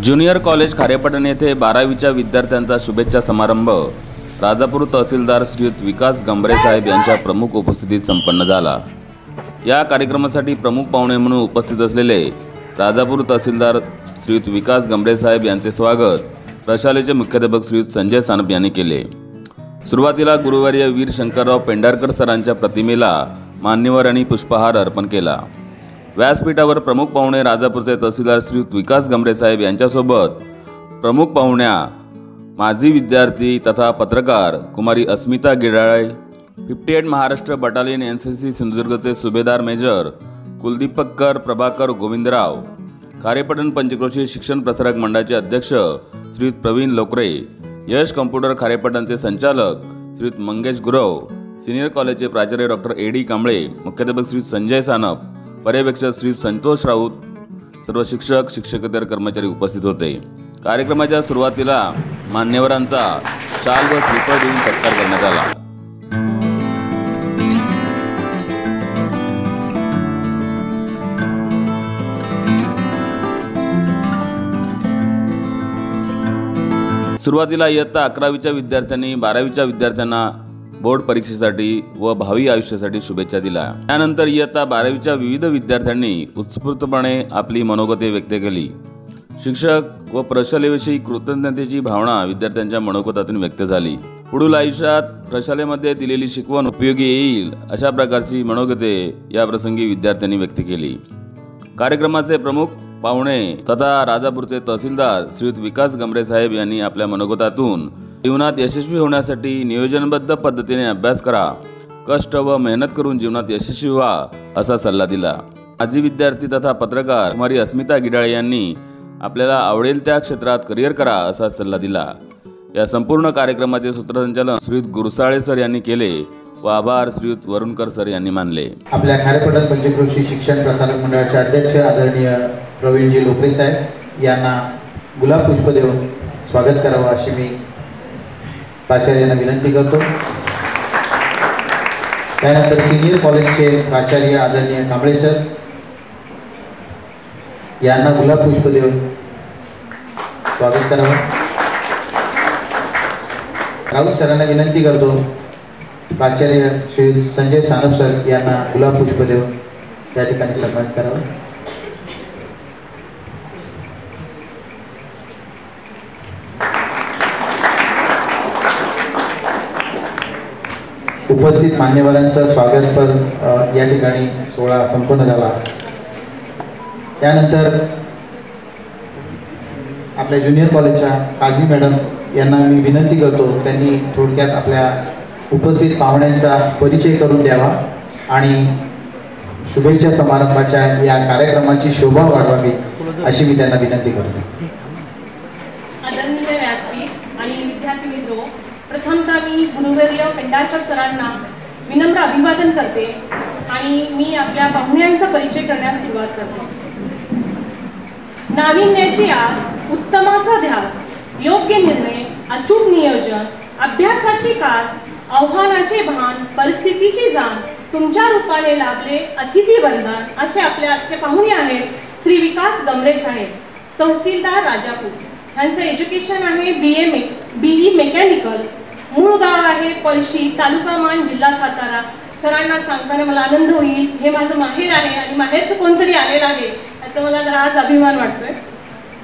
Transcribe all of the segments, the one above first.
Junior college Kharepatan येथे 12वीच्या विद्यार्थ्यांचा शुभेच्छा समारंभ राजापूर तहसीलदार श्रीयुत विकास गंभरे साहेब यांच्या प्रमुख उपस्थितीत संपन्न झाला। या कार्यक्रमासाठी प्रमुख पाहुणे म्हणून उपस्थित असलेले राजापूर तहसीलदार श्रीयुत विकास गंभरे साहेब यांचे स्वागत प्रशालेचे मुख्याध्यापक श्रीयुत संजय सानप यांनी केले। सुरुवातीला गुरुवर्य वीर शंकरराव पेंढारकर सरांच्या प्रतिमेला मान्यवरांनी पुष्पहार अर्पण केला। व्यासपीठावर प्रमुख पाहुणे राजापूरचे तहसीलदार श्रीयुत विकास गंभरे साहेब यांच्यासोबत प्रमुख पाहुण्या माजी विद्यार्थी तथा पत्रकार कुमारी अस्मिता गिडाळे, 58 महाराष्ट्र बटालियन एनसीसी सिंधुदुर्गचे सुभेदार मेजर कुलदीपकर प्रभाकर गोविंदराव, खारेपाटण पंचक्रोशी शिक्षण प्रसारक मंडळाचे अध्यक्ष श्रीयुत प्रवीण लोकरे, यश कॉम्प्युटर खारेपाटणचे संचालक श्रीयुत मंगेश गुरव, सिनियर कॉलेजचे प्राचार्य डॉक्टर एडी कांबळे, मुख्याध्यापक श्रीयुत संजय सानप, पर्यवेक्षक श्री संतोष राऊत, सर्व शिक्षक शिक्षकेतर कर्मचारी उपस्थित होते। कार्यक्रमाच्या सुरुवातीला मान्यवरांचा शाल व श्रीफळ देऊन सत्कार करण्यात आला। सुरुवातीला इयत्ता 11वीच्या विद्यार्थ्यांनी 12वीच्या विद्यार्थ्यांना बोर्ड परीक्षेसाठी व भावी आयुष्यासाठी शुभेच्छा दिल्या। त्यानंतर इयत्ता 12वीच्या विविध विद्यार्थ्यांनी उत्स्फूर्तपणे आपली मनोगते व्यक्त केली। शिक्षक व प्रशालेविषयी कृतज्ञतेची भावना विद्यार्थ्यांच्या मनोगतातून व्यक्त झाली। पुढील आयुष्यात प्रशालेमध्ये दिलेली शिकवण उपयोगी येईल अशा प्रकारची मनोगते या प्रसंगी विद्यार्थ्यांनी व्यक्त केली। कार्यक्रमाचे प्रमुख पाहुणे तथा राजापूरचे तहसीलदार श्रीयुत विकास गंभरे साहेब यांनी आपल्या मनोगतातून जीवनात यशस्वी होण्यासाठी नियोजनबद्ध पद्धतीने अभ्यास करा, कष्ट व मेहनत करून जीवनात यशस्वी व्हा असा सल्ला दिला। माजी विद्यार्थी तथा पत्रकार कुमारी अस्मिता गिडाळे यांनी आपल्याला आवडेल त्या क्षेत्रात करिअर करा असा सल्ला दिला। या संपूर्ण कार्यक्रमाचे सूत्रसंचालन श्रीयुत गुरसाळे सर यांनी केले व आभार श्रीयुत वरुणकर सर यांनी मानले। आपल्या खारेपाटण पंचक्रोशी शिक्षण प्रसारक मंडळाचे अध्यक्ष आदरणीय प्रवीणजी लोकरे साहेब यांना गुलाब पुष्प देऊन स्वागत करावं अशी मी प्राचार्यांना विनंती करतो। त्यानंतर सिनियर कॉलेजचे प्राचार्य आदरणीय कांबळे सर यांना गुलाब पुष्प देऊन स्वागत करावं। राऊत सरांना विनंती करतो प्राचार्य श्री संजय सानप सर यांना गुलाब पुष्प देऊन त्या ठिकाणी सन्मानित करावं। उपस्थित मान्यवरांचं स्वागतपर या ठिकाणी सोहळा संपन्न झाला। त्यानंतर आपल्या ज्युनियर कॉलेजच्या काझी मॅडम यांना मी विनंती करतो त्यांनी थोडक्यात आपल्या उपस्थित पाहुण्यांचा परिचय करून द्यावा आणि शुभेच्छा समारंभाच्या या कार्यक्रमाची शोभा वाढवावी अशी मी त्यांना विनंती करतो। आदरणीय व्यासपीठ आणि विद्यार्थी मित्र, प्रथमतः मी गुरुवर्य पेंढारकर सरांना विनम्र अभिवादन करते आणि मी आपल्या पाहुण्यांचा परिचय करण्यास सुरुवात करते। नाविन्याची आस, उत्तमाचा ध्यास, योग्य निर्णय, अचूक नियोजन, अभ्यासाची कास, आव्हानाचे भान, परिस्थितीची जाण, तुमच्या रूपाने लाभले अतिथी वंदन असे आपले आजचे पाहुणे आहेत श्री विकास गंभरे साहेब, तहसीलदार राजापूर। यांचं एज्युकेशन आहे BE मेकॅनिकल, मूळ गाव आहे पळशी, तालुका मान, जिल्हा सातारा। सरांना सांगताना मला आनंद होईल, हे माझं माहेर आहे आणि माहेरचं कोणतरी आलेलं आहे याचा मला जरा आज अभिमान वाटतोय।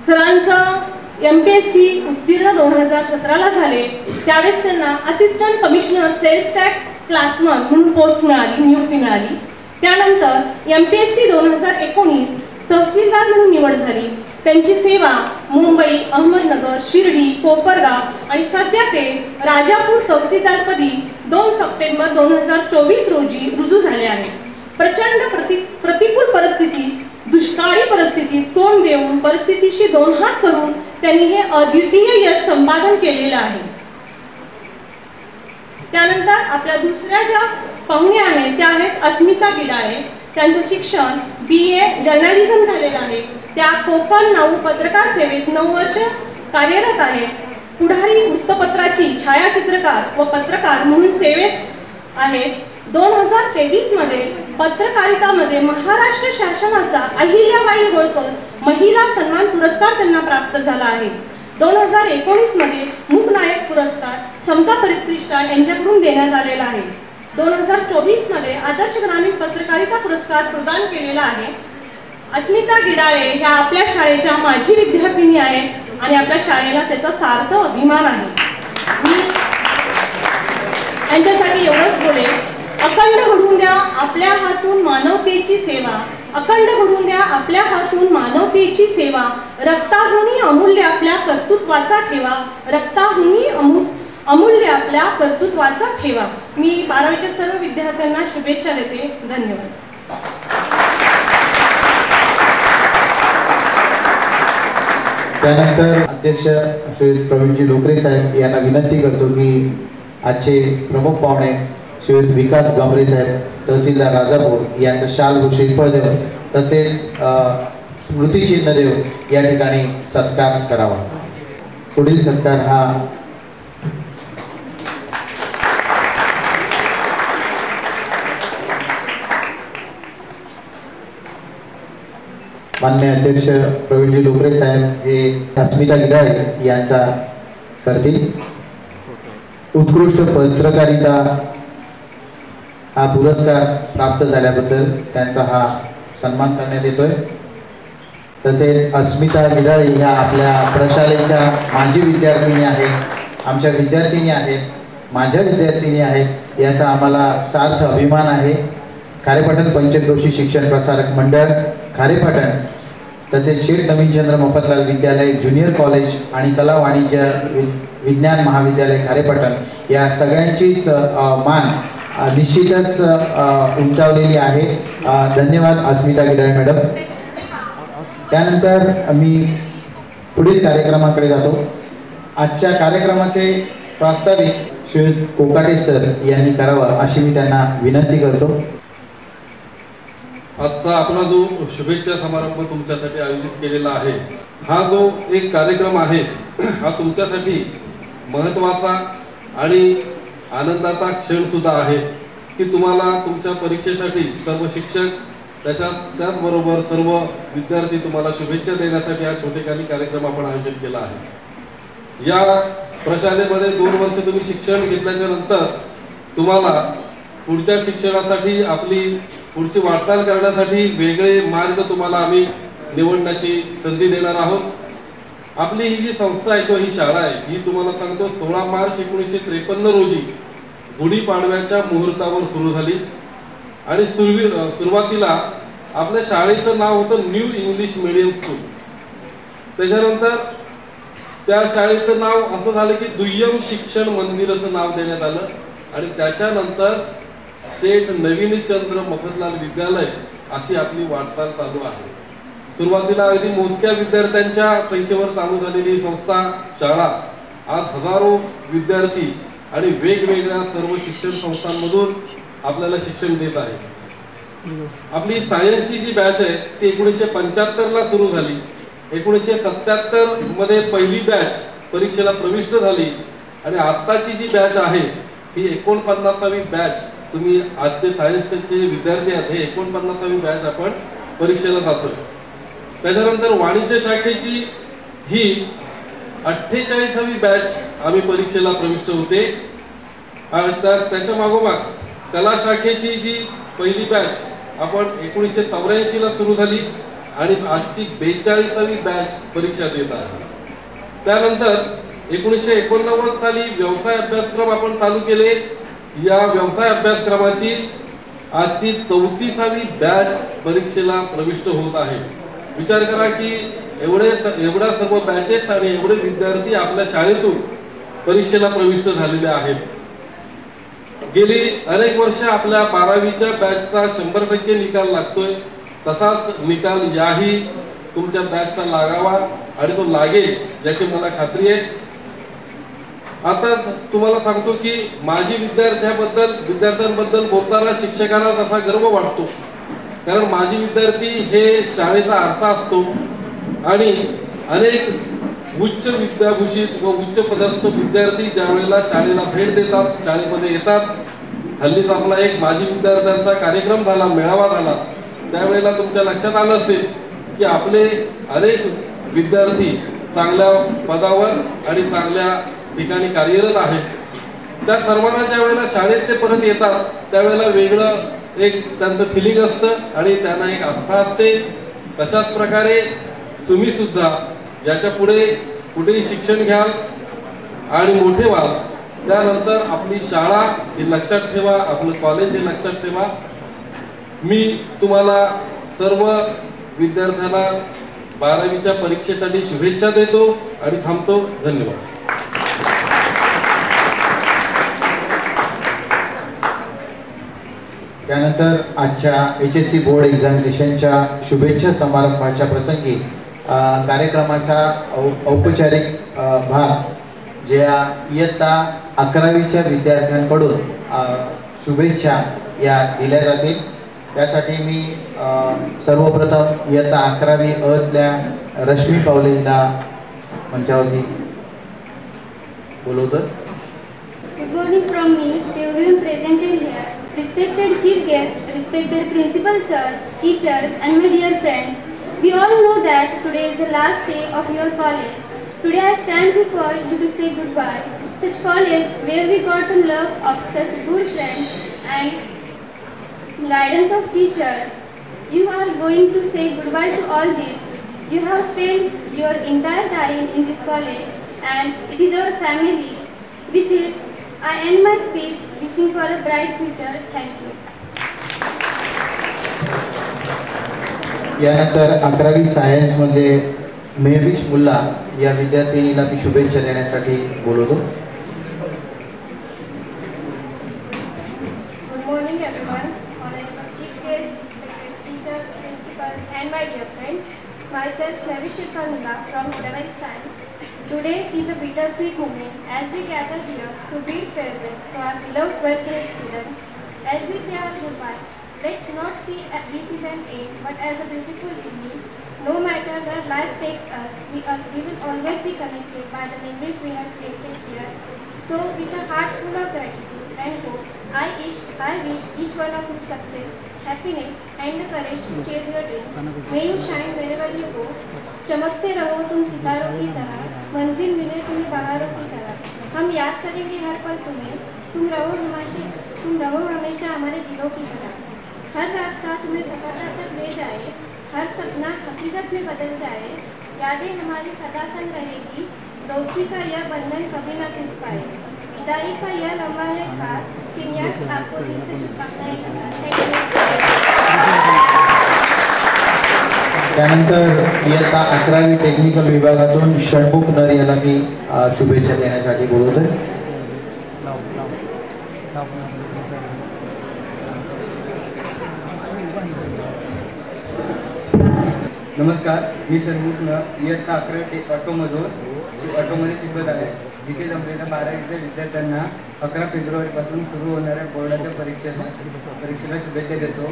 सरांचं MPSC उत्तीर्ण 2017ला झाले, त्यावेळेस त्यांना असिस्टंट कमिशनर सेल्स टॅक्स क्लासमन म्हणून पोस्ट मिळाली, नियुक्ती मिळाली। त्यानंतर MPSC 2019 तहसीलदार म्हणून निवड झाली। त्यांची सेवा मुंबई, अहमदनगर, शिर्डी, कोपरगाव आणि सध्या ते राजापूर तहसीलदारपदी 2 सप्टेंबर 2024 रोजी रुजू झाले आहेत। प्रचंड प्रतिकूल परिस्थिती, दुष्काळी परिस्थितीत तोंड देऊन परिस्थितीशी 2 हात करून त्यांनी हे अद्वितीय यश संपादन केलेलं आहे। त्यानंतर आपल्या दुसऱ्या ज्या पाहुण्या आहेत त्या आहेत अस्मिता गिडाळे। त्यांचं शिक्षण BA जर्नलिझम झालेलं आहे। त्या कोकण 9 पत्रकार सेवेत 9 वर्ष कार्यरत आहेत। पुढारी वृत्तपत्राची छायाचित्रकार व पत्रकार म्हणून सेवेत आहेत। 2023 मध्ये पत्रकारितामध्ये महाराष्ट्र शासनाचा अहिल्याबाई होळकर महिला सन्मान पुरस्कार त्यांना प्राप्त झाला आहे. 2019 मध्ये मूकनायक पुरस्कार समता प्रतिष्ठान यांच्याकडून देण्यात आलेला आहे. 2024 मध्ये आदर्श ग्रामीण पत्रकारिता पुरस्कार प्रदान केलेला आहे. अस्मिता गिडाळे ह्या आपल्या शाळेच्या माजी विद्यार्थिनी आहेत आणि आपल्या शाळेला त्याचा सार्थ अभिमान आहे. मी यांच्यासाठी एवढंच बोले, अखंड घडवून द्या आपल्या हातून मानवतेची सेवा, अखंड घडवून द्या आपल्या हातून मानवतेची सेवा, रक्ताहुनी अमूल्य आपल्या कर्तृत्वाचा ठेवा, रक्ताहुनी अमूल्य आपल्या कर्तृत्वाचा ठेवा. मी 12वीच्या सर्व विद्यार्थ्यांना शुभेच्छा देते. धन्यवाद. त्यानंतर अध्यक्ष श्री प्रवीणजी लोकरे साहेब यांना विनंती करतो की आजचे प्रमुख पाहुणे श्री विकास गंभरे साहेब तहसीलदार राजापूर यांचा शाल व श्रीफळ देऊन तसेच स्मृतिचिन्ह देऊन या ठिकाणी सत्कार करावा. पुढील सत्कार हा माननीय अध्यक्ष प्रवीणजी लोकरे साहेब हे अस्मिता गिडाळे यांचा करतील. उत्कृष्ट पत्रकारिता हा पुरस्कार प्राप्त झाल्याबद्दल त्यांचा हा सन्मान करण्यात येतोय. तसेच अस्मिता गिडाळे ह्या आपल्या प्रशालेच्या माजी विद्यार्थिनी आहेत, आमच्या विद्यार्थिनी आहेत, माझ्या विद्यार्थिनी आहेत, याचा आम्हाला सार्थ अभिमान आहे. खारेपाटण पंचक्रोशी शिक्षण प्रसारक मंडळ खारेपाटण तसेच शेठ नवीनचंद्र मफतलाल विद्यालय ज्युनियर कॉलेज आणि कला वाणिज्य विज्ञान महाविद्यालय खारेपाटण या सगळ्यांचीच मान निश्चितच उंचावलेली आहे. धन्यवाद अस्मिता गिडाळे मॅडम. त्यानंतर मी पुढील कार्यक्रमाकडे जातो. आजच्या कार्यक्रमाचे प्रास्ताविक श्री कोकाटे सर यांनी करावं अशी मी त्यांना विनंती करतो. आजचा आपला जो शुभेच्छा समारंभ तुमच्यासाठी आयोजित केलेला आहे, हा जो एक कार्यक्रम आहे हा तुमच्यासाठी महत्त्वाचा आणि आनंदाचा क्षण सुद्धा आहे की तुम्हाला तुमच्या परीक्षेसाठी सर्व शिक्षक त्याचबरोबर सर्व विद्यार्थी तुम्हाला शुभेच्छा देण्यासाठी हा छोटेखानी कार्यक्रम आपण आयोजित केला आहे. या प्रशालेमध्ये 2 वर्ष तुम्ही शिक्षण घेतल्याच्या नंतर तुम्हाला पुढच्या शिक्षणासाठी आपली पुढची वाटचाल करण्यासाठी वेगळे मार्ग तुम्हाला आम्ही निवडण्याची संधी देणार आहोत. आपली ही जी संस्था आहे किंवा ही शाळा आहे ही तुम्हाला सांगतो 16 मार्च 1953 रोजी गुढीपाडव्याच्या मुहूर्तावर सुरू झाली आणि सुरुवातीला आपल्या शाळेचं नाव होतं न्यू इंग्लिश मीडियम स्कूल. त्याच्यानंतर त्या शाळेचं नाव असं झालं की दुय्यम शिक्षण मंदिर असं नाव देण्यात आलं आणि त्याच्यानंतर शेठ नवीनचंद्र मफतलाल विद्यालय अशी आपली वाटचाल चालू आहे. सुरुवातीला अगदी मोजक्या विद्यार्थ्यांच्या संख्येवर चालू झालेली संस्था शाळा आज हजारो विद्यार्थी आणि वेगवेगळ्या सर्व शिक्षण संस्थांमधून आपल्याला शिक्षण देत आहे. आपली सायन्सची जी बॅच आहे ती 1975 ला सुरू झाली. 1977 मध्ये पहिली बॅच परीक्षेला प्रविष्ट झाली आणि आत्ताची जी बॅच आहे ही 49वी बॅच. तुम्ही आजचे सायन्सचे विद्यार्थी आहेत हे 49वी बॅच आपण परीक्षेला जातोय. त्याच्यानंतर वाणिज्य शाखेची ही 48वी बॅच आम्ही परीक्षेला प्रविष्ट होते. त्याच्या मागोमाग कला शाखेची जी पहिली बॅच आपण 1984 ला सुरू झाली आणि आजची 42वी बॅच परीक्षा देत आहे. त्यानंतर 1989 साली व्यवसाय अभ्यासक्रम आपण चालू केले. या व्यवसाय अभ्यासक्रमाची आजची 34वी बॅच परीक्षेला प्रविष्ट होत आहे. विचार करा की एवढ्या सर्व बॅचेस आणि एवढे विद्यार्थी आपल्या शाळेतून परीक्षेला प्रविष्ट झालेले आहेत. गेली अनेक वर्ष आपल्या 12वीच्या बॅचचा 100% निकाल लागतोय. तसाच निकाल याही तुमच्या बॅचचा लागावा आणि तो लागेल याची मला खात्री आहे. आता तुम्हाला सांगतो की माजी विद्यार्थ्यांबद्दल बोलताना शिक्षकांना तसा गर्व वाटतो, कारण माजी विद्यार्थी हे शाळेचा आरसा असतो आणि अनेक उच्च विद्याभूषित व उच्च पदस्थ विद्यार्थी ज्या वेळेला शाळेला भेट देतात, शाळेमध्ये येतात. हल्लीच आपला एक माजी विद्यार्थ्यांचा कार्यक्रम झाला, मेळावा झाला, त्यावेळेला तुमच्या लक्षात आलं असेल की आपले अनेक विद्यार्थी चांगल्या पदावर आणि चांगल्या ठिकाणी कार्यरत आहेत. त्या सर्वांना ज्या वेळेला शाळेत ते परत येतात त्यावेळेला वेगळं एक त्यांचं फिलिंग असतं आणि त्यांना एक आस्था असते. तशाच प्रकारे तुम्ही सुद्धा याच्या पुढे कुठेही शिक्षण घ्याल आणि मोठे व्हाल. त्यानंतर आपली शाळा ही लक्षात ठेवा, आपलं कॉलेज हे लक्षात ठेवा. मी तुम्हाला सर्व विद्यार्थ्यांना 12वीच्या परीक्षेसाठी शुभेच्छा देतो आणि थांबतो. धन्यवाद. त्यानंतर आजच्या HSC बोर्ड एक्झामिनेशनच्या शुभेच्छा समारंभाच्या प्रसंगी कार्यक्रमाचा औपचारिक भाग ज्या इयत्ता 11वीच्या विद्यार्थ्यांकडून शुभेच्छा या दिल्या जातील. त्यासाठी मी सर्वप्रथम इयत्ता 11वी अतल्या रश्मी पावलेंना मंचावरती बोलवतो. Good morning from me to everyone presented here. Respected chief guest, respected principal sir, teachers and my dear friends. We all know that today is the last day of your college. Today I stand before you to say goodbye. Such college where we got the love of such good friends and guidance of teachers. You are going to say goodbye to all this. You have spent your entire time in this college and it is your family. With this, I end my speech wishing for a bright future. Thank you. यानंतर 11वी सायन्समध्ये मेहविश मुल्ला या विद्यार्थिनीला मी शुभेच्छा देण्यासाठी बोलवतो. Good morning everyone. Honorable chief guests, teachers, principals and my dear friends. Myself Mevish Mulla from 11th Science. Today is a bittersweet moment as we gather here to bid farewell to our beloved 12th grade students. As we say our goodbye, let's not see this is an end, but as a beautiful evening. No matter where life takes us, we will always be connected by the memories we have created here. So, with a heart full of gratitude and hope, I wish each one of you success, happiness, and the courage to chase your dreams. May you shine wherever you go. चमकते रहो तुम सितारों की तरह, मंजिल मिले तुम्हें बहारों की तरह. हम याद करेंगे हर पल तुम्हें. तुम रहो हमेशा हमारे दिलों की तरह. हर रास्ता तुम्हें सफलता तक ले जाए, हर सपना हकीकत में बदल जाए. यादें हमारी सदा संग रहेगी. दोस्ती का यह बंधन कभी न टूट पाए. विदाई का यह लम्हा है खास. सीनियर्स, आपको दिल से शुभकामनाएं. त्यानंतर इयत्ता 11वी टेक्निकल विभागातून षण्मुख नर याला मी शुभेच्छा देण्यासाठी बोलवतोय. नमस्कार, मी षण्मुख नर इयत्ता 11 ऑटोमध्ये शिकत आहे. इथे जमलेल्या 12वीच्या विद्यार्थ्यांना 11 फेब्रुवारीपासून सुरू होणाऱ्या बोर्डाच्या परीक्षेला शुभेच्छा देतो.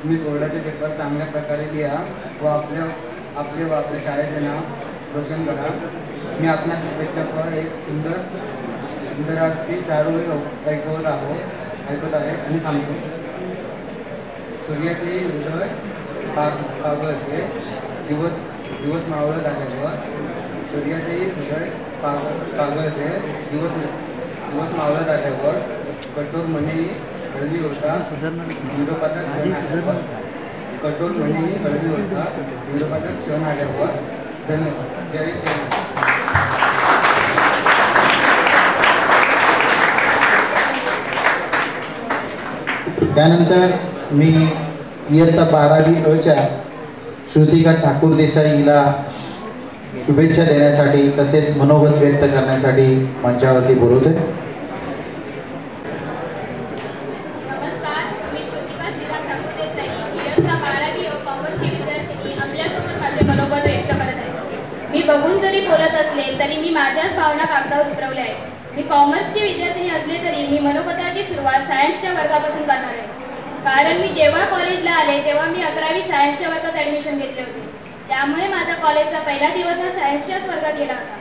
मी बोर्डाचे पेपर चांगल्या प्रकारे लिहा व आपले व आपल्या शाळेचे नाव रोशन करा. मी आपल्या शुभेच्छापर एक सुंदर आरती 4 वेळी ऐकत आहे आणि थांबतो. सूर्याचे हृदय पागळते, दिवस मावळत आल्यावर. सूर्याचे हृदय पागळते, दिवस मावळत आल्यावर. कठोर मनेही हळवी होता, कठोर मनेही हळवी होता, विरोधाचा क्षण आल्यावर. धन्यवाद. जय जय. त्यानंतर मी इयत्ता 12वी अच्या श्रुतिका ठाकूर देसाई हिला शुभेच्छा देण्यासाठी तसेच मनोगत व्यक्त करण्यासाठी मंचावरती बोलवतोय. नमस्कार, मी श्रुतिका श्रीराम ठाकूर देसाई इयत्ता 12वी कॉमर्सची विद्यार्थिनी आपल्यासमोर माझे मनोगत व्यक्त करत आहे. मी बघून जरी बोलत असले तरी मी माझ्याच भावना कागदावर उतरवल्या आहेत. मी कॉमर्सची विद्यार्थिनी असले तरी मी मनोगताची सुरुवात सायन्सच्या वर्गापासून करणार आहे. कारण मी जेव्हा कॉलेजला आले तेव्हा मी 11वी सायन्सच्या वर्गात ॲडमिशन घेतले होते. त्यामुळे माझा कॉलेजचा पहिला दिवस हा सायन्सच्याच वर्गात गेला होता.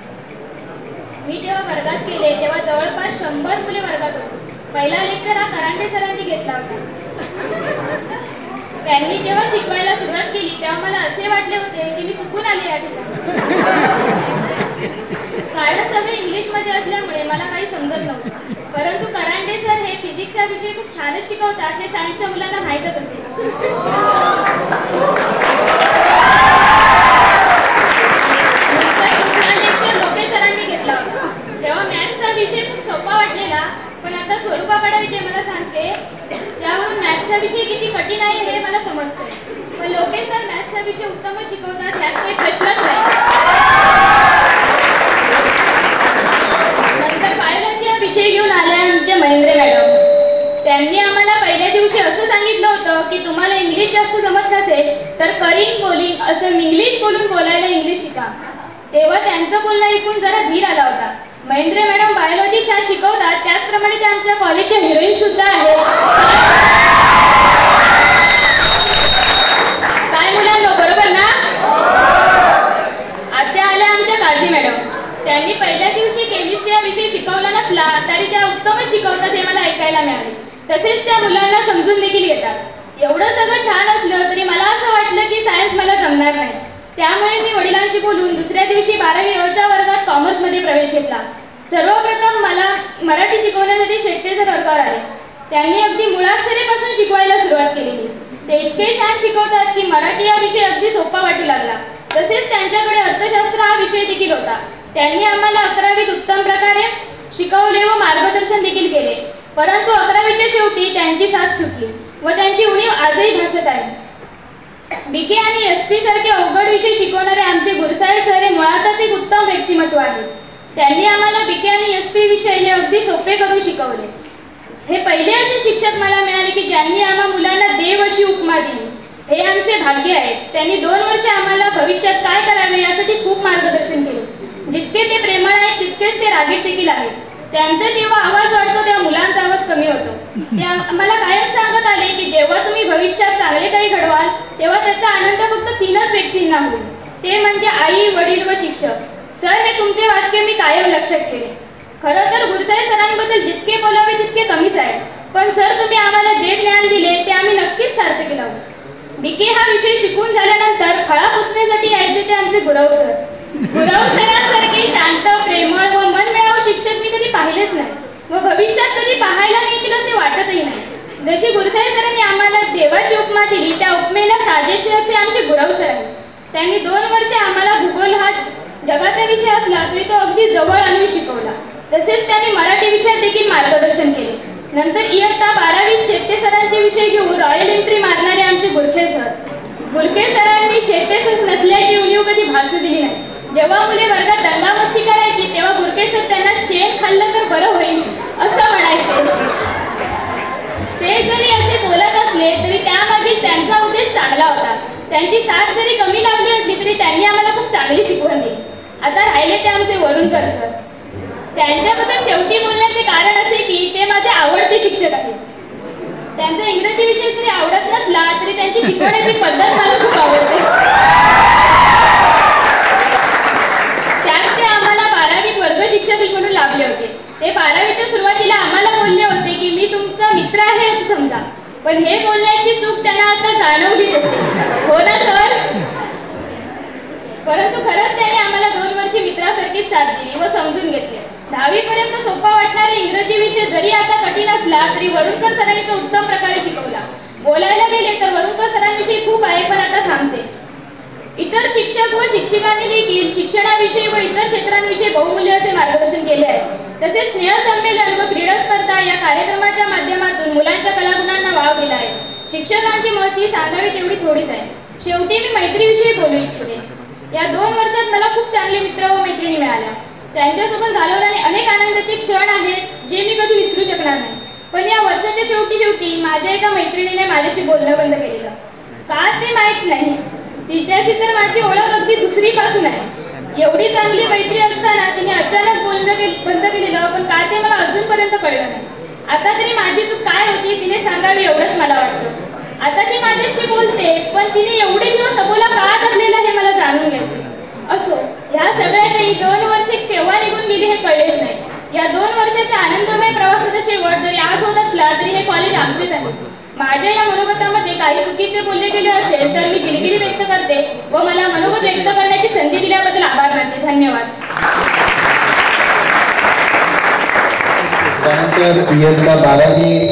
मी जेव्हा वर्गात गेले तेव्हा जवळपास 100 मुले वर्गात होते. पहिला लेक्चर हा करांडे सरांनी घेतला होता. त्यांनी जेव्हा शिकवायला सुरुवात केली तेव्हा मला असे वाटले होते की मी चुकून आले या ठिकाणी, कारण सगळे इंग्लिशमध्ये असल्यामुळे मला काही समजत नव्हतं. परंतु करांडे सर हे फिजिक्सचा विषय खूप छानच शिकवतात हे सायन्सच्या मुलांना माहीतच असेल. लोके सरांनी घेतला होता तेव्हा मॅथ्सचा विषय खूप सोपा वाटलेला, पण आता स्वरूपा पडाविचे मला सांगते त्यावरून मॅथ्सचा विषय किती कठीण आहे हे मला समजतंय. पण लोके सर मॅथ्सचा विषय उत्तमच शिकवतात त्यात काही प्रश्नच नाही. नंतर बायोलॉजी हा विषय घेऊन आल्या आमचे महेंद्रे मॅडम. त्यांनी आम्हाला पहिल्या दिवशी असं सांगितलं होतं की तुम्हाला इंग्लिश जास्त जमत नसेल तर करिंग बोलिंग असं इंग्लिश बोलून बोलायला इंग्लिश शिका. तेव्हा त्यांचं बोलणं ऐकून जरा धीर आला होता. महेंद्रे मॅडम बायोलॉजी छान शिकवतात त्याचप्रमाणे ते आमच्या कॉलेजच्या हिरोईन सुद्धा आहेत. काय मुलांनो, बरोबर ना? आता आल्या आमच्या काळजी मॅडम. त्यांनी पहिल्या दिवशी केमिस्ट्री हा विषय शिकवला नसला तरी त्या उत्तमच शिकवतात हे मला ऐकायला मिळाले. तसेच त्या मुलांना समजून देखील घेतात. एवढं सगळं छान असलं तरी मला असं वाटलं की सायन्स मला जमणार नाही. त्यामुळे मी वडिलांशी बोलून दुसऱ्या दिवशी 12वी अच्या वर्गात कॉमर्समध्ये प्रवेश घेतला. सर्वप्रथम मला मराठी शिकवण्यासाठी शेट्टे सर वर्गावर आले. त्यांनी अगदी मुळाक्षरेपासून शिकवायला सुरुवात केलेली. ते इतके छान शिकवतात की मराठी हा विषय अगदी सोपा वाटू लागला. तसेच त्यांच्याकडे अर्थशास्त्र हा विषय देखील होता. त्यांनी आम्हाला 11वीत उत्तम प्रकारे शिकवले व मार्गदर्शन देखील केले. परंतु 11वीच्या शेवटी त्यांची साथ सुटली व त्यांची उणीव आजही भासत आहे. बीके आणि एसपी सारखे अवघड विषय शिकवणारे आमचे गुरसाळे सर हे मुळातच एक उत्तम व्यक्तिमत्व आहे. त्यांनी आम्हाला बीके आणि एसपी विषय हे अगदी सोपे करून शिकवले. हे पहिले असे शिक्षक मला मिळाले की ज्यांनी आम्हा मुलांना देव अशी उपमा दिली. हे आमचे भाग्य आहे. त्यांनी 2 वर्षे आम्हाला भविष्यात काय करावे यासाठी खूप मार्गदर्शन केले. जितके ते प्रेमळ आहेत तितकेच ते रागीट देखील आहेत. त्यांचा जेव्हा आवाज वाढतो तेव्हा मुलांचा आवाज कमी होतो. ते आम्हाला कायम सांगत आले की जेव्हा तुम्ही भविष्यात चांगले काही घडवाल तेव्हा त्याचा आनंद फक्त 3च व्यक्तींना होईल, ते म्हणजे आई, वडील व शिक्षक. सर, हे तुमचे वाक्य मी कायम लक्षात केले. खरं तर गुरसाळे सरांबद्दल जितके बोलावे तितके कमीच आहे. पण सर, तुम्ही आम्हाला जे ज्ञान दिले ते आम्ही नक्कीच सार्थ केलं. बीके हा विषय शिकून झाल्यानंतर फळा पुसण्यासाठी यायचे ते आमचे गुरव सर. गुरव सरांसारखे शांत, प्रेमळ व मनमिळावू शिक्षक मी कधी पाहिलेच नाही व भविष्यात कधी पाहायला मिळतील असे वाटतही नाही. जशी गुरसाळे सरांनी आम्हाला देवाची उपमा दिली त्या उपमेला साजेसे असे आमचे गुरव सर आहेत. त्यांनी 2 वर्षे आम्हाला भूगोल हा जगाचा विषय असला तरी तो अगदी जवळ आणून शिकवला. तसेच त्यांनी मराठी विषयात देखील मार्गदर्शन केले. नंतर इयत्ता 12वी शेट्टे सरांचे विषय घेऊन रॉयल एंट्री मारणारे आमचे गुरखे सर. गुरखे सरांनी शेट्टे सर नसल्याची उणीव कधी भासू दिली नाही. जेव्हा मुले वर्गात दंगामस्ती करायची तेव्हा गुरखे सर त्यांना शेण खाल्लं तर बरं होईल असं म्हणायचे. ते जरी असे बोलत असले तरी त्यामागे त्यांचा उद्देश चांगला होता. त्यांची साथ जरी कमी लागली असली तरी त्यांनी आम्हाला खूप चांगली शिकवण दिली. आता राहिले ते आमचे वरुणकर सर. त्यांच्याबद्दल शेवटी बोलण्याचे कारण असे की ते माझे आवडते शिक्षक आहेत. त्यांचा इंग्रजी विषय जरी आवडत नसला तरी त्यांची शिकवण्याची पद्धत मला खूप आवडते. त्यात ते आम्हाला 12वीत वर्ग शिक्षक म्हणून लाभले होते. ते 12वीच्या सुरुवातीला आम्हाला बोलले होते की मी तुमचा मित्र आहे असं समजा. पण हे बोलण्याची चूक त्यांना आता जाणवलीच असेल, हो ना सर? परंतु खरंच त्याने आम्हाला 2 वर्षे मित्रासारखीच साथ दिली व समजून घेतले. 10वी पर्यंत सोपा वाटणारा इंग्रजी विषय जरी आता कठीण असला तरी वरुणकर सरांनी तो उत्तम प्रकारे शिकवला. बोलायला गेले तर वरुणकर सरांविषयी खूप आहे, पण आता थांबते. इतर शिक्षक व शिक्षिकांनी देखील शिक्षणाविषयी व इतर क्षेत्रांविषयी बहुमूल्य असे मार्गदर्शन केले आहे. तसेच स्नेहसंमेलन व क्रीडा स्पर्धा या कार्यक्रमाच्या माध्यमातून मुलांच्या कलागुणांना वाव दिला आहे. शिक्षकांची महती सांगावी तेवढी थोडीच आहे. शेवटी मी मैत्रीविषयी बोलू इच्छिते. या 2 वर्षात मला खूप चांगले मित्र व मैत्रिणी मिळाल्या. त्यांच्यासोबत घालवल्याने अनेक आनंदाचे क्षण आहेत जे मी कधी विसरू शकणार नाही. पण या वर्षाच्या शेवटी माझ्या एका मैत्रिणीने माझ्याशी बोलणं बंद केलेलं. का ते माहीत नाही. तिच्याशी तर माझी ओळख अगदी दुसरीपासून आहे. एवढी चांगली मैत्री असताना तिने अचानक बोलणं बंद केलेलं, पण का ते मला अजूनपर्यंत कळलं नाही. आता तरी माझी चूक काय होती तिने सांगावी एवढंच मला वाटतं. आता ती माझ्याशी बोलते, पण तिने एवढे दिवस अबोला का धरलेला हे मला जाणून घ्यायचे. असो, ह्या सगळ्यातही 2 वर्षे केव्हा निघून गेली हे कळलेच नाही. या 2 वर्षाच्या आनंदमय प्रवासाचा शेवट जरी आज होत असला तरी हे कॉलेज आमचेच आहे. माझ्या या मनोगतामध्ये काही चुकीचे बोलले गेले असेल तर मी दिलगिरी व्यक्त करते व मला मनोगत व्यक्त करण्याची संधी दिल्याबद्दल आभार मानते. धन्यवाद. त्यानंतर इयत्ता 12वी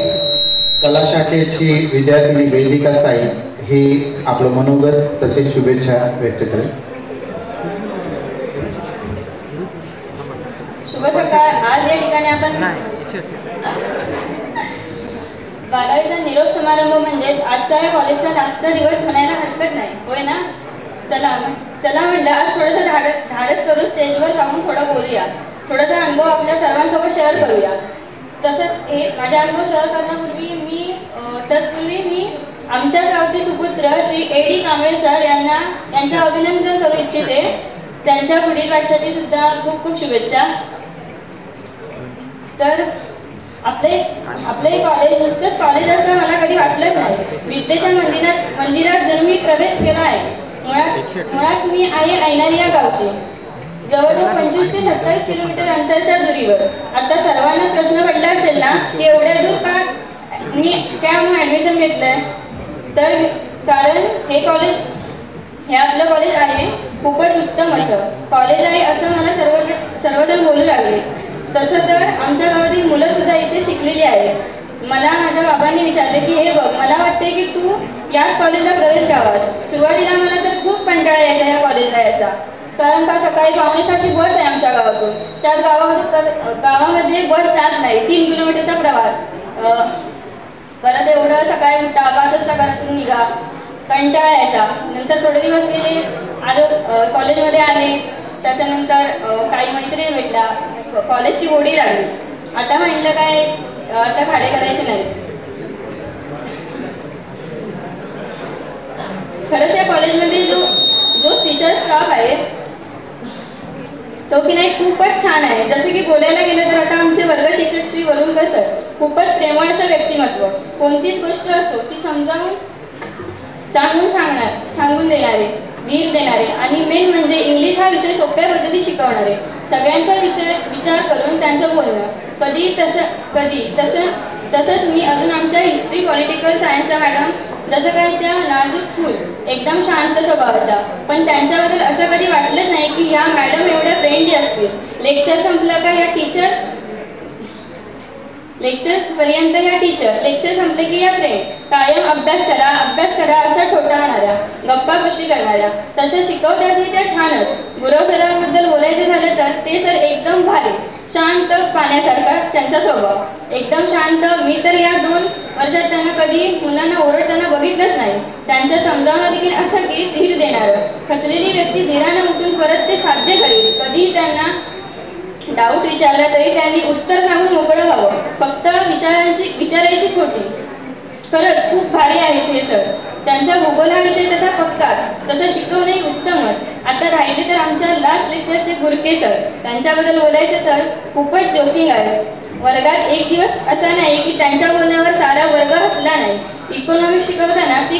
कला शाखेची विद्यार्थिनी वेदिका साई ही आपलं मनोगत तसेच शुभेच्छा व्यक्त करेल. शुभ सकाळ. आज या ठिकाणी आपण 12वीचा निरोप समारंभ म्हणजेच आजचा या कॉलेजचा लास्टचा दिवस म्हणायला हरकत नाही, होय ना? चला म्हटलं आज थोडंसं धाडस करून स्टेजवर जाऊन थोडं बोलूया, थोडासा अनुभव आपल्या सर्वांसोबत शेअर करूया. तसंच हे माझा अनुभव शेअर करण्यापूर्वी तत्पूर्वी मी आमच्या गावचे सुपुत्र श्री A.D. कांबळे सर यांचं अभिनंदन करू इच्छिते. त्यांच्या पुढील वाटसाठी सुद्धा खूप खूप शुभेच्छा. तर आपले कॉलेज नुसतंच कॉलेज असं मला कधी वाटलंच नाही. विद्येच्या मंदिरात जणू मी प्रवेश केला आहे. मुळात मी आहे ऐनारी या गावची, जवळजवळ 25 ते 27 किलोमीटर अंतरच्या दुरीवर. आता सर्वांनाच प्रश्न पडला असेल ना की एवढ्या दूर का मी म्हणून ॲडमिशन घेतलंय. तर कारण हे आपलं कॉलेज आहे खूपच उत्तम असं कॉलेज आहे असं मला सर्वजण बोलू लागले. तसं तर आमच्या गावातील मुलं सुद्धा इथे शिकलेली आहेत. मला माझ्या बाबांनी विचारले की हे बघ, मला वाटते की तू याच कॉलेजला प्रवेश घ्यावास. सुरुवातीला मला तर खूप कंटाळा यायचा या कॉलेजला यायचा, कारण का सकाळी 5:45ची बस आहे आमच्या गावातून. त्यात गावामध्ये बस जात नाही. 3 किलोमीटरचा प्रवास, परत एवढं सकाळी उठा 5 वाजता घरातून निघा, कंटाळा यायचा. नंतर थोडे दिवस गेले, कॉलेजमध्ये आले. त्याच्यानंतर काही मैत्रिणी भेटला, कॉलेजची गोडी लागली. आता म्हणलं काय, आता खाडे करायचे नाही. खरंच या कॉलेजमध्ये जो टीचर स्टाफ आहे तो की नाही खूपच छान आहे. जसे की बोलायला गेलं तर आता आमचे वर्ग शिक्षक श्री वरुणकर सर खूपच प्रेमळ असं व्यक्तिमत्व. कोणतीच गोष्ट असो ती सांगून देणारे, धीर देणारे आणि मेन म्हणजे इंग्लिश हा विषय सोप्या पद्धतीत शिकवणारे. सगळ्यांचा विचार करून त्यांचं बोलणं. तसंच मी अजून आमच्या हिस्ट्री पॉलिटिकल सायन्सच्या मॅडम, जसं काही त्या नाजूक फूल एकदम शांत स्वभावाच्या, पण त्यांच्याबद्दल असं कधी वाटलंच नाही की ह्या मॅडम एवढ्या फ्रेंडली असतील. लेक्चर संपलं का ह्या टीचर, लेक्चरपर्यंत ह्या टीचर, लेक्चर संपले की या फ्रेंड, कायम अभ्यास करा असं ठोठावणाऱ्या, गप्पा गोष्टी करणाऱ्या. तशा शिकवतातही त्या छानच. गुरव सरांबद्दल बोलायचं झालं तर ते सर एकदम भारी, शांत पाण्यासारखा त्यांचा स्वभाव, एकदम शांत. मी तर या 2 वर्षात त्यांना कधी मुलांना ओरडताना बघितलंच नाही. त्यांचं समजावणं देखील असं की धीर देणारं. खचलेली व्यक्ती धीरानं उठून परत ते साध्य करेल. कधी त्यांना डाऊट विचारला तरी त्यांनी उत्तर सांगून मोकळं व्हावं. फक्त विचारायची खोटी. खरंच खूप भारी आहेत हे सर. त्यांचा भूगोल हा विषय तसा पक्काच, तसं शिकवणंही उत्तमच. आता राहिले तर आमच्या लास्ट लेक्चरचे गुरके सर, त्यांच्याबद्दल बोलायचं तर खूपच जोकिंग आहे. वर्गात एक दिवस असा नाही की त्यांच्या बोलण्यावर सारा वर्ग हसला नाही. इकॉनॉमिक्स शिकवतात ते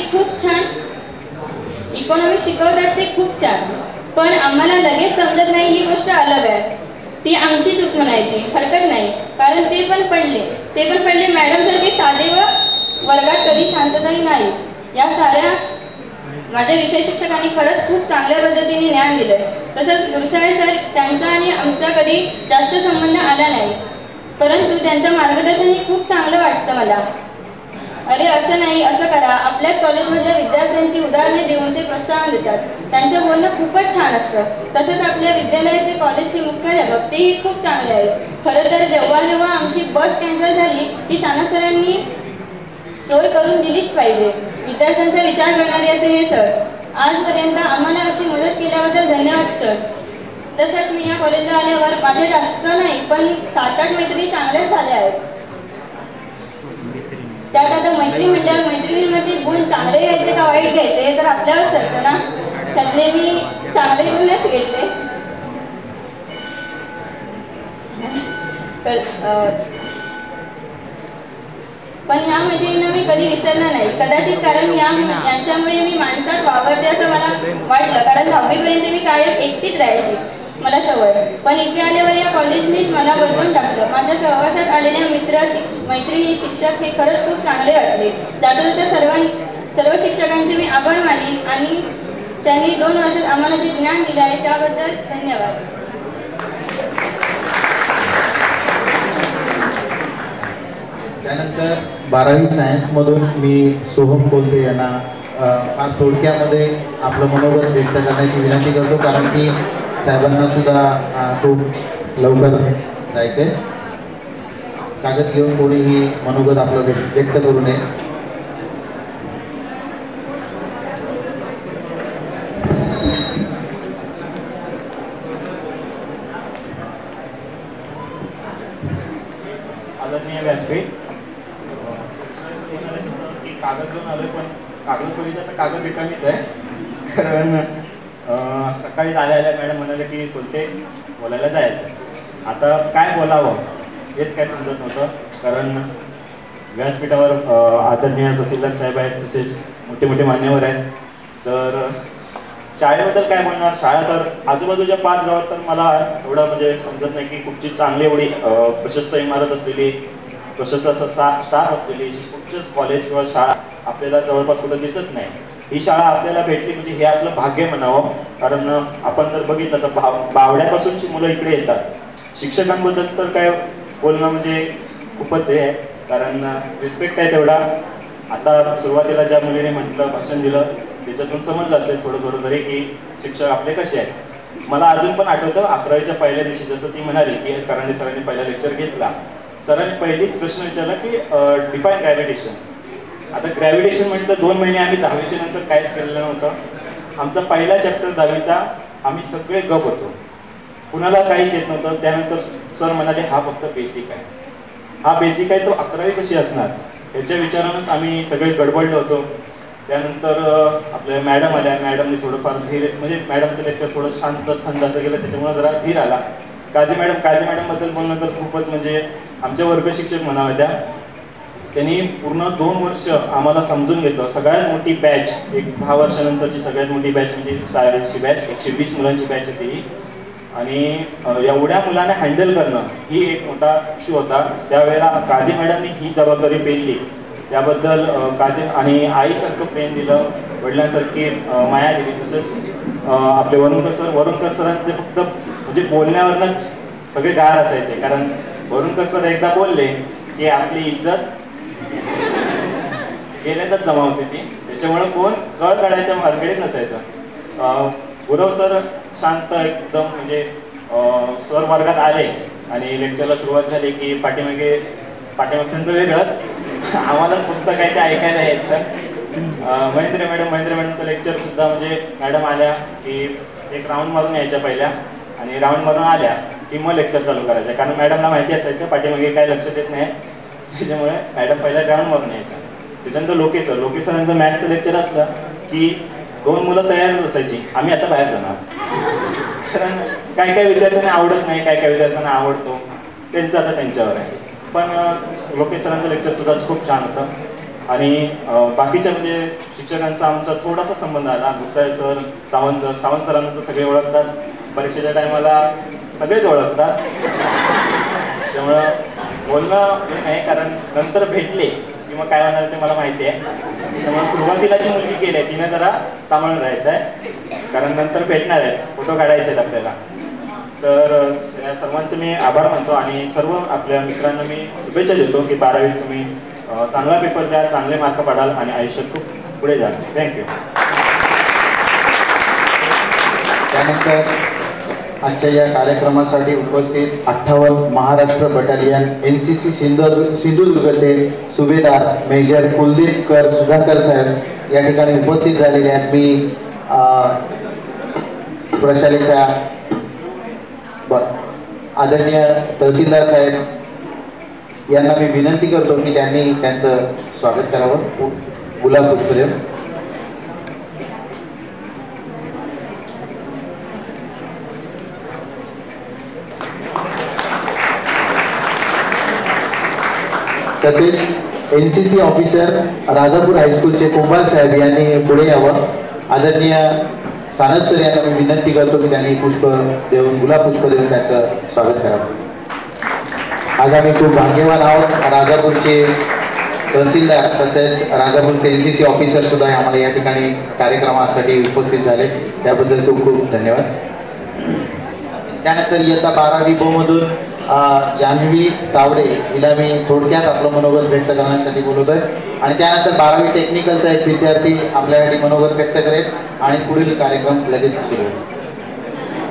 खूप छान, पण आम्हाला लगेच समजत नाही ही गोष्ट अलग आहे. ती आमची चूक म्हणायची हरकत नाही, कारण ते पण पडले मॅडम सारखे साधे व वर्गात कधी शांतताही नाही. या साऱ्या माझ्या विषय शिक्षकांनी खरंच खूप चांगल्या पद्धतीने ज्ञान दिलं. तसंच गुरसाळे सर, त्यांचा आणि आमचा कधी जास्त संबंध आला नाही, परंतु त्यांचं मार्गदर्शनही खूप चांगलं वाटतं मला. अरे असं नाही, असं करा. आपल्याच कॉलेजमधल्या विद्यार्थ्यांची उदाहरणे देऊन ते प्रोत्साहन देतात. त्यांचं बोलणं खूपच छान असतं. तसंच आपल्या विद्यालयाचे कॉलेजचे मुख्याध्यापक तेही खूप चांगले आहेत. खरं तर जेव्हा आमची बस कॅन्सल झाली की सानप सरांनी सोय करून दिलीच पाहिजे. विद्यार्थ्यांचा विचार करणारे असे हे सर. आजपर्यंत आम्हाला अशी मदत केल्याबद्दल धन्यवाद सर. तसंच मी या कॉलेजला आल्यावर माझ्या जास्त नाही पण 7-8 मैत्रिणी चांगल्याच झाल्या आहेत. त्यात आता मैत्री म्हटल्यावर मैत्रिणींमध्ये गुण चांगले घ्यायचे का वाईट घ्यायचे हे तर आपल्यावर ठरतं ना. त्यातले मी चांगले गुणच घेतले. पण ह्या मैत्रिणींना मी कधी विसरणार नाही. कदाचित कारण यांच्यामुळे मी माणसात वावरते असं मला वाटलं, कारण 10वीपर्यंत मी कायम एकटीच राहायची, मला सवय. पण इथे आल्यावर या कॉलेजनेच मला बदलून टाकलं. माझ्या सहवासात आलेल्या मैत्रिणी, शिक्षक हे खरंच खूप चांगले वाटले. जाता सर्व शिक्षकांचे मी आभार मानेन आणि त्यांनी 2 वर्षात आम्हाला जे ज्ञान दिले आहे त्याबद्दल धन्यवाद. त्यानंतर 12वी सायन्समधून मी सोहम कोलते यांना फार थोडक्यामध्ये आपलं मनोगत व्यक्त करण्याची विनंती करतो, कारण की साहेबांना सुद्धा खूप लवकर जायचं आहे. कागद घेऊन कोणीही मनोगत आपलं व्यक्त करू नये. आदरणीय व्यासपीठ, की कागद घेऊन आलोय, पण कागद खोलीचा तर कागद रिकामीच आहे. कारण सकाळी आल्या मॅडम म्हणाले की कोणते बोलायला जायचं. आता काय बोलावं हेच काय समजत नव्हतं, कारण व्यासपीठावर आदरणीय तहसीलदार साहेब आहेत, तसेच मोठे मोठे मान्यवर आहेत. तर शाळेबद्दल काय म्हणणार, शाळा तर आजूबाजूच्या 5 गावात तर मला एवढं म्हणजे समजत नाही की कुठची चांगली एवढी प्रशस्त इमारत असलेली, प्रशस्त असं स्टाफ असलेली कुठचंच कॉलेज किंवा शाळा आपल्याला जवळपास कुठं दिसत नाही. ही शाळा आपल्याला भेटली म्हणजे हे आपलं भाग्य म्हणावं. कारण आपण जर बघितलं तर बावड्यापासूनची मुलं इकडे येतात. शिक्षकांबद्दल तर काय बोलणं म्हणजे खूपच हे आहे, कारण रिस्पेक्ट आहे तेवढा. आता सुरुवातीला ज्या मुलीने म्हटलं, भाषण दिलं, त्याच्यातून समजलं असेल थोडं थोडं तरी की शिक्षक आपले कसे आहेत. मला अजून पण आठवतं 11वीच्या पहिल्या दिवशी जसं ती म्हणाली की करांडे सरांनी पहिला लेक्चर घेतला, सरांनी पहिलीच प्रश्न विचारला की डिफाईन ग्रॅव्हिटेशन. आता ग्रॅव्हिटेशन म्हटलं 2 महिने आम्ही 10वीच्या नंतर काहीच केलेलं नव्हतं. आमचा पहिला चॅप्टर 10वीचा आम्ही सगळे गप होतो, कुणाला काहीच येत नव्हतं. त्यानंतर सर म्हणाले हा फक्त बेसिक आहे. हा बेसिक आहे, तो 11वी कशी असणार याच्या विचारानंच आम्ही सगळे गडबडलो होतो. त्यानंतर आपल्या मॅडम आल्या, मॅडमने थोडंफार धीर, म्हणजे मॅडमचं लेक्चर थोडं शांत थंड असं गेलं, त्याच्यामुळे जरा धीर आला. काझी मॅडमबद्दल बोलणं तर खूपच म्हणजे आमच्या वर्ग शिक्षक म्हणाव्या त्या. त्यांनी पूर्ण 2 वर्ष आम्हाला समजून घेतलं. सगळ्यात मोठी बॅच, एक 10 वर्षानंतरची सगळ्यात मोठी बॅच म्हणजे सायन्सची बॅच, 120 मुलांची बॅच होती ही. आणि एवढ्या मुलांना हँडल करणं ही एक मोठा इश्यू होता. त्यावेळेला काझी मॅडमनी ही जबाबदारी पेलली, त्याबद्दल काझी आणि आईसारखं प्रेम दिलं, वडिलांसारखी माया दिली. तसंच आपले वरुणकर सरांचे फक्त म्हणजे बोलण्यावरनंच सगळे गार असायचे, कारण वरुणकर सर एकदा बोलले की आपली इज्जत गेल्यातच जमा होती ती. त्याच्यामुळे कोण कळ काढायच्या मार्केट नसायचं. गुरव सर शांत एकदम, म्हणजे सर वर्गात आले आणि लेक्चरला सुरुवात झाली की पाठीमागच्यांचं वेगळंच, आम्हालाच फक्त काय ते ऐकायला यायचं. महेंद्र मॅडमचं लेक्चर सुद्धा म्हणजे मॅडम आल्या की एक राऊंड मारून यायच्या पहिल्या, आणि राऊंड मारून आल्या की मग लेक्चर चालू करायचं, कारण मॅडमला माहिती असायचं पाठीमागे काय लक्ष देत नाही, त्याच्यामुळे मॅडम पहिल्या राऊंड मारून यायच्या. त्याच्यानंतर लोके सरांचं मॅथ्सचं लेक्चर असलं की 2 मुलं तयारच असायची, आम्ही आता बाहेर जाणार. कारण काय काय विद्यार्थ्यांना आवडत नाही, काय काय विद्यार्थ्यांना आवडतो, त्यांचं आता त्यांच्यावर आहे. पण लोके सरांचं लेक्चर सुद्धा खूप छान होतं. आणि बाकीच्या म्हणजे शिक्षकांचा आमचा थोडासा संबंध आला. गुरसाळे सर, सावंत सरांना तर सगळे ओळखतात, परीक्षेच्या टायमाला सगळेच ओळखतात. त्यामुळं बोलणं हे नाही, कारण नंतर भेटले किंवा काय होणार ते मला माहिती आहे. त्यामुळे सुरुवातीला जी मुलगी केली आहे तिने जरा सांभाळून राहायचं आहे, कारण नंतर भेटणार आहे, फोटो काढायचे आहेत आपल्याला. तर या सर्वांचे मी आभार मानतो आणि सर्व आपल्या मित्रांना मी शुभेच्छा देतो की 12वीत तुम्ही चांगला पेपर द्या, चांगले मार्क पाडाल आणि आयुष्यात खूप पुढे जाल. थँक्यू. त्यानंतर आजच्या या कार्यक्रमासाठी उपस्थित 58 महाराष्ट्र बटालियन NCC सिंधुदुर्गचे सुभेदार मेजर कुलदीप सुधाकर साहेब या ठिकाणी उपस्थित झालेले आहेत. मी प्रशालेच्या आदरणीय तहसीलदार साहेब यांना मी विनंती करतो की त्यांनी त्यांचं स्वागत करावं. गुलाब पुष्पदेव. तसेच NCC ऑफिसर राजापूर हायस्कूलचे कुंभार साहेब यांनी पुढे यावं. आदरणीय सानद सर यांना मी विनंती करतो की त्यांनी पुष्प देऊन, गुलाब पुष्प देऊन त्यांचं स्वागत करावं. आज आम्ही खूप भाग्यवान आहोत. राजापूरचे तहसीलदार तसेच राजापूरचे NCC ऑफिसर सुद्धा आम्हाला या ठिकाणी कार्यक्रमासाठी उपस्थित झाले, त्याबद्दल खूप खूप धन्यवाद. त्यानंतर इयत्ता 12वी ब मधून जान्हवी तावडे हिला मी थोडक्यात आपलं मनोगत व्यक्त करण्यासाठी बोलवतोय आणि त्यानंतर 12वी टेक्निकलचा एक विद्यार्थी आपल्यासाठी मनोगत व्यक्त करेल आणि पुढील कार्यक्रम लगेच सुरू.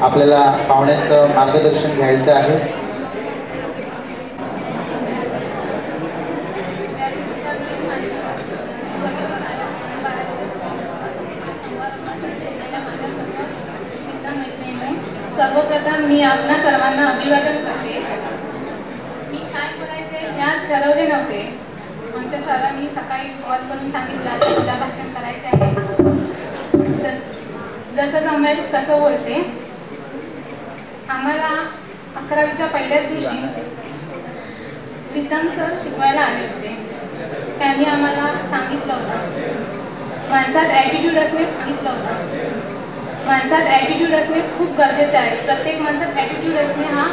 आपल्याला पाहुण्यांचं मार्गदर्शन घ्यायचं आहे. सर्वप्रथम मी आपणा सर्वांना अभिवादन करते. मी काय बोलायचे हे आज ठरवले नव्हते. आमच्या सरांनी सकाळी कॉल करून सांगितलं तुला भाषण करायचे आहे, जसं जमेल तसं बोलते. आम्हाला 11वीच्या पहिल्याच दिवशी प्रीतम सर शिकवायला आले होते. त्यांनी आम्हाला सांगितलं होतं माणसात ॲटिट्यूड असणे सांगितलं होतं माणसात ॲटिट्यूड असणे खूप गरजेचे आहे. प्रत्येक माणसात ॲटिट्यूड असणे हा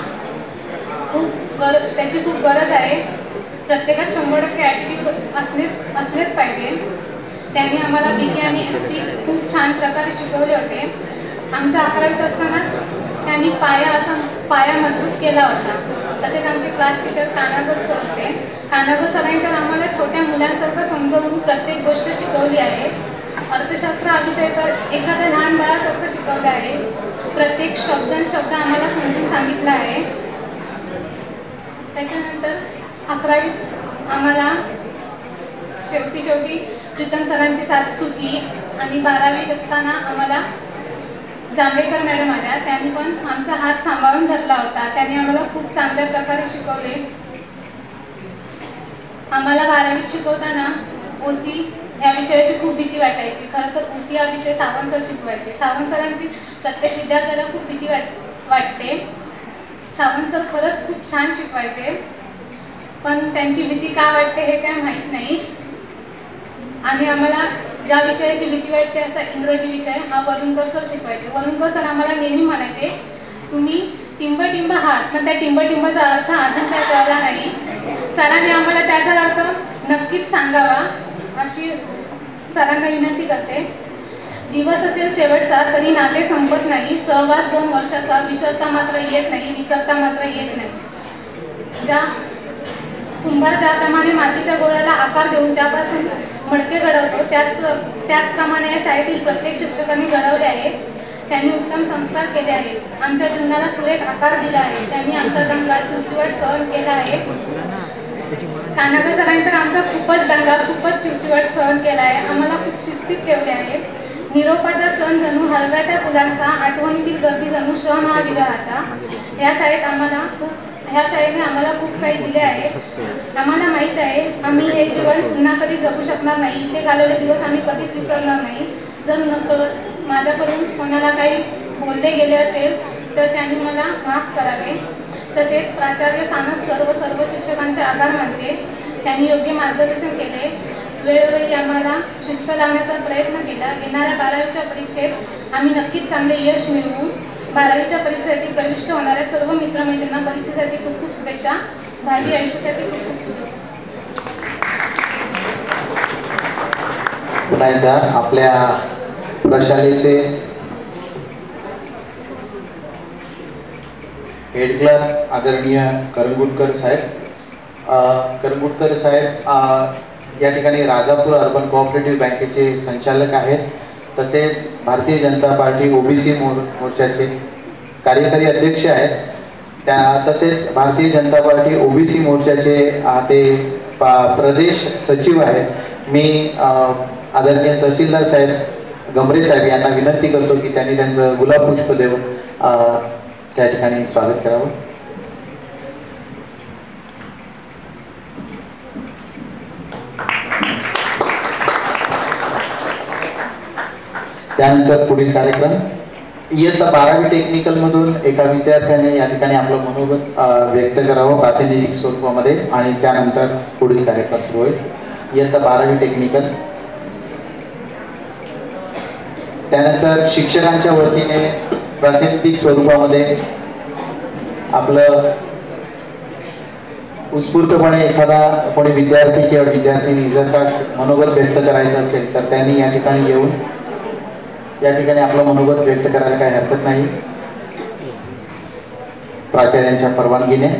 त्याची खूप गरज आहे. प्रत्येकात 100% ॲटिट्यूड असलेच पाहिजे. त्यांनी आम्हाला BK आणि SP खूप छान प्रकारे शिकवले होते. आमच्या 11वीत असतानाच त्यांनी पाया मजबूत केला होता. तसेच आमचे क्लास टीचर कानागोल सर होते. कानागोल सरांनी तर आम्हाला छोट्या मुलांसारखं समजावून प्रत्येक गोष्ट शिकवली आहे. अर्थशास्त्र हा विषय तर एखाद्या लहान बाळासारखं शिकवलं आहे. प्रत्येक शब्द आम्हाला समजून सांगितला आहे. त्याच्यानंतर 11वीत आम्हाला शेवटी प्रीतम सरांची साथ सुटली आणि 12वीत असताना आम्हाला जांभेकर मॅडम आल्या. त्यांनी पण आमचा हात सांभाळून धरला होता. त्यांनी आम्हाला खूप चांगल्या प्रकारे शिकवले. आम्हाला 12वीत शिकवताना OC या विषयाची खूप भीती वाटायची. खरं तर OC हा विषय सावंत सर शिकवायचे. सावंत सरांची प्रत्येक विद्यार्थ्याला खूप भीती वाटते. सावंत सर खरंच खूप छान शिकवायचे, पण त्यांची भीती का वाटते हे काय माहीत नाही. आणि आम्हाला ज्या विषयाची भीती वाटते असा इंग्रजी विषय हा वरुणकर सर शिकवायचे. वरुणकर सर आम्हाला नेहमी म्हणायचे तुम्ही टिंब आहात, पण त्या टिंबचा अर्थ अजून काय कळला नाही. सरांनी आम्हाला त्याचा अर्थ नक्कीच सांगावा अशी सरांना विनंती करते. दिवस असेल शेवटचा तरी नाते संपत नाही. सहवास 2 वर्षाचा विसरता मात्र येत नाही. कुंभार ज्याप्रमाणे मातीच्या गोळ्याला आकार देऊन त्यापासून मडके घडवतो त्याचप्रमाणे या शाळेतील प्रत्येक शिक्षकांनी घडवले आहे. त्यांनी उत्तम संस्कार केले आहेत. आमच्या जीवनाला सुरेख आकार दिला आहे. त्यांनी आमचा दंगा चिवचिवाट सहन केला आहे. कानागर सरांनी तर आमचा खूपच दंगा खूपच चिवचिवाट सहन केला आहे. आम्हाला खूप शिस्तीत ठेवले आहे. निरोपाचा क्षण जणू हळव्या त्या फुलांचा, आठवणीतील गर्दी जणू क्षण हा विरहाचा. या शाळेने आम्हाला खूप काही दिले आहे. आम्हाला माहीत आहे आम्ही हे जीवन पुन्हा कधी जगू शकणार नाही. इथे घालवले दिवस आम्ही कधीच विसरणार नाही. जर नकळत माझ्याकडून कोणाला काही बोलले गेले असेल तर त्यांनी मला माफ करावे. तसेच प्राचार्य सानप सर्व शिक्षकांचे आभार मानते. त्यांनी योग्य मार्गदर्शन केले. वेळोवेळी आम्हाला शिस्त लावण्याचा प्रयत्न केला. येणाऱ्या 12वीच्या परीक्षेत आम्ही नक्कीच चांगले यश मिळवू. 12वीच्या परीक्षेसाठी प्रविष्ट होणाऱ्या सर्व मित्रमैत्रिणींना परीक्षेसाठी खूप खूप शुभेच्छा. भावी आयुष्यासाठी खूप खूप शुभेच्छा. पुन्हा एकदा आपल्या प्रशालेचे हेड क्लर्क आदरणीय करंगुटकर साहेब या ठिकाणी राजापूर अर्बन कोऑपरेटिव्ह बँकेचे संचालक आहेत. तसेच भारतीय जनता पार्टी OBC मोर्चाचे कार्यकारी अध्यक्ष आहेत. तसेच भारतीय जनता पार्टी OBC मोर्चाचे ते प्रदेश सचिव आहेत. मी आदरणीय तहसीलदार साहेब गंभरे साहेब यांना विनंती करतो की त्यांनी त्यांचं गुलाब पुष्प देऊन त्या ठिकाणी स्वागत करावं. त्यानंतर पुढील कार्यक्रम इयत्ता 12वी टेक्निकल मधून एका विद्यार्थ्याने या ठिकाणी आपलं मनोगत व्यक्त करावं प्रातिनिधिक स्वरूपामध्ये आणि त्यानंतर पुढील कार्यक्रम सुरू होईल. इयत्ता 12वी टेक्निकल. त्यानंतर शिक्षकांच्या वतीने प्रातिनिधिक स्वरूपामध्ये आपलं उत्स्फूर्तपणे एखादा कोणी विद्यार्थी किंवा विद्यार्थिनी जर का मनोगत व्यक्त करायचं असेल तर त्यांनी या ठिकाणी येऊन या ठिकाणी आपलं मनोगत व्यक्त करायला काही हरकत नाही, प्राचार्यांच्या परवानगीने.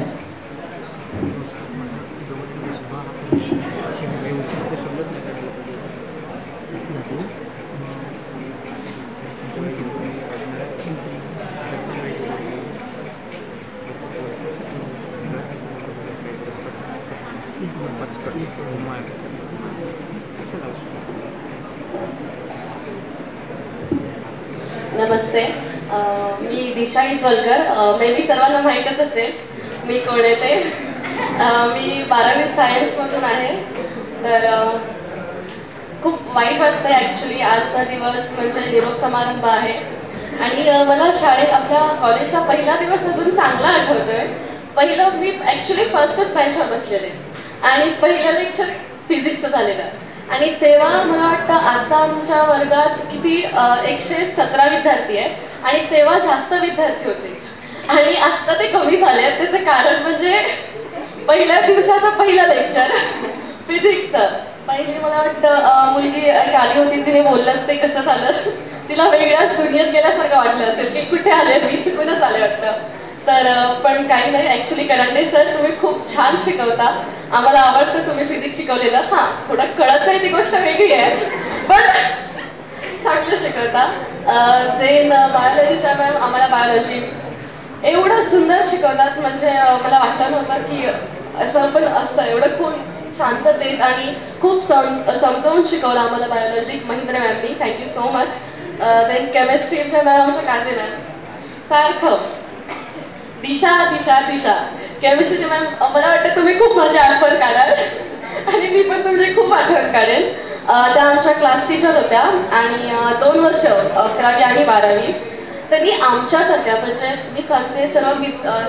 नमस्ते, मी दिशा इसवलकर. मे बी सर्वांना माहीतच असेल मी कोण आहे ते. मी 12वी सायन्समधून आहे. तर खूप वाईट वाटतं ॲक्च्युली. आजचा दिवस म्हणजे निरोप समारंभ आहे आणि मला आपल्या कॉलेजचा पहिला दिवस अजून चांगला आठवतो आहे. पहिलं मी ॲक्च्युली फर्स्टच बेंचवर बसलेले आणि पहिलं लेक्चर फिजिक्सचं झालेलं आणि तेव्हा मला वाटतं आता आमच्या वर्गात किती 117 विद्यार्थी आहेत आणि तेव्हा जास्त विद्यार्थी होते आणि आत्ता ते कमी झाले आहेत. त्याचं कारण म्हणजे पहिल्या दिवसाचं पहिलं लेक्चर फिजिक्सचं. पहिली मला वाटतं मुलगी आली होती, तिने बोललंच ते कसं झालं, तिला वेगळ्याच दुनियेत गेल्यासारखं वाटलं असेल की कुठे आले, मी चुकूनच आले वाटतं. तर पण काही नाही, ॲक्च्युली करंडे सर तुम्ही खूप छान शिकवता, आम्हाला आवडतं तुम्ही फिजिक्स शिकवलेलं. हां, थोडं कळत नाही ती गोष्ट वेगळी आहे, पण चांगलं शिकवता. देन बायोलॉजीच्या मॅम आम्हाला बायोलॉजी एवढं सुंदर शिकवतात, म्हणजे मला वाटलं नव्हतं की असं पण असतं. एवढं खूप शांततेत आणि खूप समजावून शिकवलं आम्हाला बायोलॉजी महिंद्र मॅमनी, थँक्यू सो मच. देन केमिस्ट्रीच्या मॅम आमच्या काजे मॅम सारखं दिशा दिशा दिशा. केमिस्ट्रीची मॅम मला वाटतं तुम्ही खूप माझी आठवण काढाल आणि मी पण तुमची खूप आठवण काढेन. त्या आमच्या क्लास टीचर होत्या आणि 2 वर्ष 11वी आणि 12वी त्यांनी आमच्यासारख्या, म्हणजे मी सांगते सर्व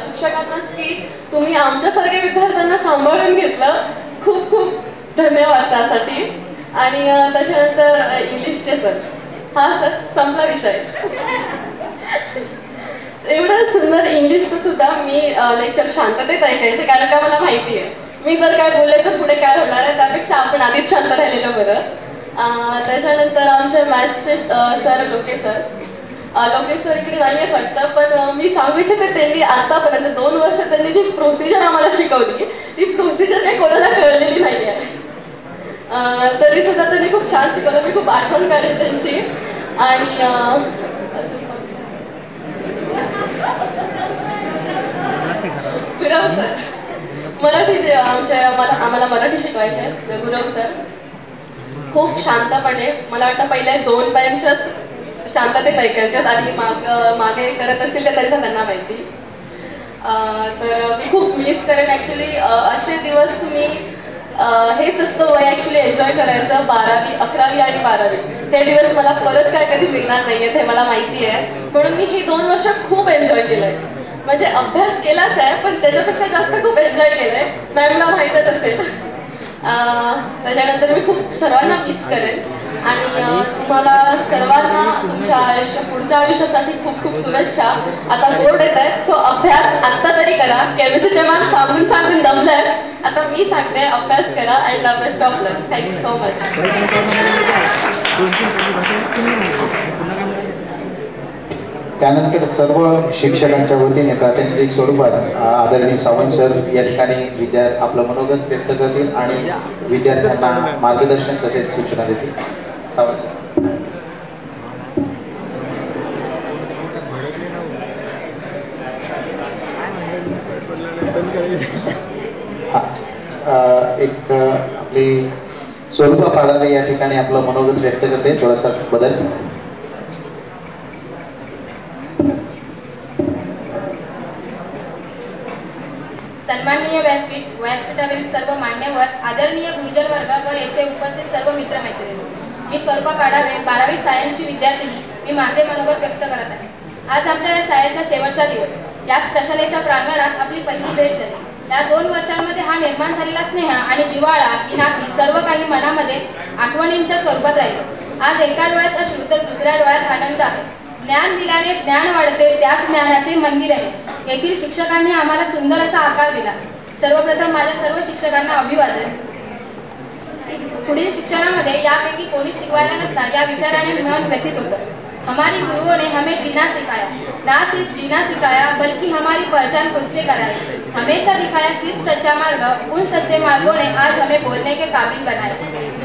शिक्षकांनाच की तुम्ही आमच्यासारख्या विद्यार्थ्यांना सांभाळून घेतलं. खूप खूप धन्यवाद त्यासाठी. आणि त्याच्यानंतर इंग्लिशचे सर, हां सर संपला विषय. एवढं सुंदर इंग्लिशचं सुद्धा मी लेक्चर शांततेत ऐकायचे, कारण का मला माहिती आहे मी जर काय बोलले तर पुढे काय होणार आहे, त्यापेक्षा आपण आधीच शांत राहिलेलं बरं. त्याच्यानंतर आमचे मॅथ्सचे सर लोके सर इकडे नाही आहेत वाटतं, पण मी सांगू इच्छिते त्यांनी आतापर्यंत 2 वर्ष त्यांनी जी प्रोसिजर आम्हाला शिकवली ती प्रोसिजर काही कोणाला कळलेली नाही आहे. तरी सुद्धा त्यांनी खूप छान शिकवलं, मी खूप आठवण काढेन त्यांची. आणि गुरव सर, मराठी जे आम्हाला मराठी शिकवायचे गुरव सर, खूप शांतपणे, मला वाटतं पहिले 2 बेंचच शांततेत ऐकायच्यात आणि मागे करत असतील तर त्याचं त्यांना माहिती. तर मी खूप मिस करेन ॲक्च्युली. असे दिवस मी हेच असतं वय ॲक्च्युली एन्जॉय करायचं. 12वी 11वी आणि 12वी हे दिवस मला परत काय कधी मिळणार नाही आहेत हे मला माहिती आहे, म्हणून मी ही 2 वर्ष खूप एन्जॉय केलं आहे. म्हणजे अभ्यास केलाच आहे पण त्याच्यापेक्षा जास्त खूप एन्जॉय केलं आहे, मॅमला माहीतच असेल. त्याच्यानंतर मी खूप सर्वांना मिस करेन आणि तुम्हाला सर्वांना तुमच्या पुढच्या आयुष्यासाठी खूप खूप शुभेच्छा. आता बोर्ड येत आहेत, सो अभ्यास आत्ता तरी करा. केमिस्ट्रीचे मॅम सांगून दमलं आहे, आता मी सांगते अभ्यास करा and best of luck. Thank you so much. त्यानंतर सर्व शिक्षकांच्या वतीने प्रातिनिधिक स्वरूपात आदरणीय सावंत सर या ठिकाणी आपलं मनोगत व्यक्त करतील आणि विद्यार्थ्यांना मार्गदर्शन तसेच सूचना देतील. सावंत सर. एक आपली स्वरूपा पाडावे या ठिकाणी आपलं मनोगत व्यक्त करते. थोडासा बदल. सन्माननीय व्यासपीठावरील सर्व मान्यवर, आदरणीय गुरुजन वर्ग व येथे उपस्थित सर्व मित्रमैत्रिणी, मी स्वरूपा पाडावे 12वी सायन्सची विद्यार्थिनी. मी माझे मनोगत व्यक्त करत आहे. आज आमच्या या शाळेचा शेवटचा दिवस. याच प्रशालेच्या प्रांगणात आपली पहिली भेट झाली. या 2 वर्षांमध्ये हा निर्माण झालेला स्नेह आणि जिव्हाळा ही नाती सर्व काही मनामध्ये आठवणींच्या स्वरूपात राहील. आज एका डोळ्यात अश्रू तर दुसऱ्या डोळ्यात आनंद आहे. ज्ञान दिल्याने ज्ञान वाढते, त्याच ज्ञानाचे मंदिर आहे. येथील शिक्षकांनी आम्हाला सुंदर असा आकार दिला. सर्वप्रथम माझ्या सर्व शिक्षकांना अभिवादन। पुढील शिक्षणामध्ये यापैकी कोणी शिकवायला नसणार या विचाराने मन व्यथित होतं। हमारी गुरुओं ने हमें जीना सिखाया, ना सिर्फ जीना सिखाया बल्कि हमारी पहचान खुद से कराई। हमेशा दिखाया सिर्फ सच्चा मार्ग, उन सच्चे मार्गों ने आज हमें बोलने के काबिल बनाया।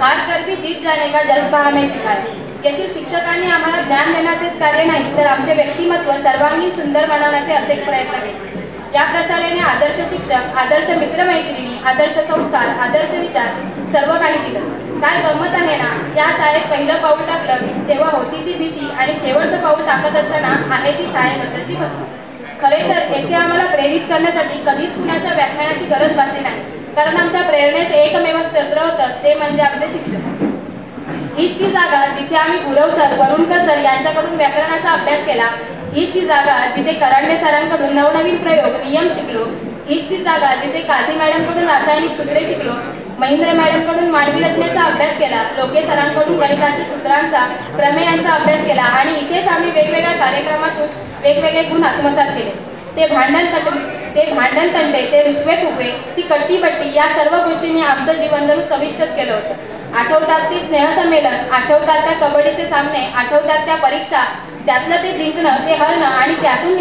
हार कर भी जीत जाने का जज्बा हमें सिखाया। येथील शिक्षकांनी आम्हाला ज्ञान देण्याचेच कार्य नाही तर आमचे व्यक्तिमत्व सर्वांगीण सुंदर बनवण्याचे अथक प्रयत्न केले। या प्रशालेने आदर्श शिक्षक, आदर्श मित्रमैत्रिणी, आदर्श संस्कार, आदर्श विचार सर्व काही दिलं। काय गंमत आहे ना, या शाळेत पहिलं पाऊल टाकलं तेव्हा होती ती भीती आणि शेवटचं पाऊल टाकत असताना आहे ती शाळेबद्दलची भक्ती। खरे तर येथे आम्हाला प्रेरित करण्यासाठी कधीच कुणाच्या व्याख्यानाची गरज भासली नाही, कारण आमच्या प्रेरणेचे एकमेव स्रोत होतं ते म्हणजे आमचे शिक्षक। हीच ती जागा जिथे आम्ही गुरव सर, वरुणकर सर यांच्याकडून व्याकरणाचा अभ्यास केला। हीच ती जागा जिथे करांडे सरांकडून नवनवीन प्रयोग, नियम शिकलो। हीच ती जागा जिथे काझी मॅडमकडून रासायनिक सूत्रे शिकलो, महेंद्र मॅडमकडून मानवी रचनेचा अभ्यास केला, लोके सरांकडून गणिताच्या सूत्रांचा, प्रमेयांचा अभ्यास केला आणि इथेच आम्ही वेगवेगळ्या कार्यक्रमातून वेगवेगळे गुण आत्मसात केले। ते भांडण तंटे, ते रुसवे फुगवे, ती कट्टीबट्टी या सर्व गोष्टींनी आमचं जीवन जणू सविष्टच केलं होतं। आठवतात ते स्नेहसंमेलन, आठवतात त्या कबड्डीचे सामने, आठवतात त्या परीक्षा, त्यातलं ते जिंकणं, ते हरणं आणि त्यातून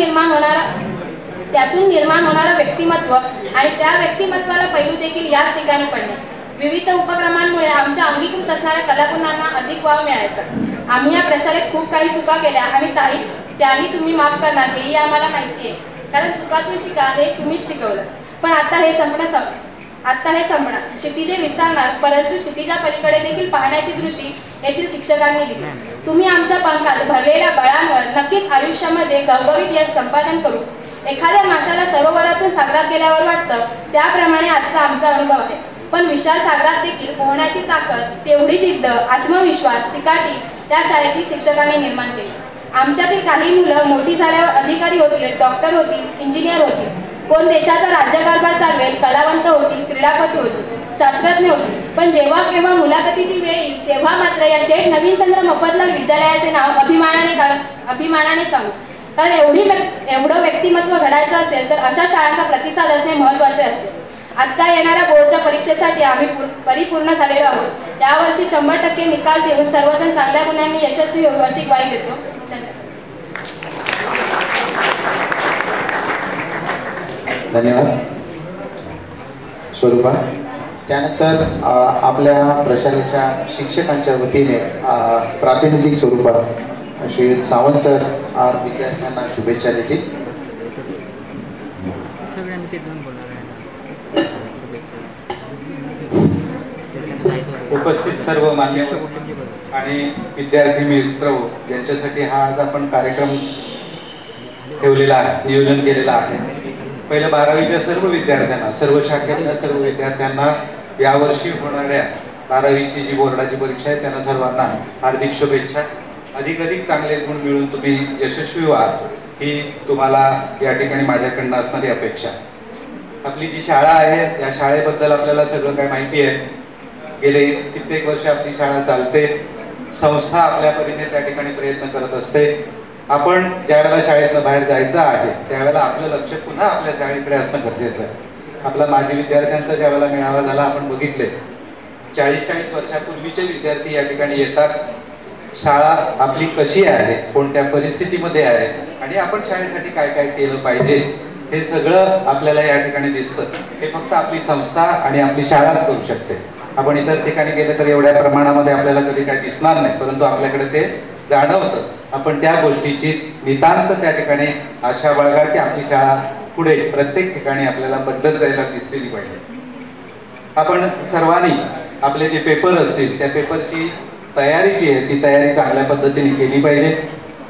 निर्माण होणारं व्यक्तिमत्व आणि त्या व्यक्तिमत्वाला पैलू देखील याच ठिकाणी पडणे। विविध उपक्रमांमुळे आमच्या अंगीकृत असणाऱ्या कलागुणांना अधिक वाव मिळायचा। आम्ही या प्रशालेत खूप काही चुका केल्या आणि त्याही तुम्ही माफ करणार हेही आम्हाला माहिती आहे, कारण चुकातून शिका हे तुम्हीच शिकवलं। पण आता हे संपणार, क्षितिजे विस्तारणार, परंतु क्षितिजा पलीकडे देखील पाहण्याची दृष्टी येथील शिक्षकांनी दिली। तुम्ही आमच्या पंखात भरलेल्या बळांवर नक्कीच आयुष्यामध्ये घवघवीत यश संपादन करू। एखाद्या माशाला सरोवरातून सागरात गेल्यावर वाटतं त्याप्रमाणे आजचा आमचा अनुभव आहे, पण विशाल सागरात देखील पोहण्याची ताकद, तेवढी जिद्द, आत्मविश्वास, चिकाटी त्या शाळेतील शिक्षकांनी निर्माण केली। आमच्यातील काही मुलं मोठी झाल्यावर अधिकारी होतील, डॉक्टर होतील, इंजिनियर होतील, कोण देशाचा राज्यकारभार चालवेल, कलावंत होतील, क्रीडापटू होतील, शास्त्रज्ञ होतील, पण जेव्हा केव्हा मुलाखतीची वेळ येईल तेव्हा मात्र या शेठ नवीनचंद्र मफतलाल विद्यालयाचे नाव अभिमानाने सांगू, कारण एवढं व्यक्तिमत्व घडायचं असेल तर अशा शाळांचा प्रतिसाद असणे महत्त्वाचे असते। आता येणाऱ्या बोर्डच्या परीक्षेसाठी आम्ही परिपूर्ण झालेलो आहोत। यावर्षी 100% निकाल देऊन सर्वजण चांगल्या गुणांनी यशस्वी होऊ अशी ग्वाही देतो। धन्यवाद स्वरूपा। त्यानंतर आपल्या प्रशालेच्या शिक्षकांच्या वतीने प्रातिनिधिक स्वरूपात श्री सावंत सर विद्यार्थ्यांना शुभेच्छा देतील। उपस्थित सर्व मान्यवर आणि विद्यार्थी मित्र यांच्यासाठी हा आज आपण कार्यक्रम ठेवलेला आहे, नियोजन केलेला आहे। पहिलं 12वीच्या सर्व विद्यार्थ्यांना, सर्व शाखेतल्या सर्व विद्यार्थ्यांना यावर्षी होणाऱ्या 12वीची जी बोर्डाची परीक्षा आहे त्यांना सर्वांना हार्दिक शुभेच्छा। अधिक चांगले गुण मिळून तुम्ही यशस्वी व्हा ही तुम्हाला या ठिकाणी माझ्याकडनं असणारी अपेक्षा। आपली जी शाळा आहे या शाळेबद्दल आपल्याला सगळं काय माहिती आहे। गेले कित्येक वर्ष आपली शाळा चालते, संस्था आपल्या परीने त्या ठिकाणी प्रयत्न करत असते। आपण ज्या वेळेला शाळेतनं बाहेर जायचं आहे त्यावेळेला आपलं लक्ष पुन्हा आपल्या शाळेकडे असणं गरजेचं आहे। आपला माजी विद्यार्थ्यांचा ज्या वेळेला मेळावा झाला आपण बघितले 40-40 वर्षापूर्वीचे विद्यार्थी या ठिकाणी येतात। शाळा आपली कशी आहे, कोणत्या परिस्थितीमध्ये आहे आणि आपण शाळेसाठी काय काय केलं पाहिजे हे सगळं आपल्याला या ठिकाणी दिसतं। हे फक्त आपली संस्था आणि आपली शाळाच करू शकते। आपण इतर ठिकाणी गेले तर एवढ्या प्रमाणामध्ये आपल्याला कधी काय दिसणार नाही, परंतु आपल्याकडे ते जाणवतं। आपण त्या गोष्टीची नितांत त्या ठिकाणी आशा बाळगा की आपली शाळा पुढे प्रत्येक ठिकाणी आपल्याला बदलत जायला दिसलेली पाहिजे। आपण सर्वांनी आपले जे पेपर असतील त्या पेपरची तयारी जी आहे ती तयारी चांगल्या पद्धतीने केली पाहिजे।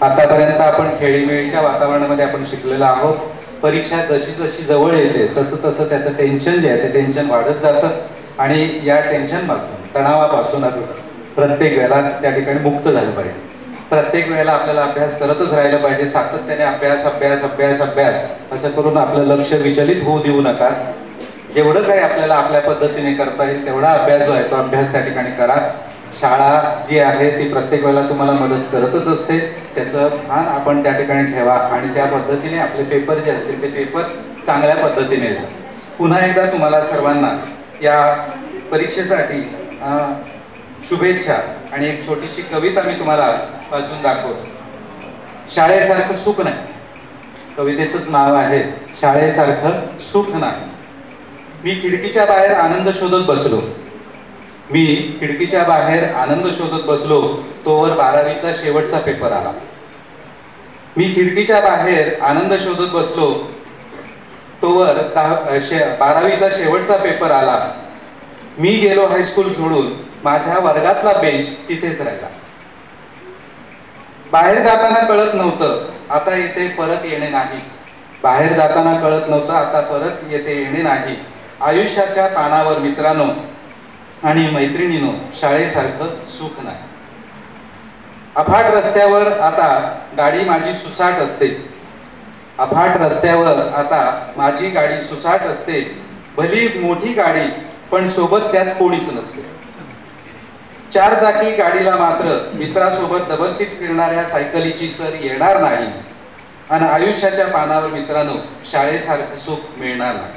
आतापर्यंत आपण खेळीमेळीच्या वातावरणामध्ये आपण शिकलेलो आहोत। परीक्षा जशी जशी जवळ येते तसं त्याचं टेन्शन जे आहे ते टेन्शन वाढत जातं आणि या टेन्शनपासून, तणावापासून आपण प्रत्येक वेळेला त्या ठिकाणी मुक्त झालं पाहिजे। प्रत्येक वेळेला आपल्याला अभ्यास करतच राहिलं पाहिजे। सातत्याने अभ्यास असं करून आपलं लक्ष विचलित होऊ देऊ नका। जेवढं काही आपल्याला आपल्या पद्धतीने करता येईल तेवढा अभ्यास जो आहे तो अभ्यास त्या ठिकाणी करा। शाळा जी आहे ती प्रत्येक वेळेला तुम्हाला मदत करतच असते, त्याचं भान आपण त्या ठिकाणी ठेवा आणि त्या पद्धतीने आपले पेपर जे असतील ते पेपर चांगल्या पद्धतीने पुन्हा एकदा तुम्हाला सर्वांना या परीक्षेसाठी शुभेच्छा आणि एक छोटीशी कविता मी तुम्हाला वाचून दाखवतो. शाळेसारखं सुख नाही, कवितेचंच नाव आहे शाळेसारखं सुख नाही. मी खिडकीच्या बाहेर आनंद शोधत बसलो तोवर 12वीचा शेवटचा पेपर आला. मी खिडकीच्या बाहेर आनंद शोधत बसलो तोवर 12वीचा शेवटचा पेपर आला. मी गेलो हायस्कूल सोडून, माझ्या वर्गातला बेंच तिथेच राहिला. बाहेर जाताना कळत नव्हतं आता येते परत येणे नाही. बाहेर जाताना कळत नव्हतं आता परत येते येणे नाही. आयुष्याच्या पानावर मित्रांनो आणि मैत्रिणींनो शाळेसारखं सुख नाही. अफाट रस्त्यावर आता गाडी माझी सुसाट असते. अफाट रस्त्यावर आता माझी गाडी सुसाट असते. भली मोठी गाडी पण सोबत त्यात कोणीच नसते. 4 चाकी गाडीला मात्र मित्रासोबत डबल सीट फिरणाऱ्या सायकलीची सर येणार नाही. आणि आयुष्याच्या पानावर मित्रांनो शाळेसारखं सुख मिळणार नाही.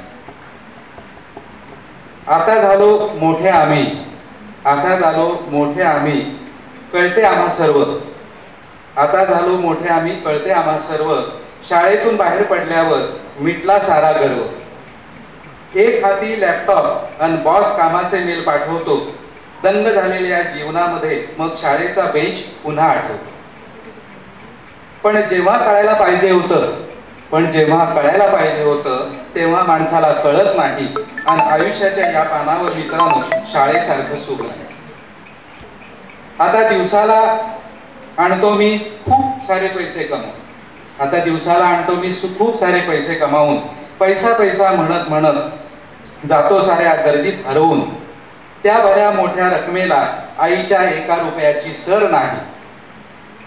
आता झालो मोठे आम्ही कळते आम्हा सर्व. आता झालो मोठे आम्ही कळते आम्हा सर्व. शाळेतून बाहेर पडल्यावर मिटला सारा गर्व. एक हाती लॅपटॉप आणि बॉस कामाचे मेल पाठवतो. दंग झालेल्या जीवनामध्ये मग शाळेचा बेंच पुन्हा आठवतो. पण जेव्हा कळायला पाहिजे होतं तेव्हा माणसाला कळत नाही. आणि आयुष्याच्या या पानावर मित्रांनो शाळेसारखं सुख नाही. आता दिवसाला आणतो मी खूप सारे पैसे कमावून. पैसा म्हणत जातो साऱ्या गर्दीत हरवून. त्या भल्या मोठ्या रकमेला आईच्या 1 रुपयाची सर नाही.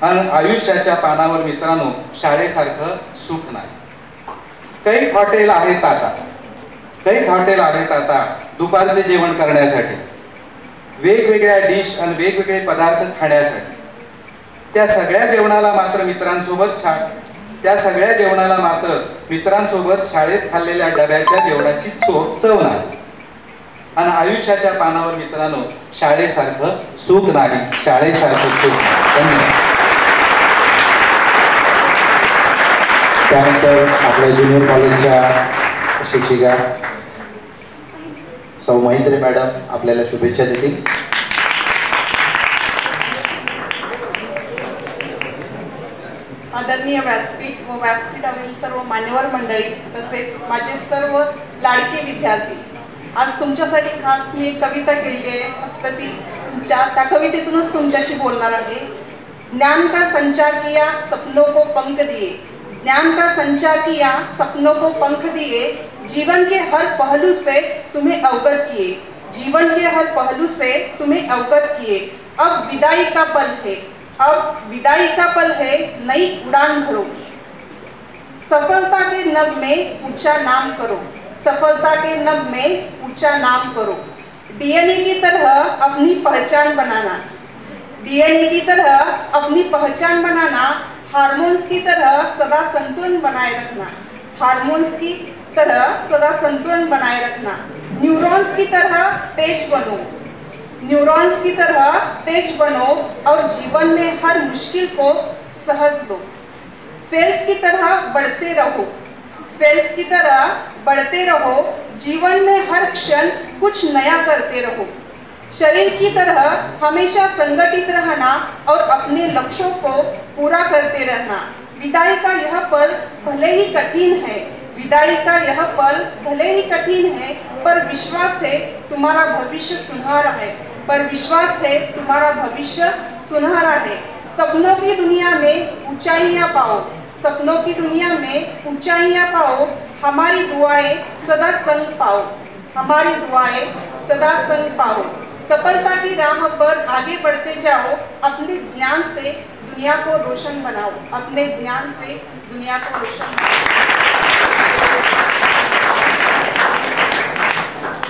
आणि आयुष्याच्या पानावर मित्रांनो शाळेसारखं सुख नाही. काही हॉटेल आहेत आता दुपारचे जेवण करण्यासाठी. वेगवेगळ्या डिश आणि वेगवेगळे पदार्थ खाण्यासाठी. त्या सगळ्या जेवणाला मात्र मित्रांसोबत शाळेत खाल्लेल्या डब्याच्या जेवणाची चव नाही. आणि आयुष्याच्या पानावर मित्रांनो शाळेसारखं सुख नाही. धन्यवाद. त्यानंतर आपल्या ज्युनियर कॉलेजच्या शिक्षिका सौ महेंद्रे मॅडम आपल्याला शुभेच्छा देतील. आदरणीय व्यासपीठ व व्यासपीठावरील सर्व मान्यवर मंडळी तसेच माझे सर्व लाडके विद्यार्थी, आज तुमच्यासाठी खास मी एक कविता केली आहे. फक्त ती त्या कवितेतूनच तुमच्याशी बोलणार आहे. ज्ञान का संचार किया सपनों को पंख दिए. ज्ञान का संचार किया सपनों को पंख दिए. जीवन के हर पहलू से तुम्हें अवगत किए. अब विदाई का पल है नई उड़ान भरो. सफलता के नभ में ऊंचा नाम करो. डीएनए की तरह अपनी पहचान बनाना. हार्मोन्स की तरह सदा संतुलन बनाए रखना. न्यूरॉन्स की तरह तेज बनो और जीवन में हर मुश्किल को सहज दो. सेल्स की तरह बढ़ते रहो. जीवन में हर क्षण कुछ नया करते रहो. शरीर की तरह हमेशा संगठित रहना और अपने लक्ष्यों को पूरा करते रहना. विदाई का यह पल भले ही कठिन है पर विश्वास है तुम्हारा भविष्य सुनहरा है. सपनों की दुनिया में ऊंचाइयां पाओ. हमारी दुआएं सदा संग पाओ. सफलता की राह पर आगे बढ़ते जाओ. अपने ज्ञान से दुनिया को रोशन बनाओ.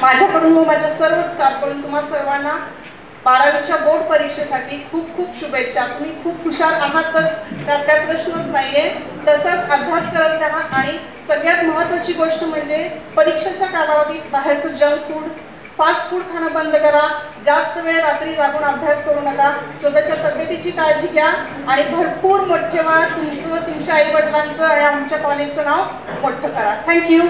माझ्याकडून व माझ्या सर्व स्टाफकडून तुम्हा सर्वांना 12वीच्या बोर्ड परीक्षेसाठी खूप खूप शुभेच्छा. तुम्ही खूप हुशार आहातच, त्यात काय प्रश्नच नाहीये. तसंच अभ्यास करत राहा आणि सगळ्यात महत्त्वाची गोष्ट म्हणजे परीक्षेच्या कालावधीत बाहेरचं जंक फूड, फास्ट फूड खाणं बंद करा. जास्त वेळ रात्री जागून अभ्यास करू नका. स्वतःच्या तब्येतीची काळजी घ्या आणि भरपूर मोठे व्हा. तुमचं, तुमच्या आई वडिलांचं आणि आमच्या कॉलेजचं नाव मोठं करा. थँक्यू.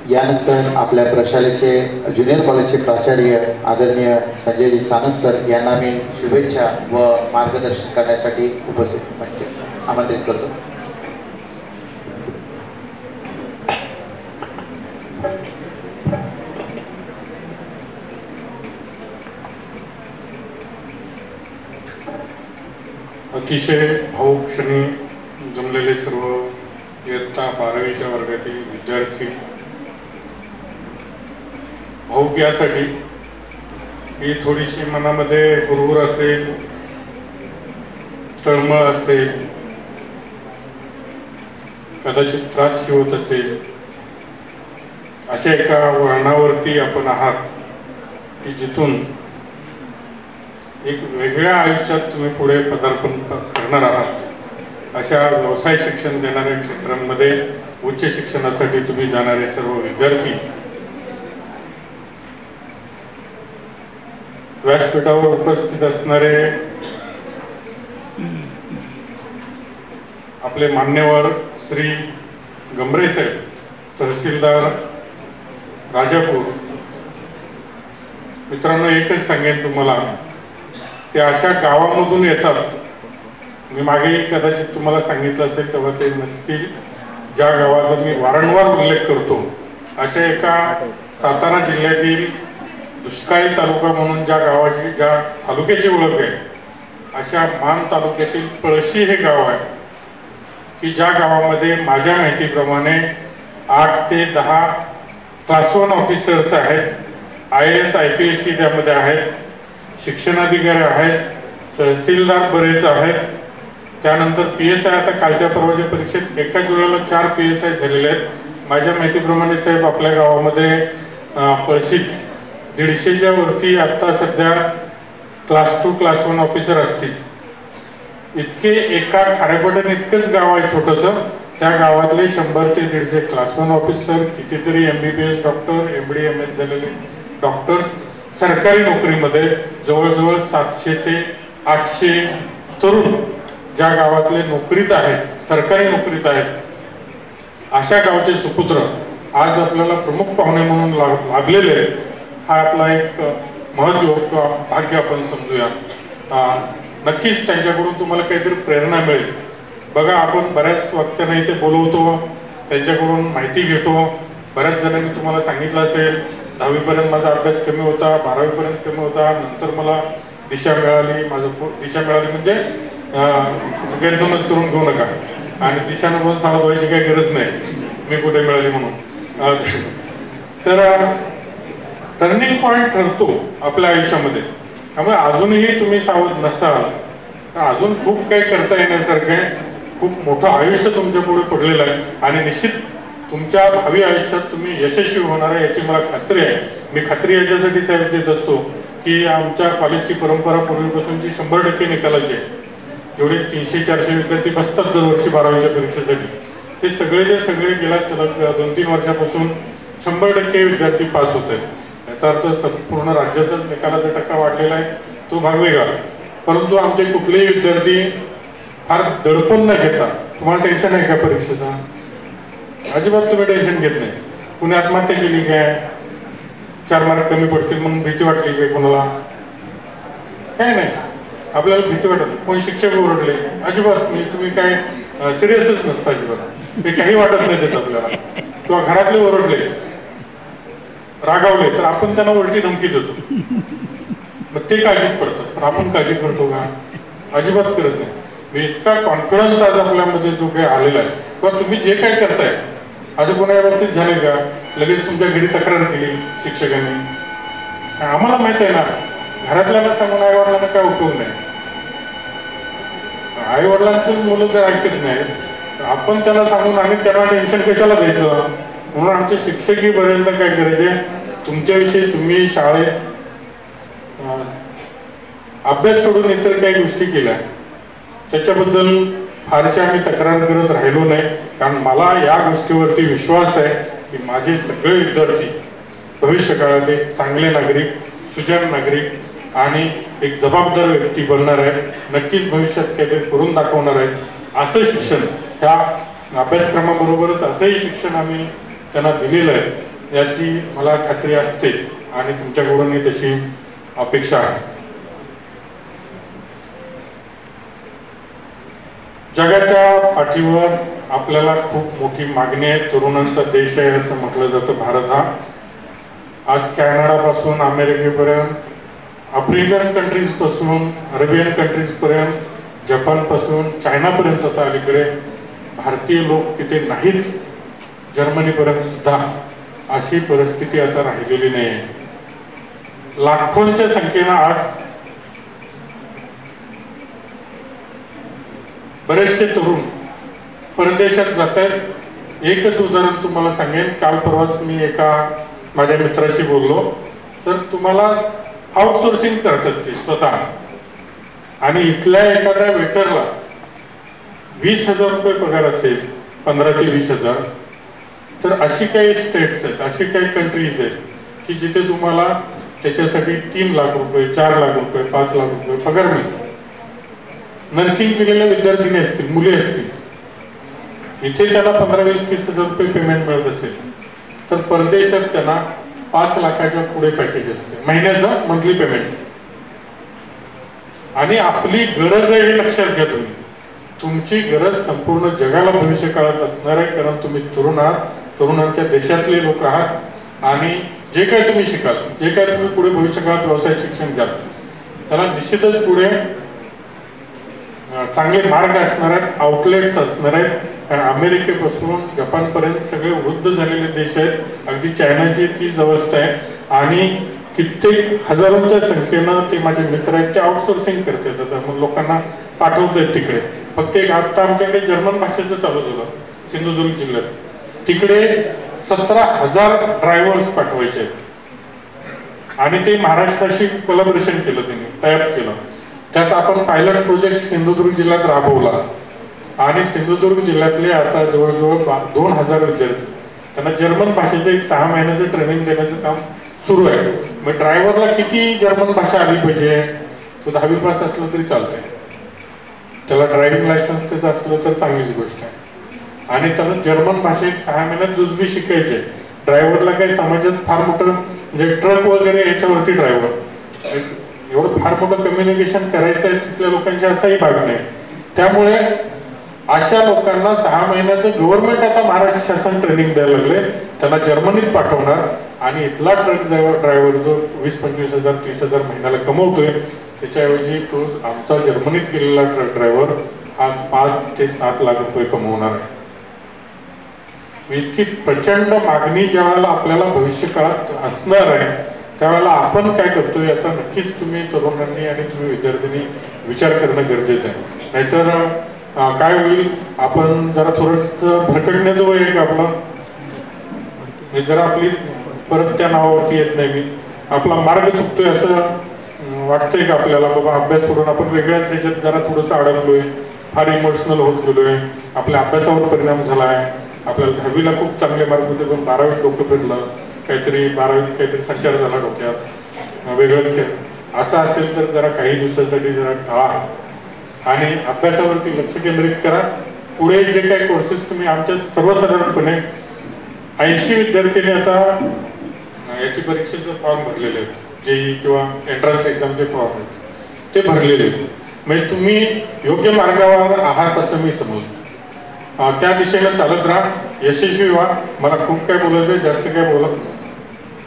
यानंतर आपल्या प्रशालेचे ज्युनियर कॉलेजचे प्राचार्य आदरणीय संजयजी सानप सर यांना मी शुभेच्छा व मार्गदर्शन करण्यासाठी उपस्थित म्हणजे आमंत्रित करतो. अतिशय भावूक क्षणी जमलेले सर्व इयत्ता 12वीच्या वर्गातील विद्यार्थी, भाऊक यासाठी ही थोडीशी मनामध्ये हुरहुर असेल, तळमळ असेल, कदाचित त्रास होत असेल. अशा एका वळणावरती आपण आहात की जिथून एक वेगळ्या आयुष्यात तुम्ही पुढे पदार्पण करणार आहात. अशा व्यवसाय शिक्षण देणाऱ्या क्षेत्रांमध्ये उच्च शिक्षणासाठी तुम्ही जाणारे सर्व विद्यार्थी, व्यासपीठावर उपस्थित असणारे आपले मान्यवर श्री गंभरे साहेब, तहसीलदार राजापूर. मित्रांनो, एकच सांगेन तुम्हाला, ते अशा गावामधून येतात. मी मागेही कदाचित तुम्हाला सांगितलं असेल तेव्हा ते नसतील, ज्या गावाचा मी वारंवार उल्लेख करतो. अशा एका सातारा जिल्ह्यातील दुष्काळी तालुका म्हणून ज्या गावाची, ज्या तालुक्याची ओळख आहे, अशा मान तालुक्यातील पळशी हे गाव आहे की ज्या गावामध्ये माझ्या माहितीप्रमाणे 8 ते 10 क्लास 1 ऑफिसर्स आहेत. IAS IPS त्यामध्ये आहेत, शिक्षणाधिकारी आहेत, तहसीलदार बरेच आहेत. त्यानंतर PSI, आता कालच्या परवाच्या परीक्षेत एकाच वेळेला 4 PSI झालेले आहेत. माझ्या माहितीप्रमाणे साहेब आपल्या गावामध्ये पळशीत 150च्या वरती आता सध्या क्लास 2 क्लास 1 ऑफिसर असतील. इतके एका खारेपाटण इतकंच गाव आहे छोटंसं, त्या गावातले 100 ते 150 क्लास 1 ऑफिसर, कितीतरी MBBS डॉक्टर, MD MS झालेले डॉक्टर्स सरकारी नोकरीमध्ये, जवळजवळ 700 ते 800 तरुण ज्या गावातले नोकरीत आहेत, सरकारी नोकरीत आहेत, अशा गावचे सुपुत्र आज आपल्याला प्रमुख पाहुणे म्हणून लाभलेले आहेत. हा आपला एक महत्व किंवा भाग्य आपण समजूया. नक्कीच त्यांच्याकडून तुम्हाला काहीतरी प्रेरणा मिळेल. बघा, आपण बऱ्याच वक्त्यांना इथे बोलवतो, त्यांच्याकडून माहिती घेतो. बऱ्याच जणांनी तुम्हाला सांगितलं असेल 10वीपर्यंत माझा अभ्यास कमी होता, 12वीपर्यंत कमी होता, नंतर मला दिशा मिळाली. दिशा मिळाली म्हणजे गैरसमज करून घेऊ नका, आणि दिशानं पण सावध व्हायची काही गरज नाही, मी कुठे मिळाली म्हणून. तर टर्निंग पॉईंट ठरतो आपल्या आयुष्यामध्ये. त्यामुळे अजूनही तुम्ही सावध नसाल तर अजून खूप काही करता येण्यासारखं आहे. खूप मोठं आयुष्य तुमच्या पुढे पडलेलं आहे आणि निश्चित तुमच्या भावी आयुष्यात तुम्ही यशस्वी होणार आहे याची मला खात्री आहे. मी खात्री याच्यासाठी साहेब देत असतो की आमच्या कॉलेजची परंपरा पूर्वीपासूनची 100% निकालाची आहे. जेवढे 300-400 विद्यार्थी बसतात दरवर्षी 12वीच्या परीक्षेसाठी, ते सगळेचे सगळे गेल्या सलग 2-3 वर्षापासून 100% विद्यार्थी पास होत आहेत. याचा अर्थ संपूर्ण राज्याचाच निकालाचा टक्का वाढलेला आहे, तो भाग वेगळा. परंतु आमचे कुठलेही विद्यार्थी फार दडपण न घेता, तुम्हाला टेन्शन आहे का परीक्षेचा? अजिबात तुम्ही टेन्शन घेत नाही. कुणी आत्महत्या केली काय? 4 मार्क कमी पडतील म्हणून भीती वाटली काय कोणाला? काय नाही, आपल्याला भीती वाटत. कोणी शिक्षक ओरडले, अजिबात नाही, तुम्ही काय सिरियसच नसतं अजिबात, ते काही वाटत नाही त्याचं आपल्याला. किंवा घरातले ओरडले, रागावले, तर आपण त्यांना उलटी धमकी देतो, मग ते काळजीत पडतात. पण आपण काळजी करतो का? अजिबात करत नाही. मी इतका कॉन्फिडन्स आज आपल्यामध्ये जो काही आलेला आहे, किंवा तुम्ही जे काय करताय, असं कोणा या बाबतीत झाले का लगेच तुमच्या घरी तक्रार केली शिक्षकांनी? आम्हाला माहित आहे ना, घरातल्यांना सांगून आई वडिलांना काय उपयोग नाही. आई वडिलांचीच मुलं जर ऐकत नाही, आपण त्यांना सांगून आणि त्यांना टेन्शन कशाला द्यायचं? म्हणून आमचे शिक्षकही बऱ्याचदा काय करायचे, तुमच्याविषयी तुम्ही शाळेत अभ्यास सोडून इतर काही गोष्टी केल्या त्याच्याबद्दल फारशा आम्ही तक्रार करत राहिलो नाही, कारण मला या गोष्टीवरती विश्वास आहे की माझे सगळे विद्यार्थी भविष्य काळात एक चांगले नागरिक, सुजाण नागरिक आणि एक जबाबदार व्यक्ती बनणार आहेत, नक्कीच भविष्यात काहीतरी करून दाखवणार आहेत. असं शिक्षण ह्या अभ्यासक्रमाबरोबरच असंही शिक्षण आम्ही त्यांना दिलेलं आहे याची मला खात्री असते आणि तुमच्याकडूनही तशी अपेक्षा आहे. जगाच्या पाठीवर आपल्याला खूप मोठी मागणी आहे, तरुणांचा देश आहे असं म्हटलं जातं भारत हा. आज कॅनडापासून अमेरिकेपर्यंत, आफ्रिकन कंट्रीज पासून अरेबियन कंट्रीज पर्यंत, जपान पासून चायनापर्यंत आता अलीकडे भारतीय लोक तिथे नाहीत, जर्मनीपर्यंत सुद्धा अशी परिस्थिती आता राहिलेली नाही आहे. लाखोंच्या संख्येनं आज बरेचसे तरुण परदेशात जात आहेत. एकच उदाहरण तुम्हाला सांगेन, काल परवाच मी एका माझ्या मित्राशी बोललो, तर तुम्हाला आउटसोर्सिंग करतात ते स्वतः, आणि इथल्या एखाद्या वेटरला 20,000 रुपये पगार असेल, 15 ते 20,000. तर अशी काही स्टेट्स आहेत, अशी काही कंट्रीज आहेत की जिथे तुम्हाला त्याच्यासाठी 3 लाख रुपये, 4 लाख रुपये, 5 लाख रुपये पगार मिळतो. नर्सिंग केलेल्या विद्यार्थिनी असतील, मुली असतील, इथे त्यांना 15, 20, 30,000 रुपये पेमेंट मिळत असेल, तर परदेशात त्यांना 5 लाखाच्या पुढे पॅकेज असते महिन्याचं, मंथली पेमेंट. आणि आपली गरज आहे हे लक्षात घ्या तुम्ही, तुमची गरज संपूर्ण जगाला भविष्य काळात असणार आहे, कारण तुम्ही तरुण आहात, तरुणांच्या देशातले लोक आहात, आणि जे काही तुम्ही शिकाल, जे काही तुम्ही पुढे भविष्य काळात व्यवसाय शिक्षण घ्याल, त्याला निश्चितच पुढे चांगले मार्ग असणार आहेत, आउटलेट्स असणार आहेत. कारण अमेरिकेपासून जपानपर्यंत सगळे वृद्ध झालेले देश आहेत, अगदी चायनाची तीच अवस्था आहे, आणि कित्येक हजारोंच्या संख्येनं ते माझे मित्र आहेत, ते आउटसोर्सिंग करतात. आता मग लोकांना पाठवत आहेत तिकडे. फक्त एक आता आमच्याकडे जर्मन भाषेचं चालू झालं सिंधुदुर्ग जिल्ह्यात, तिकडे 17,000 ड्रायव्हर्स पाठवायचे आहेत, आणि ते महाराष्ट्राशी कोलॅबोरेशन केलं, त्यांनी टायअप केलं. त्यात आपण पायलट प्रोजेक्ट सिंधुदुर्ग जिल्ह्यात राबवला, आणि सिंधुदुर्ग जिल्ह्यातले आता जवळजवळ 2,000 विद्यार्थी, त्यांना जर्मन भाषेचं एक 6 महिन्याचं ट्रेनिंग देण्याचं काम सुरू आहे. मग ड्रायव्हरला किती जर्मन भाषा आली पाहिजे, तो 10वी पास असलं तरी चालतंय, त्याला ड्रायव्हिंग लायसन्स त्याचं असलं तर चांगलीच गोष्ट आहे. आणि त्याला जर्मन भाषेत 6 महिन्यात जुजबी शिकायचे. ड्रायव्हरला काही समाजात फार मोठं म्हणजे ट्रक वगैरे याच्यावरती ड्रायव्हर एवढं फार मोठं कम्युनिकेशन करायचं आहे तिथल्या लोकांची, असाही भाग नाही. त्यामुळे अशा लोकांना 6 महिन्याचं गव्हर्नमेंट आता महाराष्ट्र शासन ट्रेनिंग द्यायला लागले, त्यांना जर्मनीत पाठवणार, आणि इथला ट्रक ड्रायव्हर जो 20-25 हजार 30,000 महिन्याला कमवतोय, त्याच्याऐवजी तो आमचा जर्मनीत गेलेला ट्रक ड्रायव्हर आज 5 ते 7 लाख रुपये कमवणार आहे. इतकी प्रचंड मागणी ज्यावेळेला आपल्याला भविष्य काळात असणार आहे, त्यावेळेला आपण काय करतो याचा नक्कीच तुम्ही तरुणांनी आणि तुम्ही विद्यार्थ्यांनी विचार करणं गरजेचं आहे. नाहीतर काय होईल, आपण जरा थोडंसं भरकटण्याचं वय आहे का आपलं, जरा आपली परत त्या नावावरती येत नाही, मी आपला मार्ग चुकतोय असं वाटतंय का आपल्याला, बाबा अभ्यास सोडून आपण वेगळ्याच ह्याच्यात जरा थोडंसं अडकलोय, फार इमोशनल होत गेलोय, आपल्या अभ्यासावर परिणाम झाला आहे, आपल्याला 10वीला खूप चांगले मार्क होते पण 12वीत डोकं फिरलं, काहीतरी 12वीत काहीतरी संचार झाला डोक्यात, वेगळंच काय असं असेल तर जरा काही दिवसासाठी जरा टाळा आणि अभ्यासावरती लक्ष केंद्रित करा. पुढे जे काही कोर्सेस तुम्ही आमच्या सर्वसाधारणपणे 80 विद्यार्थ्यांनी आता याची परीक्षेचे फॉर्म भरलेले आहेत, जेई किंवा एंट्रन्स एक्झामचे फॉर्म आहेत ते भरलेले आहेत. म्हणजे तुम्ही योग्य मार्गावर आहात असं मी समजतो. त्या दिशेने चालत राहा, यशस्वी व्हा. मला खूप काय बोलायचं आहे, जास्त काय बोलत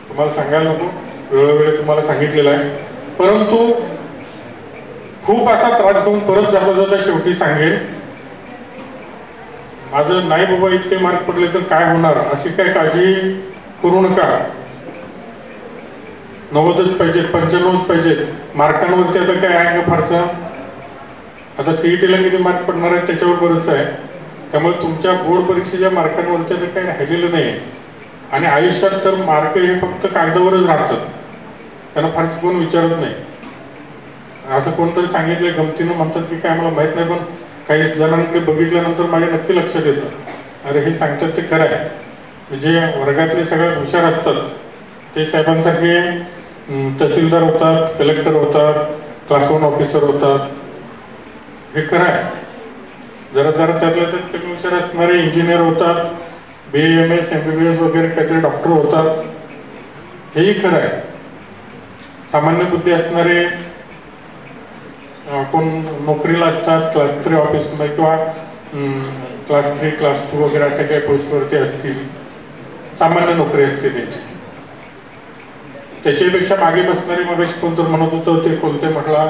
तुम्हाला सांगायला नको, वेळोवेळी तुम्हाला सांगितलेलं आहे. परंतु खूप असा त्रास घेऊन परत जाता शेवटी सांगेल, माझं नाही बाबा इतके मार्क पडले तर काय होणार अशी काय काळजी करू नका. 90च पाहिजेत, 95च पाहिजेत. मार्कांवरती आता काय आहे का फारसं, आता सीईटीला किती मार्क पडणार आहेत त्याच्यावर बरंच आहे. त्यामुळे तुमच्या बोर्ड परीक्षेच्या मार्कांवरती आता काही राहिलेलं नाही. आणि आयुष्यात तर मार्क हे फक्त कागदावरच राहतात, त्यांना फारसं कोण विचारत नाही. असं कोणतरी सांगितलं गमतीनं म्हणतात की काय मला माहीत नाही, पण काही जणांकडे बघितल्यानंतर माझ्या नक्की लक्षात येतं, अरे हे सांगतात ते खरं आहे. जे वर्गातले सगळ्यात हुशार असतात ते साहेबांसारखे तहसीलदार होतात, कलेक्टर होतात, क्लास 1 ऑफिसर होतात, हे खरं आहे. जरा जरा त्यातल्या त्यात कमी हुशार असणारे इंजिनियर होतात, BAMS MBBS वगैरे काहीतरी डॉक्टर होतात, हेही खरं आहे. सामान्य बुद्धी असणारे कोण नोकरीला असतात, क्लास 3 ऑफिसमध्ये किंवा क्लास 3 क्लास 2 वगैरे अशा काही पोस्टवरती असतील, सामान्य नोकरी असते त्यांची. त्याच्यापेक्षा मागे बसणारे मग कोणतं म्हणत होतं ते कोणते म्हटला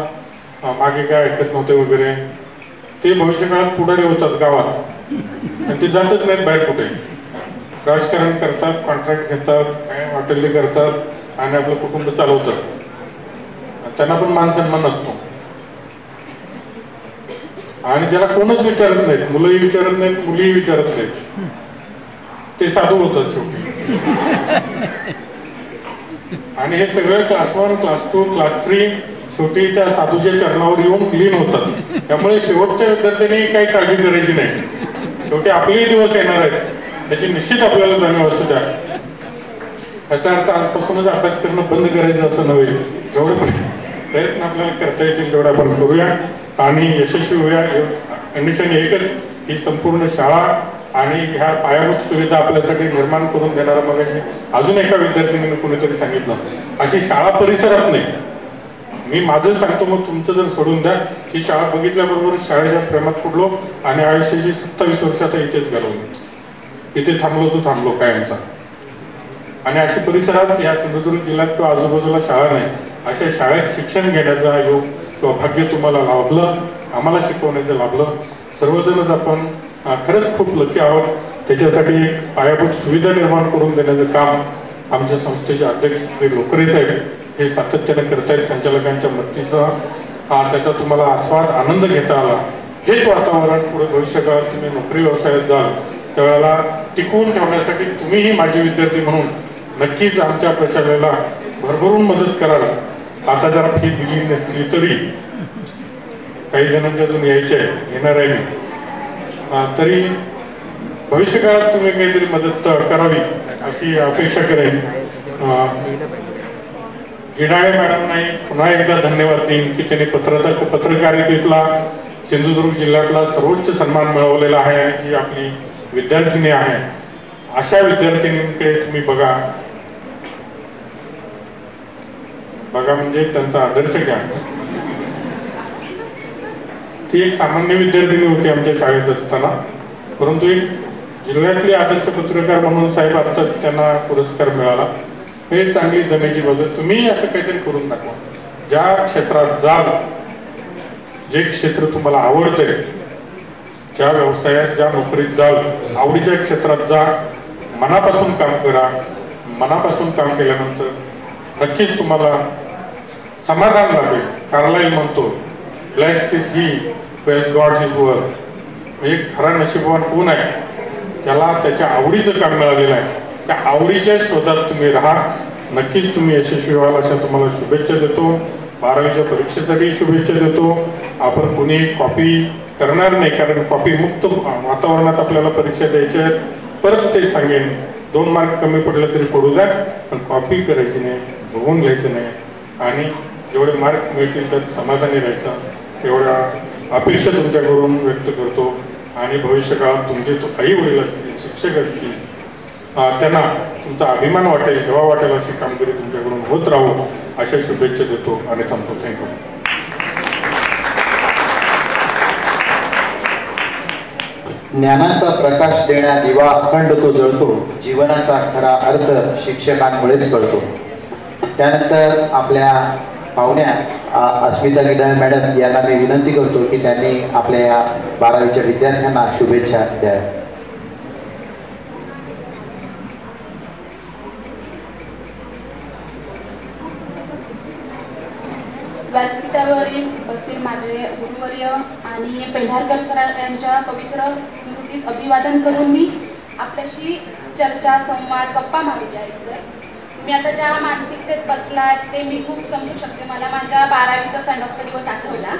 मागे काय ऐकत नव्हते वगैरे, ते भविष्यकाळात पुढारी होतात गावात आणि ते जातच नाहीत बाहेर कुठे. राजकारण करतात, कॉन्ट्रॅक्ट घेतात, काय वाटेल ते करतात आणि आपलं कुटुंब चालवतात. त्यांना पण मान सन्मान नसतो. आणि ज्याला कोणच विचारत नाहीत, मुलंही विचारत नाहीत, मुलीही विचारत नाहीत, ते साधू होतात शेवटी. आणि हे सगळं क्लास 1 क्लास 2 क्लास 3 शेवटी त्या साधूच्या चरणावर येऊन लीन होतात. त्यामुळे शेवटच्या विद्यार्थ्यांनी काही काळजी करायची नाही. शेवटी आपलेही दिवस येणार आहेत, त्याची निश्चित आपल्याला जाणीव असू द्या. याचा अर्थ आजपासूनच अभ्यास करणं बंद करायचं असं नव्हे. जेवढे प्रयत्न आपल्याला करता येतील तेवढे आपण करूया आणि यशस्वी होऊया. कंडिशन एकच, ही संपूर्ण शाळा आणि ह्या पायाभूत सुविधा आपल्यासाठी निर्माण करून देणारा, मग अजून एका विद्यार्थ्यांनी कुणीतरी सांगितलं, अशी शाळा परिसरात नाही. मी माझं सांगतो, मग तुमचं जर सोडून द्या. ही शाळा बघितल्याबरोबर शाळेच्या प्रेमात पडलो आणि आयुष्याची 27 वर्ष आता इथेच घालवली. इथे थांबलो तो थांबलो कायमचा. आणि अशा परिसरात या सिंधुदुर्ग जिल्ह्यात किंवा आजूबाजूला शाळा नाही, अशा शाळेत शिक्षण घेण्याचा योग किंवा भाग्य तुम्हाला लाभलं, आम्हाला शिकवण्याचं लाभलं. सर्वजणच आपण खरंच खूप लकी आहोत. त्याच्यासाठी एक पायाभूत सुविधा निर्माण करून देण्याचं काम आमच्या संस्थेचे अध्यक्ष श्री लोकरे साहेब हे सातत्याने करतायत. संचालकांच्या मदतीचा त्याचा तुम्हाला आस्वाद आनंद घेता आला. हेच वातावरण पुढे भविष्यकाळात तुम्ही नोकरी व्यवसायात जाल त्यावेळेला टिकवून ठेवण्यासाठी तुम्हीही माझे विद्यार्थी म्हणून नक्कीच आमच्या प्रशालेला भरभरून मदत कराल. आता जरा फी दिली नसली तरी काही जणांच्या अजून यायचे आहे, येणार आहे मी, तरी भविष्यकाळात तुम्ही काहीतरी मदत करावी अशी अपेक्षा करेन. गिडाळे मॅडमना पुन्हा एकदा धन्यवाद देईन की त्यांनी पत्रकारितेतला सिंधुदुर्ग जिल्ह्यातला सर्वोच्च सन्मान मिळवलेला आहे आणि जी आपली विद्यार्थिनी आहे अशा विद्यार्थिनींकडे तुम्ही बघा म्हणजे त्यांचा आदर्श घ्या. ती एक सामान्य विद्यार्थिनी होती आमच्या शाळेत असताना, परंतु एक जिल्ह्यातली आदर्श पत्रकार म्हणून साहेब आत्ताच त्यांना पुरस्कार मिळाला. हे चांगली जमेची बाजू. तुम्ही असं काहीतरी करून दाखवा. ज्या क्षेत्रात जाल, जे क्षेत्र तुम्हाला आवडतंय, ज्या व्यवसायात ज्या नोकरीत जाल, आवडीच्या क्षेत्रात जा, मनापासून काम करा. मनापासून काम केल्यानंतर नक्कीच तुम्हाला समाधान लाभेल. कार्लाइल म्हणतो, blessed is he who has got his work. एक खरा नशीबवान कोण आहे, त्याला त्याच्या आवडीचं काम मिळालेलं आहे. त्या आवडीच्या शोधात तुम्ही राहा. नक्कीच तुम्ही यशस्वी व्हाल अशा तुम्हाला शुभेच्छा देतो. 12वीच्या परीक्षेसाठी शुभेच्छा देतो. आपण कोणी कॉपी करणार नाही, कारण कॉपी मुक्त वातावरणात आपल्याला परीक्षा द्यायच्या आहेत. परत ते सांगेन, 2 मार्क कमी पडले तरी पडू द्या, पण कॉपी करायची नाही, बघून घ्यायचं नाही आणि जेवढे मार्क मिळतील त्यात समाधानी राहायचं, एवढ्या अपेक्षा तुमच्याकडून व्यक्त करतो. आणि भविष्यकाळात तुमचे आई वडील असतील, शिक्षक असतील, त्यांना तुमचा अभिमान वाटेल, हेवा वाटेल अशी कामगिरी तुमच्याकडून होत राहू अशा शुभेच्छा देतो आणि थांबतो. थँक्यू. ज्ञानाचा प्रकाश देण्या दिवा अखंड तो जळतो. जीवनाचा खरा अर्थ शिक्षकांमुळेच कळतो. त्यानंतर आपल्या पाहुण्या अस्मिता गिडाळे मॅडम यांना मी विनंती करतो की त्यांनी आपल्या या 12वीच्या विद्यार्थ्यांना शुभेच्छा द्याव्या. व्यासपीठावरील उपस्थित माझे गुरुवर्य आणि पेंढारकर सर यांच्या पवित्र स्मृतीस अभिवादन करून मी आपल्याशी चर्चा संवाद गप्पा मारूया इथे. तुम्ही आता ज्या मानसिकतेत बसलात ते मी खूप समजू शकते. मला माझ्या 12वीचा सेंड-ऑफचा दिवस आठवला.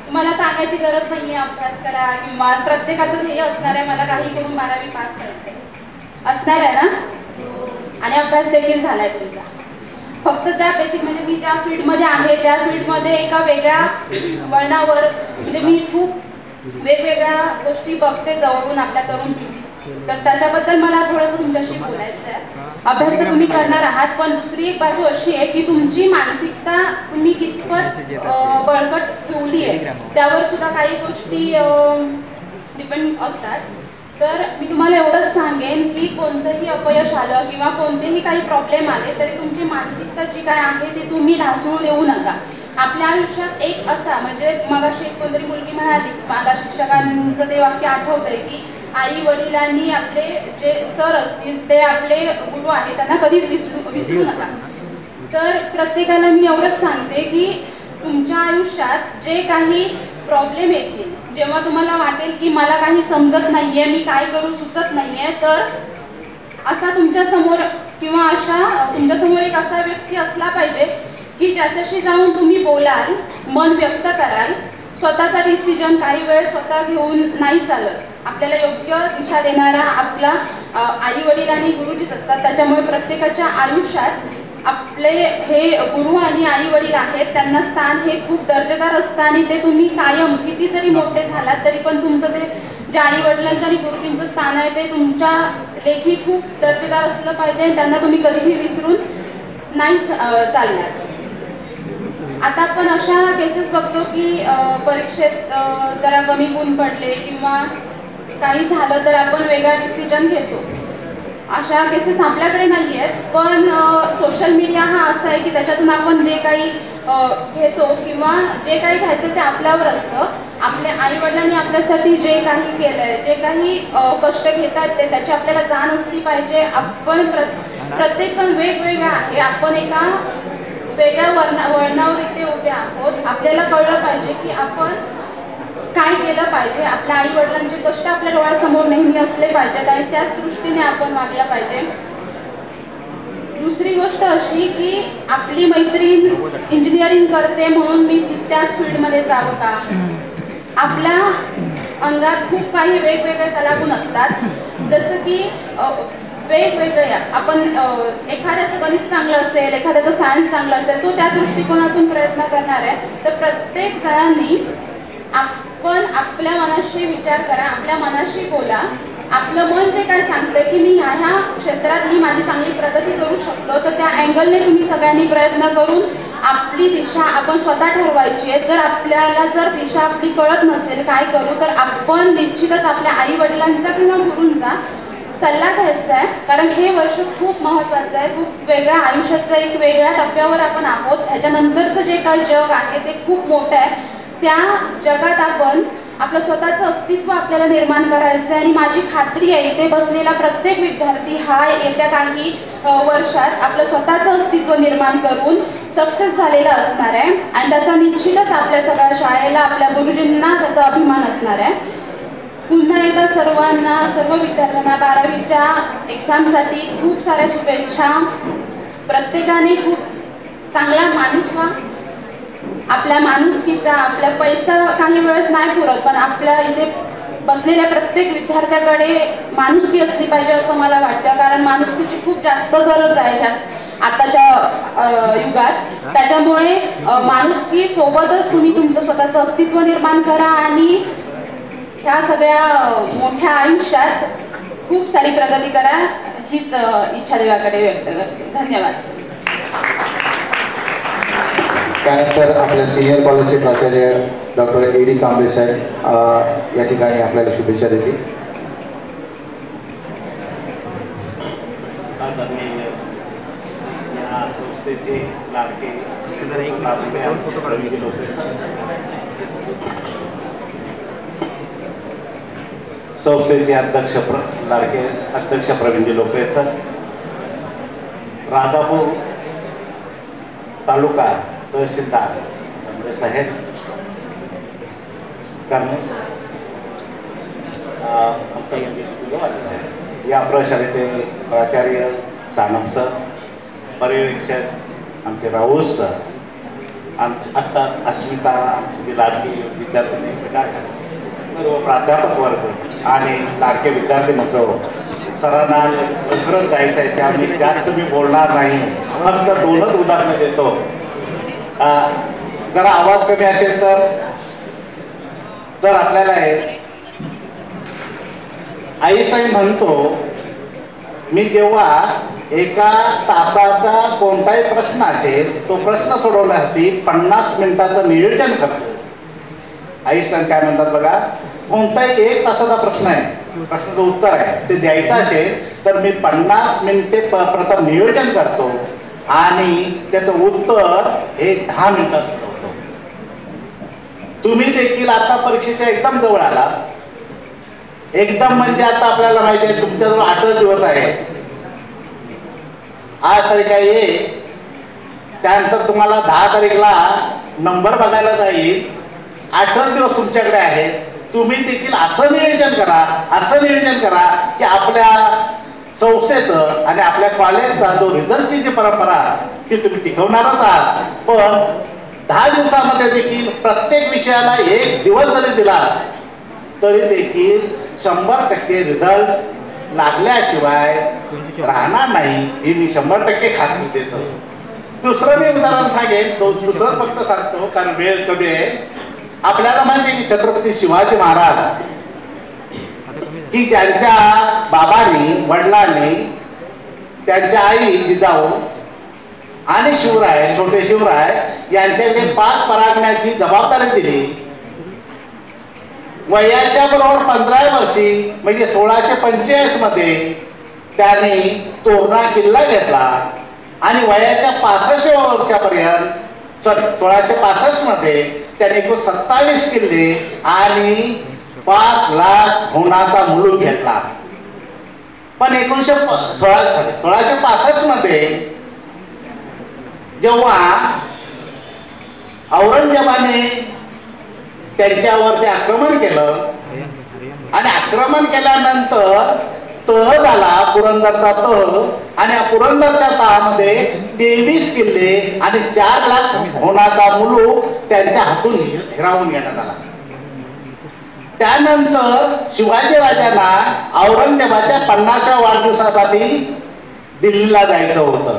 तुम्हाला सांगायची गरज नाही आहे अभ्यास करा किंवा प्रत्येकाचं ध्येय असणार आहे मला काही करून 12वी पास करायचं असणार आहे ना. आणि अभ्यास देखील झालाय तुमचा. फक्त ज्या बेसिक म्हणजे मी ज्या फील्डमध्ये आहे त्या फील्डमध्ये एका वेगळ्या वळणावर म्हणजे मी खूप वेगवेगळ्या गोष्टी बघते जवळून आपल्या तरुण पिढी. तर त्याच्याबद्दल मला थोडंसं तुमच्याशी बोलायचं आहे. अभ्यास तर तुम्ही करणार आहात पण दुसरी एक बाजू अशी आहे की तुमची मानसिकता तुम्ही कितपत बळकट ठेवली आहे त्यावर सुद्धा काही गोष्टी डिपेंड असतात. तर मी तुम्हाला एवढंच सांगेन की कोणतंही अपयश आलं किंवा कोणतेही काही प्रॉब्लेम आले तरी तुमची मानसिकता जी काय आहे ती तुम्ही ढासळून देऊ नका. आपल्या आयुष्यात एक असा म्हणजे मगाशी कोणतरी मुलगी म्हणाली मला शिक्षकांचं ते वाक्य आठवतंय की आई वडिलांनी आपले जे सर असतील ते आपले गुरु आहेत त्यांना कधीच विसरू नका. तर प्रत्येकाला मी एवढंच सांगते की तुमच्या आयुष्यात जे काही प्रॉब्लेम येतील जेव्हा तुम्हाला वाटेल की मला काही समजत नाहीये मी काय करू सुचत नाहीये तर असा तुमच्यासमोर किंवा अशा तुमच्यासमोर एक असा व्यक्ती असला पाहिजे की ज्याच्याशी जाऊन तुम्ही बोलाल मन व्यक्त कराल. स्वतःचा डिसिजन काही वेळ स्वतः घेऊन नाही चालत. आपल्याला योग्य दिशा देणारा आपला आई वडील आणि गुरुजीच असतात. त्याच्यामुळे प्रत्येकाच्या आयुष्यात आपले हे गुरु आणि आई वडील आहेत त्यांना स्थान हे खूप दर्जेदार असतं आणि ते तुम्ही कायम किती जरी मोठे झालात तरी पण तुमचं ते जे आई वडिलांचं आणि गुरुजींचं स्थान आहे ते तुमच्या लेखी खूप दर्जेदार असलं पाहिजे. त्यांना तुम्ही कधीही विसरून नाही चालणार. आता आपण अशा केसेस बघतो की परीक्षेत जरा कमी गुण पडले किंवा काही झालं तर आपण वेगळा डिसिजन घेतो. अशा केसेस आपल्याकडे नाही आहेत पण सोशल मीडिया हा असा आहे की त्याच्यातून आपण जे काही घेतो किंवा जे काही घ्यायचं ते आपल्यावर असतं. आपल्या आई वडिलांनी आपल्यासाठी जे काही केलंय जे काही कष्ट घेतात ते त्याची आपल्याला जाण असली पाहिजे. आपण प्रत्येकजण वेगवेगळा आहे. आपण एका वेगळ्या वळणावर इथे उभे आहोत. आपल्याला कळलं पाहिजे की आपण काय केलं पाहिजे. आपल्या आई वडिलांचे कष्ट आपल्या डोळ्यासमोर नेहमी असले पाहिजेत आणि त्याच दृष्टीने आपण वागलं पाहिजे. दुसरी गोष्ट अशी की आपली मैत्रीण इंजिनिअरिंग करते म्हणून मी त्याच फील्डमध्ये जावं का. आपल्या अंगात खूप काही वेगवेगळे कलागुण असतात. जसं की वेगवेगळ्या आपण एखाद्याचं गणित चांगलं असेल एखाद्याचं सायन्स चांगलं असेल तो त्या दृष्टिकोनातून प्रयत्न करणार आहे. तर प्रत्येक जणांनी आपण आपल्या मनाशी विचार करा आपल्या मनाशी बोला. आपलं मन जे काय सांगतं की मी ह्या क्षेत्रात मी माझी चांगली प्रगती करू शकतो तर त्या अँगलने तुम्ही सगळ्यांनी प्रयत्न करून आपली दिशा आपण स्वतः ठरवायची आहे. जर आपल्याला जर दिशा आपली कळत नसेल काय करू तर आपण निश्चितच आपल्या आई वडिलांचा किंवा गुरूंचा सल्ला घ्यायचा आहे. कारण हे वर्ष खूप महत्त्वाचं आहे. खूप वेगळ्या आयुष्याचं एक वेगळ्या टप्प्यावर आपण आहोत. ह्याच्यानंतरचं जे काही जग आहे ते खूप मोठं आहे. त्या जगात आपण आपलं स्वतःचं अस्तित्व आपल्याला निर्माण करायचं आहे आणि माझी खात्री आहे इथे बसलेला प्रत्येक विद्यार्थी हा येत्या काही वर्षात आपलं स्वतःचं अस्तित्व निर्माण करून सक्सेस झालेला असणार आहे आणि त्याचा निश्चितच आपल्या सगळ्या शाळेला आपल्या गुरुजींना त्याचा अभिमान असणार आहे. पुन्हा एकदा सर्वांना सर्व विद्यार्थ्यांना 12वीच्या एक्झामसाठी खूप साऱ्या शुभेच्छा. प्रत्येकाने खूप चांगला माणूस व्हा. आपल्या माणुसकीचा आपल्या पैसा काही वेळेस नाही पुरत पण आपल्या इथे बसलेल्या प्रत्येक विद्यार्थ्याकडे माणुसकी असली पाहिजे असं मला वाटतं. कारण माणुसकीची खूप जास्त गरज आहे ह्या आताच्या युगात. त्याच्यामुळे माणुसकी सोबतच तुम्ही तुमचं स्वतःचं अस्तित्व निर्माण करा आणि ह्या सगळ्या मोठ्या आयुष्यात खूप सारी प्रगती करा हीच इच्छा देवाकडे व्यक्त करते. धन्यवाद. त्यानंतर आपल्या सिनियर कॉलेजचे प्राचार्य डॉक्टर A.D. कांबळे साहेब या ठिकाणी आपल्याला शुभेच्छा देतील. या संस्थेचे लाडके संस्थेचे लाडके अध्यक्ष प्रवीणजी लोकरे सर, राजापूर तालुका तहसीलदार साहेब, आमचा आलेला आहे. या प्रशालेचे प्राचार्य सानप सर, पर्यवेक्षक आमचे राऊत सर, आत्ता अस्मिता आमची जी लाडकी विद्यार्थी सर्व प्राध्यापक वर्ग आणि लाडके विद्यार्थी मित्र, सरांना लवकरच जायचं आहे त्यामुळे जास्त मी बोलणार नाही, फक्त 2च उदाहरणं देतो. जरा आवाज कमी असेल तर आपल्याला आईस्टाईन म्हणतो, मी जेव्हा एका तासाचा कोणताही प्रश्न असेल तो प्रश्न सोडवण्यासाठी 50 मिनिटाचं नियोजन करतो. आईस्टाईन काय म्हणतात बघा, कोणताही 1 तासाचा प्रश्न आहे, प्रश्नाचं उत्तर आहे, ते द्यायचं असेल तर मी 50 मिनिटे प्रथम नियोजन करतो आणि त्याचं उत्तर हे 10 मिनिटात सोडवतो. तुम्ही देखील आता परीक्षेच्या एकदम जवळ आला, एकदम म्हणजे आता आपल्याला माहिती आहे तुमच्याजवळ 8 दिवस आहे. आज तारीख आहे 1, त्यानंतर तुम्हाला 10 तारीखला नंबर बघायला जाईल. 8 दिवस तुमच्याकडे आहे. तुम्ही देखील असं नियोजन करा की आपल्या संस्थेचं आणि आपल्या कॉलेजचा जो रिझल्टची जी परंपरा ती तुम्ही टिकवणारच आहात, पण 10 दिवसामध्ये देखील प्रत्येक विषयाला 1 दिवस जरी दिला तरी देखील 100% रिझल्ट लागल्याशिवाय राहणार नाही, ही मी 100% खात्री देतो. दुसरं मी उदाहरण सांगेन, दुसरं फक्त सांगतो कारण वेळ कमी आहे. आपल्याला माहिती आहे की छत्रपती शिवाजी महाराज की ज्यांच्या बाबांनी वडिलांनी त्यांच्या आई जिजाऊ आणि शिवराय, छोटे शिवराय यांच्याकडे 5 परागण्याची जबाबदारी दिली. वयाच्या बरोबर 15 वर्षी म्हणजे 1645 मध्ये त्यांनी तोरणा किल्ला घेतला आणि वयाच्या 65व्या वर्षापर्यंत 1665 मध्ये त्यांनी 27 किल्ले आणि 5 लाख होणाचा मुलूक घेतला. पण 1665 मध्ये जेव्हा औरंगजेबाने त्यांच्यावरती आक्रमण केलं आणि आक्रमण केल्यानंतर तह झाला, पुरंदरचा तह, आणि पुरंदरच्या तहामध्ये 23 किल्ले आणि 4 लाख होणाचा मुलूक त्यांच्या हातून हिरावून घेण्यात आला. त्यानंतर शिवाजी राजांना औरंगजेबाच्या 50व्या वाढदिवसासाठी दिल्लीला जायचं होतं.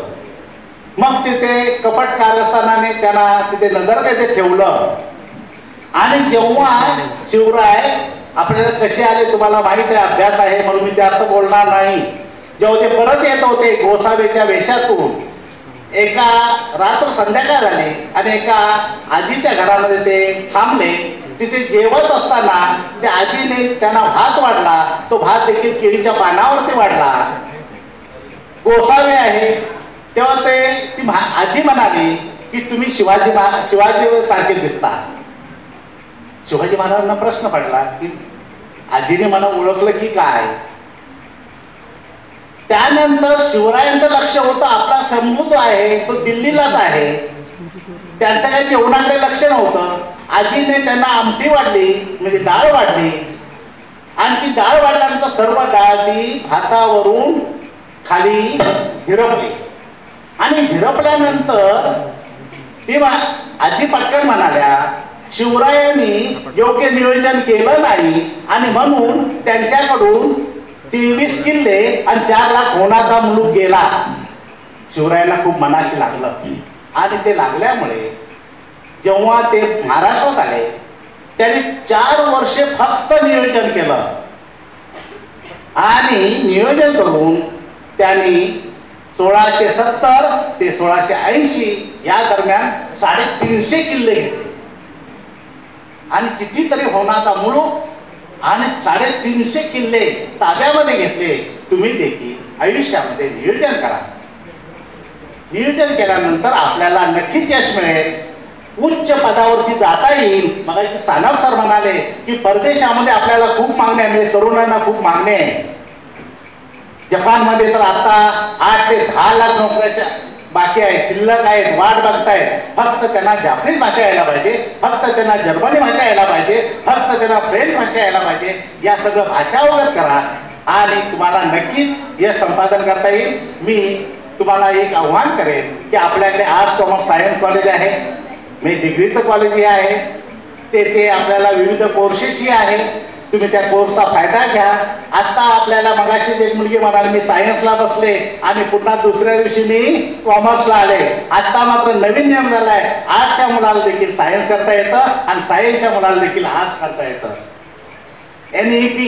मग तिथे कपट कारस्थानाने त्यांना तिथे नजरकैदेत ठेवलं आणि जेव्हा शिवराय आपल्याला कसे आले तुम्हाला माहित आहे, अभ्यास आहे म्हणून मी जास्त बोलणार नाही. जेव्हा ते परत येत होते गोसावेच्या वेशातून, एका रात्र संध्याकाळ झाली आणि एका आजीच्या घरामध्ये ते थांबले. तिथे जेवत असताना त्या आजीने त्यांना भात वाढला, तो भात देखील केळीच्या पानावरती वाढला. गोसावे आहे तेव्हा ती आजी म्हणाली की तुम्ही शिवाजी सारखे दिसता. शिवाजी महाराजांना प्रश्न पडला की आजीने मला ओळखलं की काय. त्यानंतर शिवरायांचं लक्ष होतं आपला शंभू जो आहे तो दिल्लीलाच आहे, त्यांचं काही जेवणाकडे लक्ष नव्हतं. आजीने त्यांना आमटी वाढली म्हणजे डाळ वाढली आणि ती डाळ वाढल्यानंतर सर्व डाळ ती भातावरून खाली झिरपली आणि झिरपल्यानंतर ती आजी पटकन म्हणाल्या शिवरायांनी योग्य नियोजन केलं नाही आणि म्हणून त्यांच्याकडून 23 किल्ले आणि 4 लाख होणाचा मुलूक गेला. शिवरायांना खूप मनाशी लागलं आणि ते लागल्यामुळे जेव्हा ते महाराष्ट्रात आले त्यांनी 4 वर्षे फक्त नियोजन केलं आणि नियोजन करून त्यांनी 1670 ते 1680 या दरम्यान 350 किल्ले घेतले आणि कितीतरी होणाचा मुलूक आणि 350 किल्ले ताब्यामध्ये घेतले. तुम्ही देखील आयुष्यामध्ये नियोजन करा. नियोजन केल्यानंतर आपल्याला नक्कीच यश मिळेल, उच्च पदावरती जाता येईल. मगाशी सानप सर म्हणाले की परदेशामध्ये आपल्याला खूप मागणी आहे, म्हणजे तरुणांना खूप मागणी आहे. जपानमध्ये तर आता 8 ते 10 लाख नोकऱ्या बाकी आहेत, शिल्लक आहेत, वाट बघतायत. फक्त त्यांना जापनीज भाषा यायला पाहिजे, फक्त त्यांना जर्मनी भाषा यायला पाहिजे, फक्त त्यांना फ्रेंच भाषा यायला पाहिजे. या सगळं भाषा अवगत करा आणि तुम्हाला नक्कीच यश संपादन करता येईल. मी तुम्हाला एक आव्हान करेन की आपल्याकडे आर्ट्स कॉमर्स सायन्स कॉलेज आहे, मी डिग्रीचं कॉलेजही आहे, तेथे आपल्याला विविध कोर्सेसही आहे. तुम्ही त्या कोर्सचा फायदा घ्या. आता आपल्याला मगाशी एक मुलगी म्हणाली मी सायन्सला बसले आणि पुन्हा दुसऱ्या दिवशी मी कॉमर्सला आले. आता मात्र नवीन नियम झाला आहे, आर्ट्सच्या मुलाला देखील सायन्स करता येतं आणि सायन्सच्या मुलाला देखील आर्ट्स करता येतं. NEP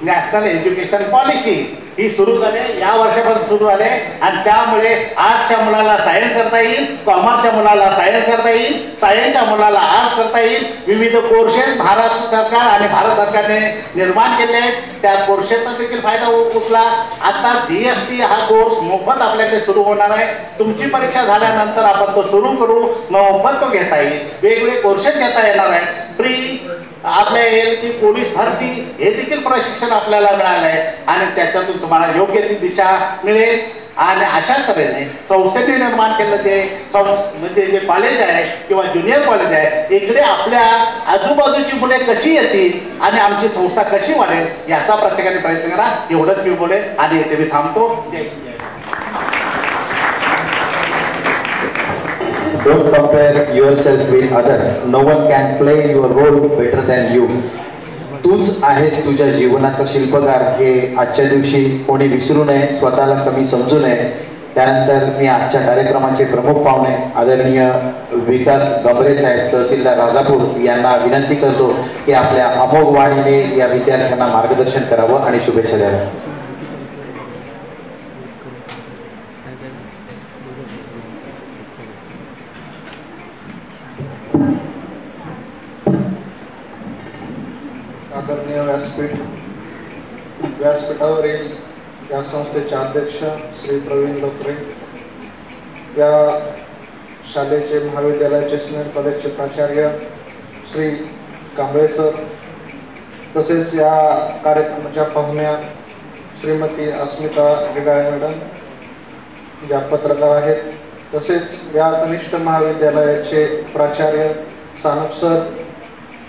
नॅशनल एज्युकेशन पॉलिसी ही सुरू झाली, या वर्षापासून सुरू झाले आणि त्यामुळे आर्ट्सच्या मुलाला सायन्स करता येईल, कॉमर्सच्या मुलाला सायन्स करता येईल, सायन्सच्या मुलाला आर्ट्स करता येईल. विविध कोर्सेस महाराष्ट्र सरकार आणि भारत सरकारने निर्माण केले आहेत, त्या कोर्सेसचा देखील फायदा उचला. आता GST हा कोर्स मोफत आपल्याकडे सुरू होणार आहे. तुमची परीक्षा झाल्यानंतर आपण तो सुरू करू, मोफत तो घेता येईल. वेगवेगळे कोर्सेस घेता येणार आहेत. फ्री आपल्या येईल की पोलीस भरती हे देखील प्रशिक्षण आपल्याला मिळालं आहे आणि त्याच्यातून तुम्हाला योग्य ती दिशा मिळेल. आणि अशा तऱ्हेने संस्थेने निर्माण केलं ते म्हणजे जे कॉलेज आहे किंवा ज्युनियर कॉलेज आहे, इकडे आपल्या आजूबाजूची मुले कशी येतील आणि आमची संस्था कशी वाढेल याचा प्रत्येकाने प्रयत्न करा. एवढंच मी बोलेन आणि येथे मी थांबतो. जय Hind. Don't compare yourself with other. No one can play your role better than you. तूच आहेस तुझ्या जीवनाचा शिल्पकार हे आजच्या दिवशी कोणी विसरू नये, स्वतःला कमी समजू नये. त्यानंतर मी आजच्या कार्यक्रमाचे प्रमुख पाहुणे आदरणीय विकास गंभरे साहेब तहसीलदार राजापूर यांना विनंती करतो की आपल्या अमोघ वाणीने या विद्यार्थ्यांना मार्गदर्शन करावं आणि शुभेच्छा द्याव्या. आदरणीय व्यासपीठावरील या संस्थेचे अध्यक्ष श्री प्रवीण लोकरे, या शालेचे महाविद्यालयाचे सिनियर कॉलेजचे प्राचार्य श्री कांबळे सर, तसेच या कार्यक्रमाच्या पाहुण्या श्रीमती अस्मिता गिडाळे मॅडम ज्या पत्रकार आहेत, तसेच या कनिष्ठ महाविद्यालयाचे प्राचार्य सानप सर,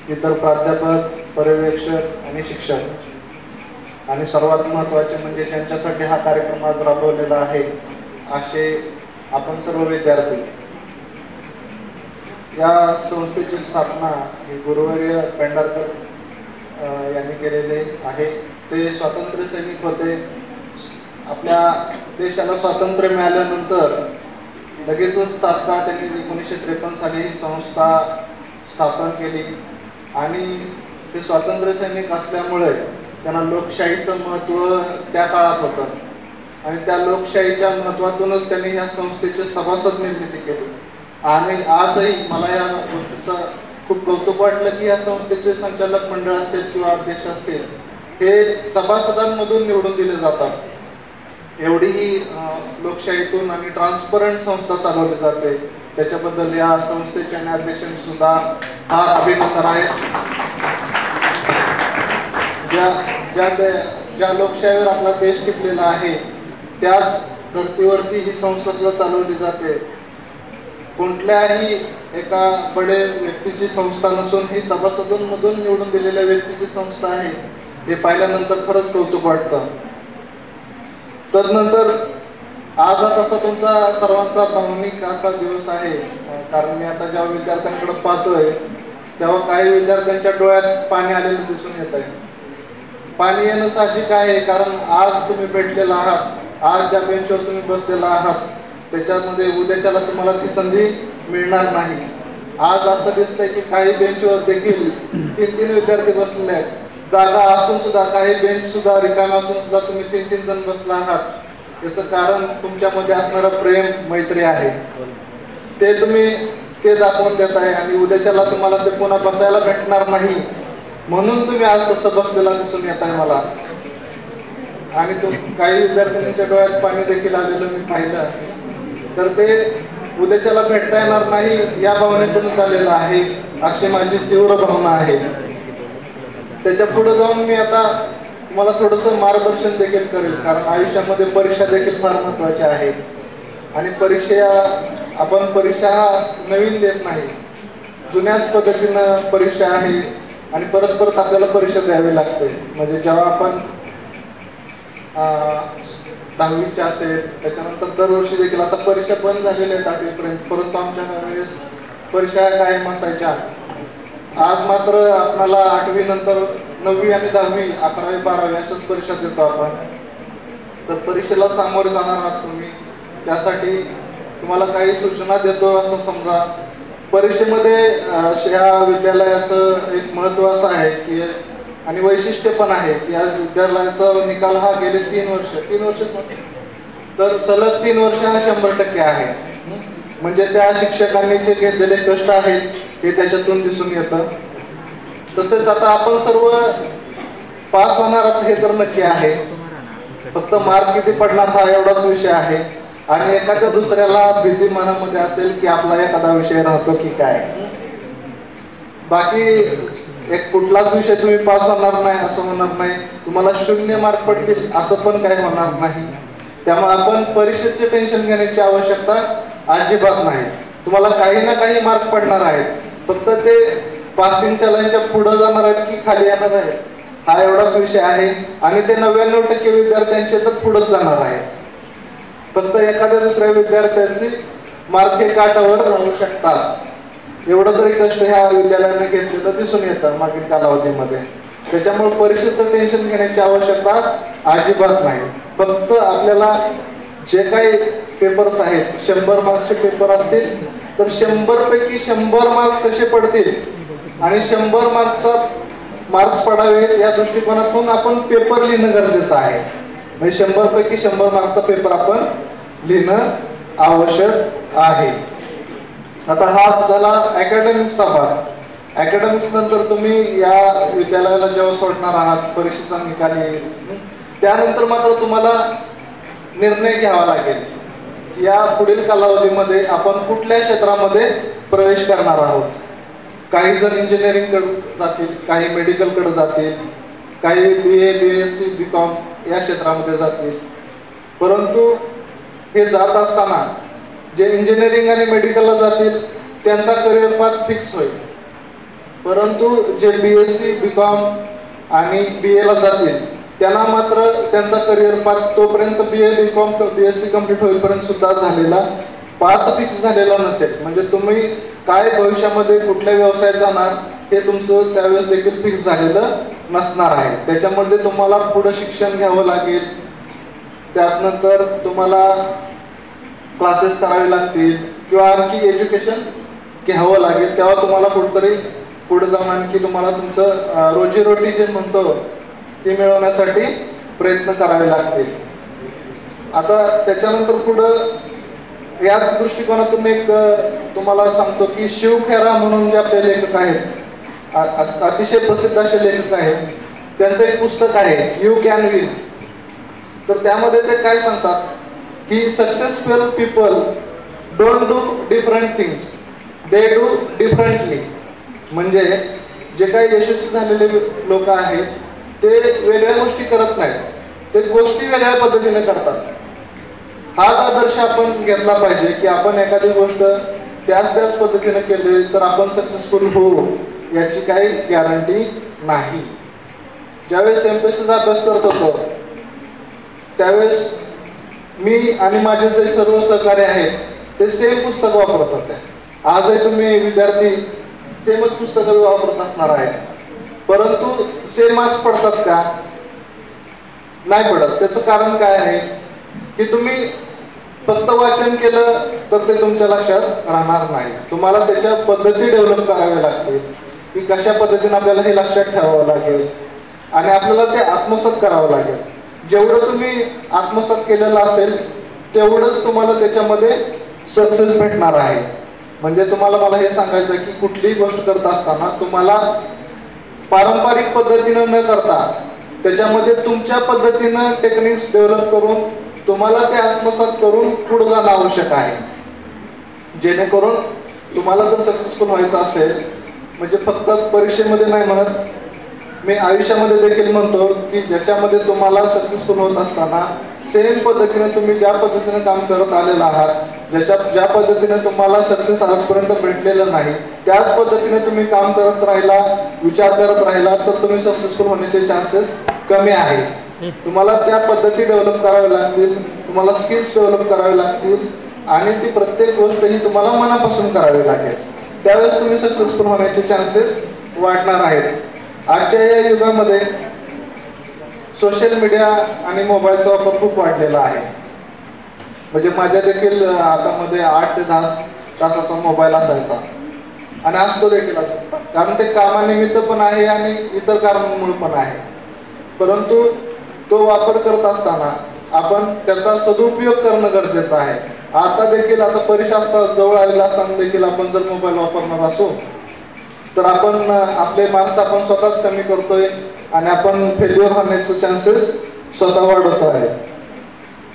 इतर प्राध्यापक, पर्यवेक्षक आणि शिक्षक आणि सर्वात महत्त्वाचे म्हणजे ज्यांच्यासाठी हा कार्यक्रम आज राबवलेला आहे असे आपण सर्व विद्यार्थी. या संस्थेची स्थापना ही गुरुवर्य पेंढारकर यांनी केलेले आहे. ते स्वातंत्र्य सैनिक होते. आपल्या देशाला स्वातंत्र्य मिळाल्यानंतर लगेचच तात्काळ त्यांनी 1953 साली ही संस्था स्थापन केली आणि ते स्वातंत्र्य सैनिक असल्यामुळे त्यांना लोकशाहीचं महत्त्व त्या काळात होतं आणि त्या लोकशाहीच्या महत्त्वातूनच त्यांनी ह्या संस्थेचे सभासद निर्मिती केली. आणि आजही मला या गोष्टीचं खूप कौतुक वाटलं की या संस्थेचे संचालक मंडळ असेल किंवा अध्यक्ष असतील हे सभासदांमधून निवडून दिले जातात. एवढी ही लोकशाहीतून आणि ट्रान्सपरंट संस्था चालवली जाते. त्याच्याबद्दल या संस्थेच्या आणि अध्यक्षांनी सुद्धा हा अभिनंदन आहे. ज्या लोकशाहीवर आपला देश टिकलेला आहे त्याच धर्तीवरती ही संस्था सुद्धा चालवली जाते. कोणत्याही एका बडे व्यक्तीची संस्था नसून ही सभासदांमधून निवडून दिलेल्या व्यक्तीची संस्था आहे. हे पाहिल्यानंतर खरंच कौतुक वाटतं. तदनंतर आज हा तसा तुमचा सर्वांचा भावनिक असा दिवस आहे, कारण मी आता ज्या विद्यार्थ्यांकडे पाहतोय तेव्हा काही विद्यार्थ्यांच्या डोळ्यात पाणी आलेलं दिसून येत आहे. पाणी येणं साहजिक आहे, कारण आज तुम्ही भेटलेला आहात, आज ज्या बेंचवर तुम्ही बसलेला आहात त्याच्यामध्ये उद्याच्याला तुम्हाला ती संधी मिळणार नाही. आज असं दिसतंय की काही बेंचवर देखील 3-3 विद्यार्थी बसलेले आहेत. जागा असून सुद्धा काही बेंच सुद्धा रिकाम्या असून सुद्धा तुम्ही 3-3 जण बसला आहात. याचं कारण तुमच्यामध्ये असणारं प्रेम मैत्री आहे. ते तुम्ही ते दाखवून देत आहे आणि उद्याच्याला तुम्हाला ते पुन्हा बसायला भेटणार नाही म्हणून तुम्ही आज तसं बसलेला दिसून येत आहे मला. आणि तो काही विद्यार्थ्यांच्या डोळ्यात पाणी देखील आलेलं मी पाहिलं. तर ते उद्याच्याला भेटता येणार नाही या भावनेतूनच आलेलं आहे अशी माझी तीव्र भावना आहे. त्याच्या पुढे जाऊन मी आता मला थोडंसं मार्गदर्शन देखील करेल, कारण आयुष्यामध्ये परीक्षा देखील फार महत्त्वाच्या आहेत. आणि आपण परीक्षा नवीन देत नाही, जुन्याच पद्धतीनं परीक्षा आहे आणि परत परत आपल्याला परीक्षा द्यावी लागते. म्हणजे जेव्हा आपण 10वीची असेल त्याच्यानंतर दरवर्षी देखील आता परीक्षा बंद झालेल्या आहेत 8वीपर्यंत, परंतु आमच्या वेळेस परीक्षा कायम असायच्या. आज मात्र आपल्याला 8वी नंतर 9वी आणि 10वी 11वी 12वी अशाच परीक्षा देतो आपण. तर परीक्षेला सामोरे जाणार आहात तुम्ही, त्यासाठी तुम्हाला काही सूचना देतो. असं समजा परीक्षेमध्ये या विद्यालयाचं एक महत्त्व असं आहे की आणि वैशिष्ट्य पण आहे की या विद्यालयाचा निकाल हा गेले 3 वर्षच तर सलग 3 वर्ष हा 100% आहे. म्हणजे त्या शिक्षकांनी जे घेतलेले कष्ट आहेत हे त्याच्यातून दिसून येतं. तसेच आता आपण सर्व पास होणार आहात हे तर नक्की आहे, फक्त मार्क किती पडणार हा एवढाच विषय आहे. आणि एखाद्या दुसऱ्याला भीती मनामध्ये असेल की आपला एखादा विषय राहतो की काय, बाकी एक कुठलाच विषय तुम्ही पास होणार नाही असं होणार नाही, तुम्हाला 0 मार्क पडतील असं पण काही होणार नाही. त्यामुळे आपण परीक्षेचे टेन्शन घेण्याची आवश्यकता अजिबात नाही. तुम्हाला काही ना काही मार्क पडणार आहेत, फक्त ते पासिंगच्या लाईनच्या पुढे जाणार आहेत की खाली येणार आहेत हा एवढाच विषय आहे. आणि ते 99% विद्यार्थ्यांचे तर पुढेच जाणार आहेत. फक्त एखाद्या दुसऱ्या विद्यार्थ्यांची मार्क हे काठावर राहू शकतात. एवढं तरी कष्ट ह्या विद्यालयाने घेतलेलं दिसून येतं मागील कालावधीमध्ये. त्याच्यामुळे परीक्षेचं टेन्शन घेण्याची आवश्यकता अजिबात नाही. फक्त आपल्याला जे काही पेपर्स आहेत 100 मार्क्सचे पेपर असतील तर 100 पैकी 100 मार्क कसे पडतील आणि 100 मार्क्स पडावेत या दृष्टिकोनातून आपण पेपर लिहिणं गरजेचं आहे. म्हणजे 100 पैकी 100 मार्क्सचा पेपर आपण लिहिणं आवश्यक आहे. आता हा झाला अकॅडमिक्सचा भाग. अकॅडमिक्स नंतर तुम्ही या विद्यालयाला जेव्हा सोडणार आहात परीक्षेचा निकाल येईल, त्यानंतर मात्र तुम्हाला निर्णय घ्यावा लागेल या पुढील कालावधीमध्ये आपण कुठल्या क्षेत्रामध्ये प्रवेश करणार आहोत. काही जण इंजिनिअरिंगकडे जातील, काही मेडिकलकडे जातील, काही BA BSc BCom या क्षेत्रामध्ये जातील. परंतु हे जात असताना जे इंजिनिअरिंग आणि मेडिकलला जातील त्यांचा करिअर पाथ फिक्स होईल. परंतु जे BSc BCom आणि BA ला जातील त्यांना मात्र त्यांचा करिअर पाथ तोपर्यंत BA BCom BSc कंप्लीट होईपर्यंत सुद्धा झालेला पाथ फिक्स झालेला नसेल. म्हणजे तुम्ही काय भविष्यामध्ये कुठल्या व्यवसायात जाणार हे तुमचं त्यावेळेस देखील फिक्स झालेलं नसणार आहे. त्याच्यामध्ये तुम्हाला पुढे शिक्षण घ्यावं लागेल, त्यानंतर तुम्हाला क्लासेस करावे लागतील किंवा आणखी एज्युकेशन घ्यावं लागेल. तेव्हा तुम्हाला कुठेतरी पुढे जाऊन आणखी तुम्हाला तुमचं रोजीरोटी जे म्हणतो ती मिळवण्यासाठी प्रयत्न करावे लागतील. आता त्याच्यानंतर पुढं याच दृष्टिकोनातून एक तुम्हाला सांगतो की शिव खेरा म्हणून जे आपले लेखक आहेत, अतिशय प्रसिद्ध असे लेखक आहेत, त्यांचं एक पुस्तक आहे यू कॅन विन. तर त्यामध्ये ते काय सांगतात की successful people don't do different things, they do differently. म्हणजे जे काही यशस्वी झालेले लोक आहेत ते वेगळ्या गोष्टी करत नाहीत, ते गोष्टी वेगळ्या पद्धतीने करतात. हाच आदर्श आपण घेतला पाहिजे की आपण एखादी गोष्ट त्याच पद्धतीने केली तर आपण सक्सेसफुल होऊ याची काही गॅरंटी नाही. ज्यावेळेस MPSCचा अभ्यास करत होतो त्यावेळेस मी आणि माझे जे सर्व सहकारी आहेत ते सेम पुस्तक वापरत होते. आजही तुम्ही विद्यार्थी सेमच पुस्तकं वापरत असणार आहेत, परंतु सेम मार्क्स पडतात का? नाही पडत. त्याचं कारण काय आहे की तुम्ही फक्त वाचन केलं तर ते तुमच्या लक्षात राहणार नाही. तुम्हाला त्याच्या पद्धती डेव्हलप कराव्या लागतील की कशा पद्धतीने आपल्याला हे लक्षात ठेवावं लागेल आणि आपल्याला ते आत्मसात करावं लागेल. जेवढं तुम्ही आत्मसात केलेलं असेल तेवढंच तुम्हाला त्याच्यामध्ये सक्सेस भेटणार आहे. म्हणजे तुम्हाला मला हे सांगायचं की कुठलीही गोष्ट करत असताना तुम्हाला पारंपरिक पद्धतीनं न करता त्याच्यामध्ये तुमच्या पद्धतीनं टेक्निक्स डेव्हलप करून तुम्हाला ते आत्मसात करून पुढे जाणं आवश्यक आहे. जेणेकरून तुम्हाला जर सक्सेसफुल व्हायचं असेल, म्हणजे फक्त परीक्षेमध्ये नाही म्हणत, मी आयुष्यामध्ये देखील म्हणतो की ज्याच्यामध्ये तुम्हाला सक्सेसफुल होत असताना सेम पद्धतीने तुम्ही ज्या पद्धतीने काम करत आलेला आहात, ज्या पद्धतीने तुम्हाला सक्सेस आजपर्यंत भेटलेलं नाही, त्याच पद्धतीने तुम्ही काम करत राहिला, विचार करत राहिला तर तुम्ही सक्सेसफुल होण्याचे चान्सेस कमी आहे. तुम्हाला त्या पद्धती डेव्हलप कराव्या लागतील, तुम्हाला स्किल्स डेव्हलप करावे लागतील आणि ती प्रत्येक गोष्ट ही तुम्हाला मनापासून करावी लागेल. त्यावेळेस तुम्ही सक्सेसफुल होण्याचे चान्सेस वाढणार आहेत. आजच्या या युगामध्ये सोशल मीडिया आणि मोबाईलचा वापर खूप वाढलेला आहे. म्हणजे माझ्या देखील हातामध्ये 8 ते 10 तास असा मोबाईल असायचा आणि असतो देखील, कारण ते कामानिमित्त पण आहे आणि इतर कारणांमुळे पण आहे. परंतु तो वापर करत असताना आपण त्याचा सदुपयोग करणं गरजेचं आहे. आता देखील आता परीक्षा जवळ आलेला असताना देखील आपण जर मोबाईल वापरणार असू तर आपण आपले मार्क्स आपण स्वतःच कमी करतोय आणि आपण फेल्युअर होण्याचे चान्सेस स्वतः वाढवत आहे.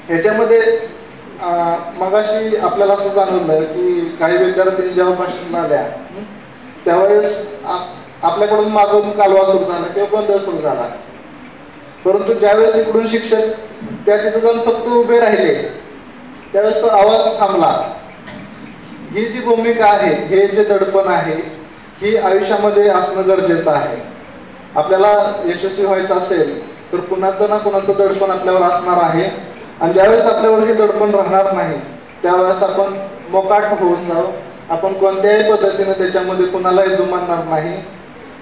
ह्याच्यामध्ये मगाशी आपल्याला असं जाणवलं की काही विद्यार्थी जेव्हा भाषणाला आल्या त्यावेळेस आपल्याकडून मागून कालवा सुरू झाला किंवा गोंधळ सुरू झाला. परंतु ज्यावेळेस इकडून शिक्षक त्या तिथं जाऊन फक्त उभे राहिले त्यावेळेस तो आवाज थांबला. ही जी भूमिका आहे, हे जे दडपण आहे, ही आयुष्यामध्ये असणं गरजेचं आहे. आपल्याला यशस्वी व्हायचं असेल तर कुणाचं ना कुणाचं दडपण आपल्यावर असणार आहे आणि ज्यावेळेस आपल्यावर हे दडपण राहणार नाही त्यावेळेस आपण मोकाट होऊन जाऊ. आपण कोणत्याही पद्धतीने त्याच्यामध्ये कुणालाही जुमानणार नाही.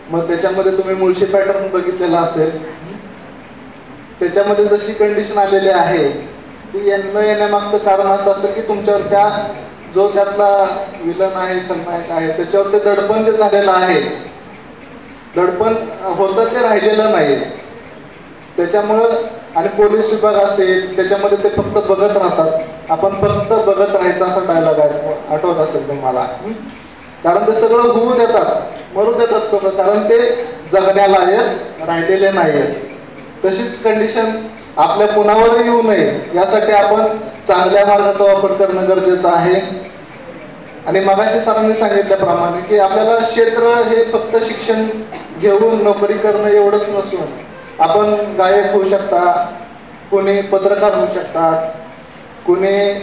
मग त्याच्यामध्ये तुम्ही मुळशी पॅटर्न बघितलेला असेल, त्याच्यामध्ये जशी कंडिशन आलेली आहे ती न येण्यामागचं कारण असं असेल की तुमच्यावर त्या जो त्यातला विलन आहे, खलनायक आहे, त्याच्यावर ते दडपण जे झालेलं आहे, दडपण होतं ते राहिलेलं नाही. त्याच्यामुळं आणि पोलीस विभाग असेल त्याच्यामध्ये ते फक्त बघत राहतात. आपण फक्त बघत राहायचं असा डायलॉग आहे, आठवत असेल तुम्हाला. कारण ते सगळं होऊ देतात, मरू देतात लोक, कारण ते जगण्याला राहिलेले नाही आहेत. तशीच कंडिशन आपल्या कुणावरही येऊ नये यासाठी आपण चांगल्या मार्गाचा वापर करणं गरजेचं आहे. आणि मगाशी सरांनी सांगितल्याप्रमाणे की आपल्याला क्षेत्र हे फक्त शिक्षण घेऊन नोकरी करणं एवढंच नसून आपण गायक होऊ शकता, कोणी पत्रकार होऊ शकतात, कोणी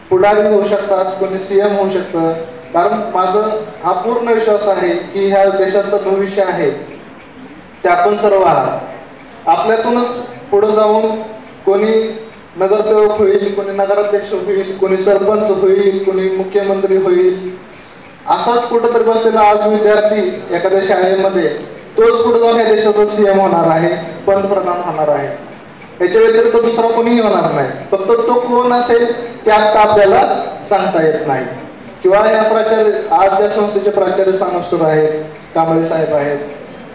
पुढारी होऊ शकतात, कोणी CM होऊ शकतं. कारण माझं हा पूर्ण विश्वास आहे की ह्या देशाचं भविष्य आहे ते आपण सर्व आहात. आपल्यातूनच पुढे जाऊन कोणी नगरसेवक होईल, कोणी नगराध्यक्ष होईल, कोणी सरपंच होईल, कोणी मुख्यमंत्री होईल. असाच कुठंतरी बसलेला आज विद्यार्थी एखाद्या शाळेमध्ये तोच पुढे जाऊन या देशाचा CM होणार आहे, पंतप्रधान होणार आहे. याच्या व्यतिरिक्त दुसरा कोणीही होणार नाही. फक्त तो कोण असेल ते आता आपल्याला सांगता येत नाही. किंवा या प्राचार्य, आज ज्या संस्थेचे प्राचार्य सानप सर आहेत, कांबळे साहेब आहेत,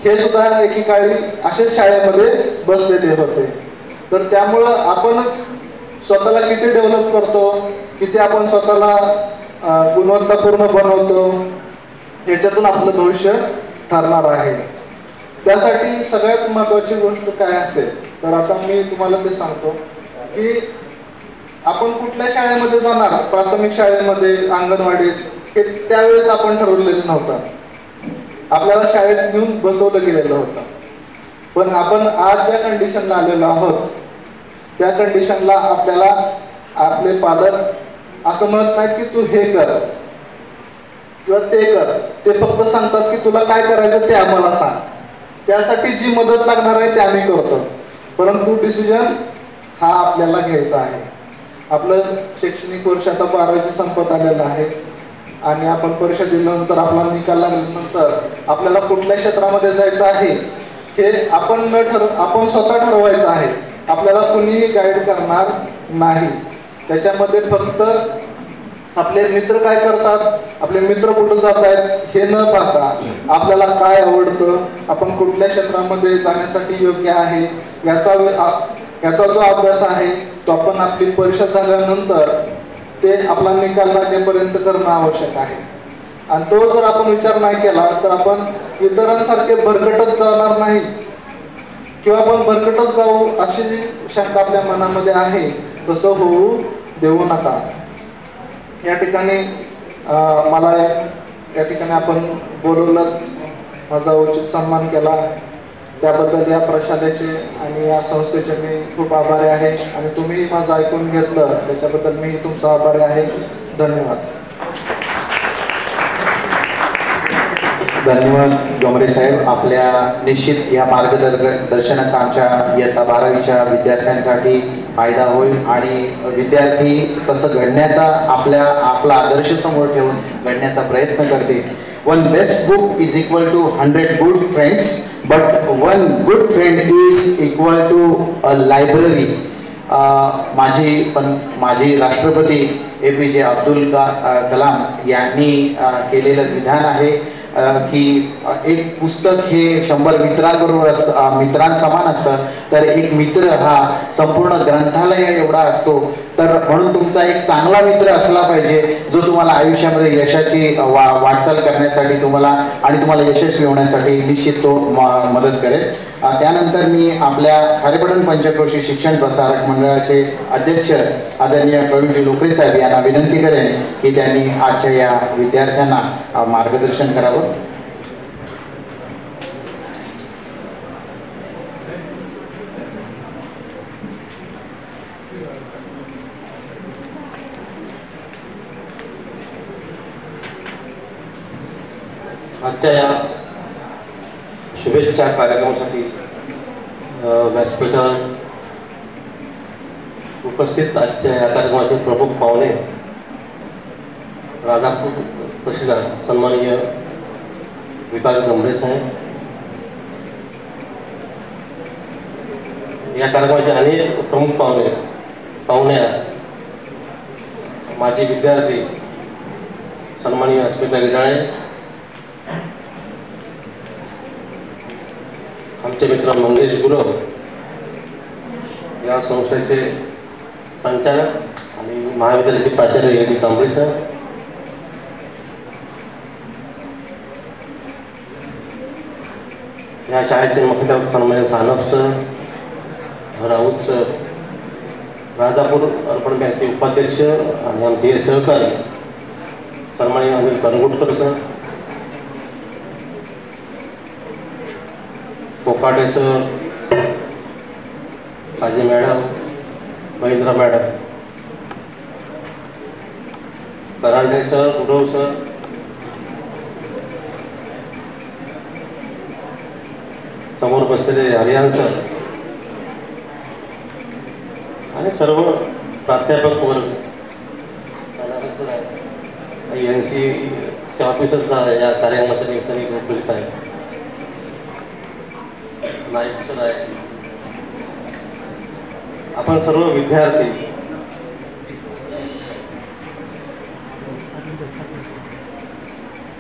हे सुद्धा एकेकाळी असेच शाळेमध्ये बसलेले होते. तर त्यामुळं आपणच स्वतःला किती डेव्हलप करतो, किती आपण स्वतःला गुणवत्तापूर्ण बनवतो, याच्यातून आपलं भविष्य ठरणार आहे. त्यासाठी सगळ्यात महत्त्वाची गोष्ट काय असेल तर आता मी तुम्हाला ते सांगतो की आपण कुठल्या शाळेमध्ये जाणार, प्राथमिक शाळेमध्ये, अंगणवाडीत, हे त्यावेळेस आपण ठरवलेलं नव्हतं. आपल्याला शाळेत घेऊन बसवलं गेलेलं होतं. पण आपण आज ज्या कंडिशनला आलेलो आहोत त्या कंडिशनला आपल्याला आपले पालक असं म्हणत नाहीत की तू हे कर किंवा ते कर. ते फक्त सांगतात की तुला काय करायचं ते आम्हाला सांग. त्यासाठी जी मदत लागणार आहे ते आम्ही करतो. परंतु डिसिजन हा आपल्याला घ्यायचा आहे. आपलं शैक्षणिक वर्ष आता 12वी संपत आलेलं आहे आणि आपण परीक्षा दिल्यानंतर आपला निकाल लागल्यानंतर आपल्याला कुठल्या क्षेत्रामध्ये जायचं आहे हे आपण स्वतः ठरवायचं आहे. आपल्याला कुणीही गाईड करणार नाही. त्याच्यामध्ये फक्त आपले मित्र काय करतात, आपले मित्र कुठं जात आहेत हे न पाहता आपल्याला काय आवडतं, आपण कुठल्या क्षेत्रामध्ये जाण्यासाठी योग्य आहे याचा जो अभ्यास आहे तो आपण आपली परीक्षा झाल्यानंतर ते आपला निकाल लागेपर्यंत करणं आवश्यक आहे. आणि तो जर आपण विचार नाही केला तर आपण इतरांसारखे भरकटत जाणार नाही किंवा आपण भरकटत जाऊ अशी शंका आपल्या मनामध्ये आहे. तसं होऊ देऊ नका. या ठिकाणी मला या ठिकाणी आपण बोलवलं, माझा उचित सन्मान केला त्याबद्दल या प्रशालेचे आणि या संस्थेचे मी खूप आभारी आहे आणि तुम्ही माझं ऐकून घेतलं त्याच्याबद्दल मी तुमचा आभारी आहे. धन्यवाद. धन्यवाद गमरे साहेब. आपल्या निश्चित या मार्गदर्शनाचा आमच्या इयत्ता 12वीच्या विद्यार्थ्यांसाठी फायदा होईल आणि विद्यार्थी तसं घडण्याचा आपला आदर्श समोर ठेवून घडण्याचा प्रयत्न करतील. One best book is equal to 100 good friends, but one good friend is equal to a library. माजी राष्ट्रपती APJ अब्दुल कलाम यांनी केलेलं विधान आहे की एक पुस्तक हे 100 मित्रांबरोबर मित्रांसमान असतं, तर एक मित्र हा संपूर्ण ग्रंथालय एवढा असतो. तर म्हणून तुमचा एक चांगला मित्र असला पाहिजे जो तुम्हाला आयुष्यामध्ये यशाची वाटचाल करण्यासाठी तुम्हाला यशस्वी होण्यासाठी निश्चित तो मदत करेल. त्यानंतर मी आपल्या खारेपाटण पंचक्रोशी शिक्षण प्रसारक मंडळाचे अध्यक्ष आदरणीय प्रवीणजी लोकरे साहेब यांना विनंती करेन की त्यांनी आजच्या या विद्यार्थ्यांना मार्गदर्शन करावं. आजच्या या शुभेच्छा कार्यक्रमासाठी व्यासपीठावर उपस्थित आजच्या या कार्यक्रमाचे प्रमुख पाहुणे राजापूर तहसीलदार सन्माननीय विकास गंभरे साहेब, या कार्यक्रमाचे अनेक प्रमुख पाहुण्या माजी विद्यार्थी सन्माननीय अस्मिता गिडाळे, आमचे मित्र मंगेश गुरव, या संस्थेचे संचालक आणि महाविद्यालयाचे प्राचार्य AD कांबळे सर, या शाळेचे मुख्याध्यापक सन्माननीय Sanap sir, Raut sir, Rajapur urban बँकचे उपाध्यक्ष आणि आमचे सहकारी सन्माननीय अनिल करंगुटकर सर, कोकाटे सर, काजी madam, Mahendra madam, Karande sir, उडव sir, समोर बसलेले हरियान सर आणि सर्व प्राध्यापक वर्ग, NC ऑफिसर्सला या कार्यक्रमाच्या निमित्ताने उपस्थित आहे, नाईक सर आहे, आपण सर्व विद्यार्थी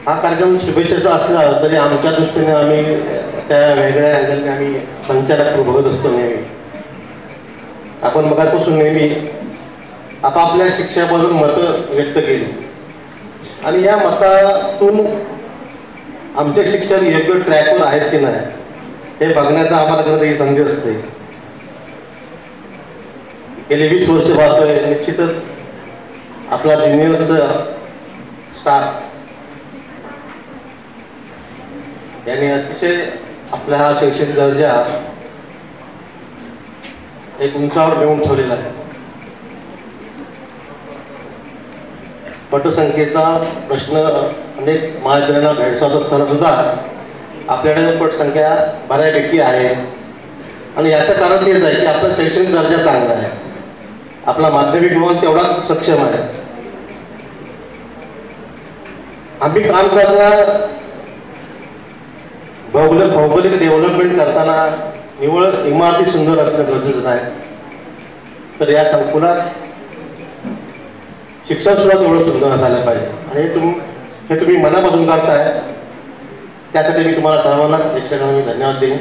हा कार्यक्रम शुभेच्छेचा असला तरी आमच्या दृष्टीने आम्ही त्या वेगळ्या अँगलने आम्ही संचालक बघत असतो. नेहमी आपण मगापासून नेहमी आपापल्या शिक्षणाबद्दल मतं व्यक्त केली आणि या मतातून आमचे शिक्षक योग्य ट्रॅकवर आहेत की नाही हे बघण्याचा आम्हाला खरं ही संधी असते. गेली 20 वर्ष पाहतोय, निश्चितच आपला ज्युनियरचं स्टाफ यांनी अतिशय आपला हा शैक्षणिक दर्जा एक उंचावर नेऊन ठेवलेला आहे. पटसंख्येचा प्रश्न अनेक महाविद्यालयांना भेडसावत असताना सुद्धा आपल्याकडे पटसंख्या बऱ्यापैकी आहे आणि याचं कारण तेच आहे की आपला शैक्षणिक दर्जा चांगला आहे, आपला माध्यमिक विभाग तेवढाच सक्षम आहे. आम्ही काम करताना भौगोलिक डेव्हलपमेंट करताना निवळ इमारती सुंदर असणं गरजेचं आहे, तर या संकुलात शिक्षण सुद्धा तेवढं सुंदर असायला पाहिजे आणि हे तुम्ही मनापासून करताय त्यासाठी मी तुम्हाला सर्वांनाच शिक्षकांना मी धन्यवाद देईन.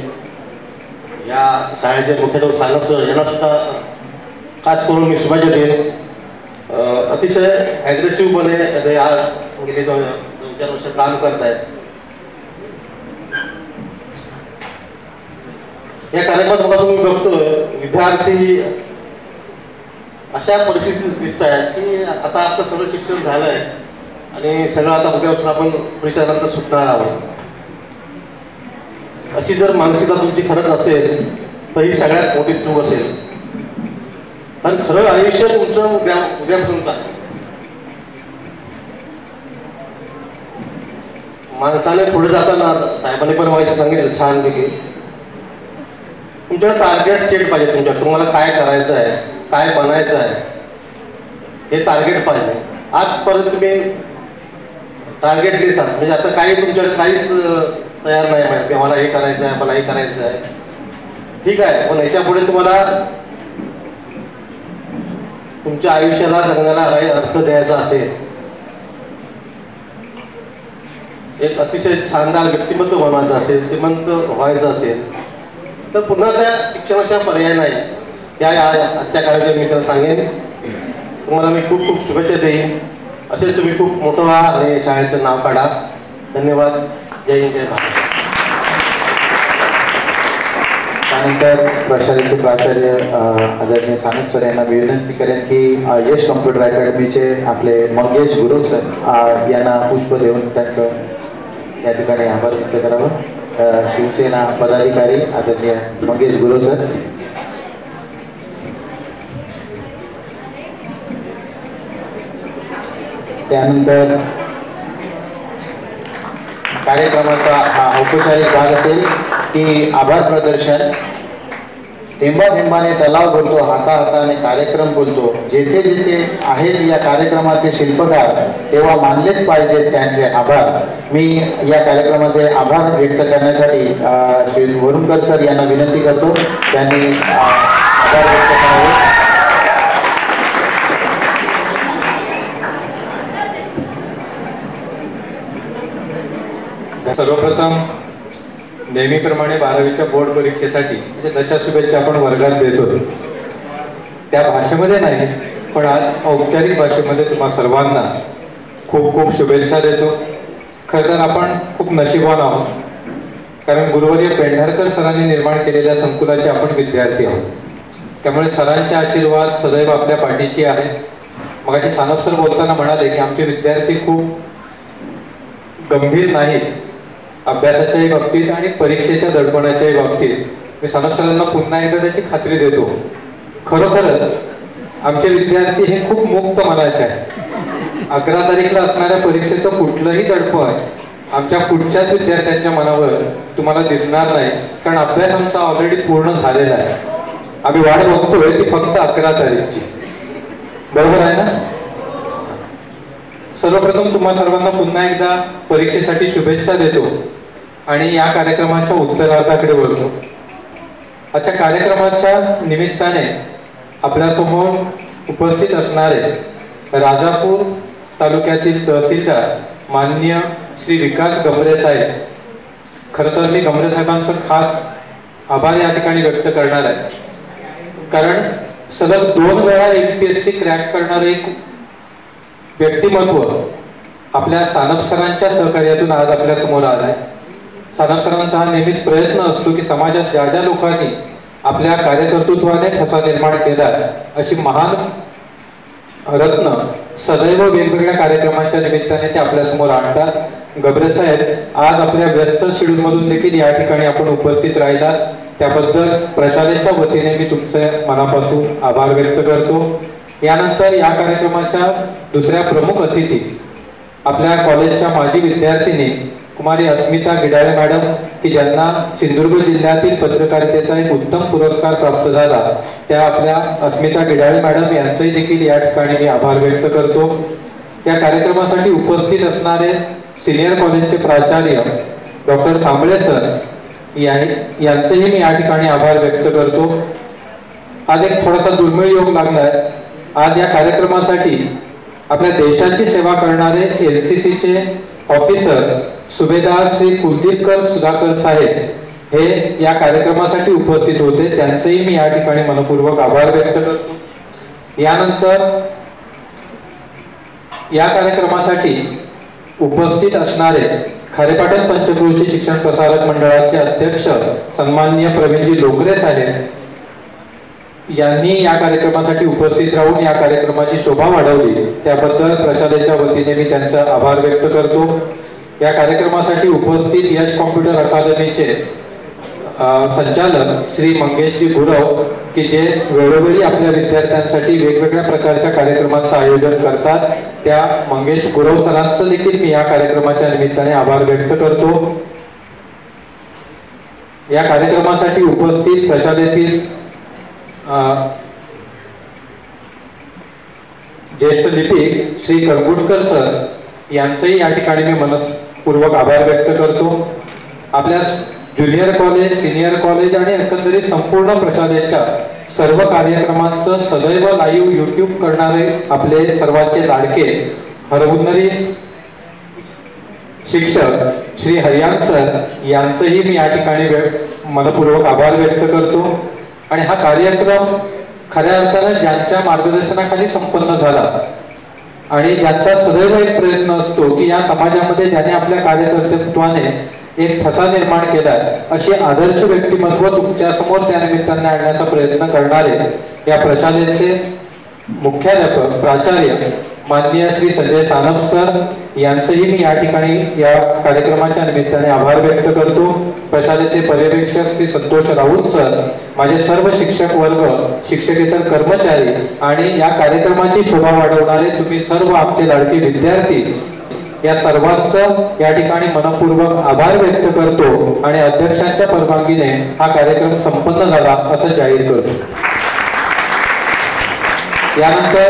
या शाळेचे मुख्याध्यापक सानप सर यांना सुद्धा खास करून मी शुभेच्छा देईन. अतिशय ॲग्रेसिव्हपणे ते आज गेली 2-4 वर्ष काम करत आहेत. या कार्यक्रमात बघा तुम्ही बघतो विद्यार्थी अशा परिस्थितीत दिसत आहेत की आता आपलं सगळं शिक्षण झालं आहे आणि सगळं आता उद्यापासून आपण परिसरानंतर सुटणार आहोत. अशी जर मानसिकता तुमची खरंच असेल तर ही सगळ्यात मोठी चूक असेल. कारण खरं आयुष्य तुमचं उद्यापासूनच आहे. माणसाने पुढे जाताना साहेबांनी पण व्हायचं सांगितलं छानपैकी, तुमच्याकडे टार्गेट सेट पाहिजे. तुम्हाला काय करायचं आहे, काय बनायचं आहे हे टार्गेट पाहिजे. आजपर्यंत तुम्ही टार्गेट लिस्ट आहात, म्हणजे आता काही तुमच्याकडे काहीच तयार नाही माहिती मला हे करायचं आहे, मला हे करायचं आहे. ठीक आहे, पण याच्या पुढे तुम्हाला तुमच्या आयुष्याला जगण्याला काही अर्थ द्यायचा असेल, एक अतिशय छानदार व्यक्तिमत्व बनवायचं असेल, श्रीमंत व्हायचं असेल तर पुन्हा त्या शिक्षणाशिवाय पर्याय नाही. या आजच्या कार्यक्रमात मी त्यांना सांगेन. तुम्हाला मी खूप खूप शुभेच्छा देईन. असेच तुम्ही खूप मोठं व्हा आणि शाळेचं नाव काढा. धन्यवाद. जय हिंद, जय भारत. त्यानंतर प्रशालेचे प्राचार्य आदरणीय सानप सर यांना विनंती करेन की यश कम्प्युटर अकॅडमीचे आपले मंगेश गुरु सर यांना पुष्प देऊन त्यांचं या ठिकाणी आभार व्यक्त करावं. शिवसेना पदाधिकारी आदरणीय मंगेश गुरु सर. त्यानंतर कार्यक्रमाचा हा औपचारिक भाग असेल की आभार प्रदर्शन. थेंबा थेंबाने तलाव बोलतो, हाता हाताने कार्यक्रम बोलतो. जेथे जेथे आहेत या कार्यक्रमाचे शिल्पकार तेव्हा मानलेच पाहिजेत त्यांचे आभार. मी या कार्यक्रमाचे आभार व्यक्त करण्यासाठी श्री वरुणकर सर यांना विनंती करतो, त्यांनी आभार व्यक्त करावे. सर्वप्रथम नेहमीप्रमाणे 12वीच्या बोर्ड परीक्षेसाठी म्हणजे जशा शुभेच्छा आपण वर्गात देतो त्या भाषेमध्ये नाही, पण आज औपचारिक भाषेमध्ये तुम्हा सर्वांना खूप खूप शुभेच्छा देतो. खरं तर आपण खूप नशिबवान आहोत, कारण गुरुवर्य पेंढारकर सरांनी निर्माण केलेल्या संकुलाचे आपण विद्यार्थी आहोत. त्यामुळे सरांचे आशीर्वाद सदैव आपल्या पाठीशी आहे. मगाशी सानप सर बोलताना म्हणाले की आमचे विद्यार्थी खूप गंभीर नाहीत अभ्यासाच्याही बाबतीत आणि परीक्षेच्या दडपणाच्याही बाबतीत. मी सानप सरांना पुन्हा एकदा त्याची खात्री देतो. खरोखरच आमचे विद्यार्थी हे खूप मुक्त मनाचे आहे. 11 तारीखला असणाऱ्या परीक्षेचं कुठलंही दडपण आमच्या कुठच्याच विद्यार्थ्यांच्या मनावर तुम्हाला दिसणार नाही, कारण अभ्यास आमचा ऑलरेडी पूर्ण झालेला आहे. आम्ही वाट बघतोय ती फक्त 11 तारीखची. बरोबर आहे ना? सर्वप्रथम तुम्हा सर्वांना पुन्हा एकदा परीक्षेसाठी शुभेच्छा देतो आणि या कार्यक्रमाच्या उत्तरार्धाकडे वळतो. आजच्या कार्यक्रमाच्या निमित्ताने आपल्यासमोर उपस्थित असणारे राजापूर तालुक्यातील तहसीलदार माननीय श्री विकास गंभरे साहेब. खरं तर मी गंभरे साहेबांचं खास आभार या ठिकाणी व्यक्त करणार आहे, कारण सलग 2 वेळा APSC क्रॅक करणारे एक व्यक्तिमत्व आपल्या सानप सरांच्या सहकार्यातून आज आपल्या समोर आलं आहे. सानप सरांचा हा नेहमीच प्रयत्न असतो की समाजात ज्या ज्या लोकांनी आपल्या कार्यकर्तृत्वाने ठसा निर्माण केला अशी महान रत्न सदैव वेगवेगळ्या कार्यक्रमांच्या निमित्ताने ते आपल्यासमोर आणतात. गंभरे साहेब आज आपल्या व्यस्त शेड्यूलमधून देखील या ठिकाणी आपण उपस्थित राहिलात, त्याबद्दल प्रशालेच्या वतीने मी तुमचे मनापासून आभार व्यक्त करतो. यानंतर या कार्यक्रमाच्या दुसऱ्या प्रमुख अतिथी आपल्या कॉलेजच्या माजी विद्यार्थिनी कुमारी अस्मिता गिडाळे मॅडम, की ज्यांना सिंधुदुर्ग जिल्ह्यातील पत्रकारितेचा एक उत्तम पुरस्कार प्राप्त झाला, त्या आपल्या अस्मिता गिडाळे मॅडम यांचंही देखील या ठिकाणी मी आभार व्यक्त करतो. या कार्यक्रमासाठी उपस्थित असणारे सिनियर कॉलेजचे प्राचार्य डॉक्टर कांबळे सर यांचेही मी या ठिकाणी आभार व्यक्त करतो. आज एक थोडासा दुर्मिळ योग लागलाय. आज या कार्यक्रमासाठी आपल्या देशाची सेवा करणारे LCCचे ऑफिसर सुभेदार श्री कुलदीपकर सुधाकर साहेब हे या कार्यक्रमासाठी उपस्थित होते. त्यांचेही मी या ठिकाणी मनपूर्वक आभार व्यक्त करतो. यानंतर या कार्यक्रमासाठी उपस्थित असणारे खारेपाटण पंचक्रोशी शिक्षण प्रसारक मंडळाचे अध्यक्ष सन्माननीय प्रवीणजी लोकरे साहेब यांनी या कार्यक्रमासाठी उपस्थित राहून या कार्यक्रमाची शोभा वाढवली, त्याबद्दल प्रशालेच्या वतीने मी त्यांचा आभार व्यक्त करतो. या कार्यक्रमासाठी उपस्थित यश कॉम्प्युटर अकादमीचे संचालक श्री मंगेशजी गुरव की जे वेळोवेळी आपल्या विद्यार्थ्यांसाठी वेगवेगळ्या प्रकारच्या कार्यक्रमांचं आयोजन करतात, त्या मंगेश गुरव सरांचं देखील मी या कार्यक्रमाच्या निमित्ताने आभार व्यक्त करतो. या कार्यक्रमासाठी उपस्थित प्रशालेतील ज्येष्ठ लिपिक श्री करगुटकर सर यांचंही या ठिकाणी मी मनपूर्वक आभार व्यक्त करतो. आपल्या ज्युनियर कॉलेज, सिनियर कॉलेज आणि एकंदरीत संपूर्ण प्रशालेच्या सर्व कार्यक्रमांचं सदैव लाईव्ह यूट्यूब करणारे आपले सर्वांचे लाडके हरहुन्नरी शिक्षक श्री हरियाण सर यांचंही मी या ठिकाणी मनपूर्वक आभार व्यक्त करतो. आणि हा कार्यक्रम खऱ्या अर्थानं ज्यांच्या मार्गदर्शनाखाली संपन्न झाला आणि ज्यांचा सदैव एक प्रयत्न असतो की या समाजामध्ये ज्याने आपल्या कार्यकर्तृत्वाने एक ठसा निर्माण केला, असे आदर्श व्यक्तिमत्व तुमच्या समोर त्या निमित्ताने आणण्याचा प्रयत्न करणारे या प्रशालेचे मुख्याध्यापक प्राचार्य माननीय श्री संजय सानप सर यांचंही मी या ठिकाणी या कार्यक्रमाच्या निमित्ताने आभार व्यक्त करतो. प्रशालेचे पर्यवेक्षक श्री संतोष राऊत सर, माझे सर्व शिक्षक वर्ग, शिक्षकेतर कर्मचारी आणि या कार्यक्रमाची शोभा वाढवणारे तुम्ही सर्व आमचे लाडके विद्यार्थी, या सर्वांचं या ठिकाणी मनपूर्वक आभार व्यक्त करतो आणि अध्यक्षांच्या परवानगीने हा कार्यक्रम संपन्न झाला असं जाहीर करतो. यानंतर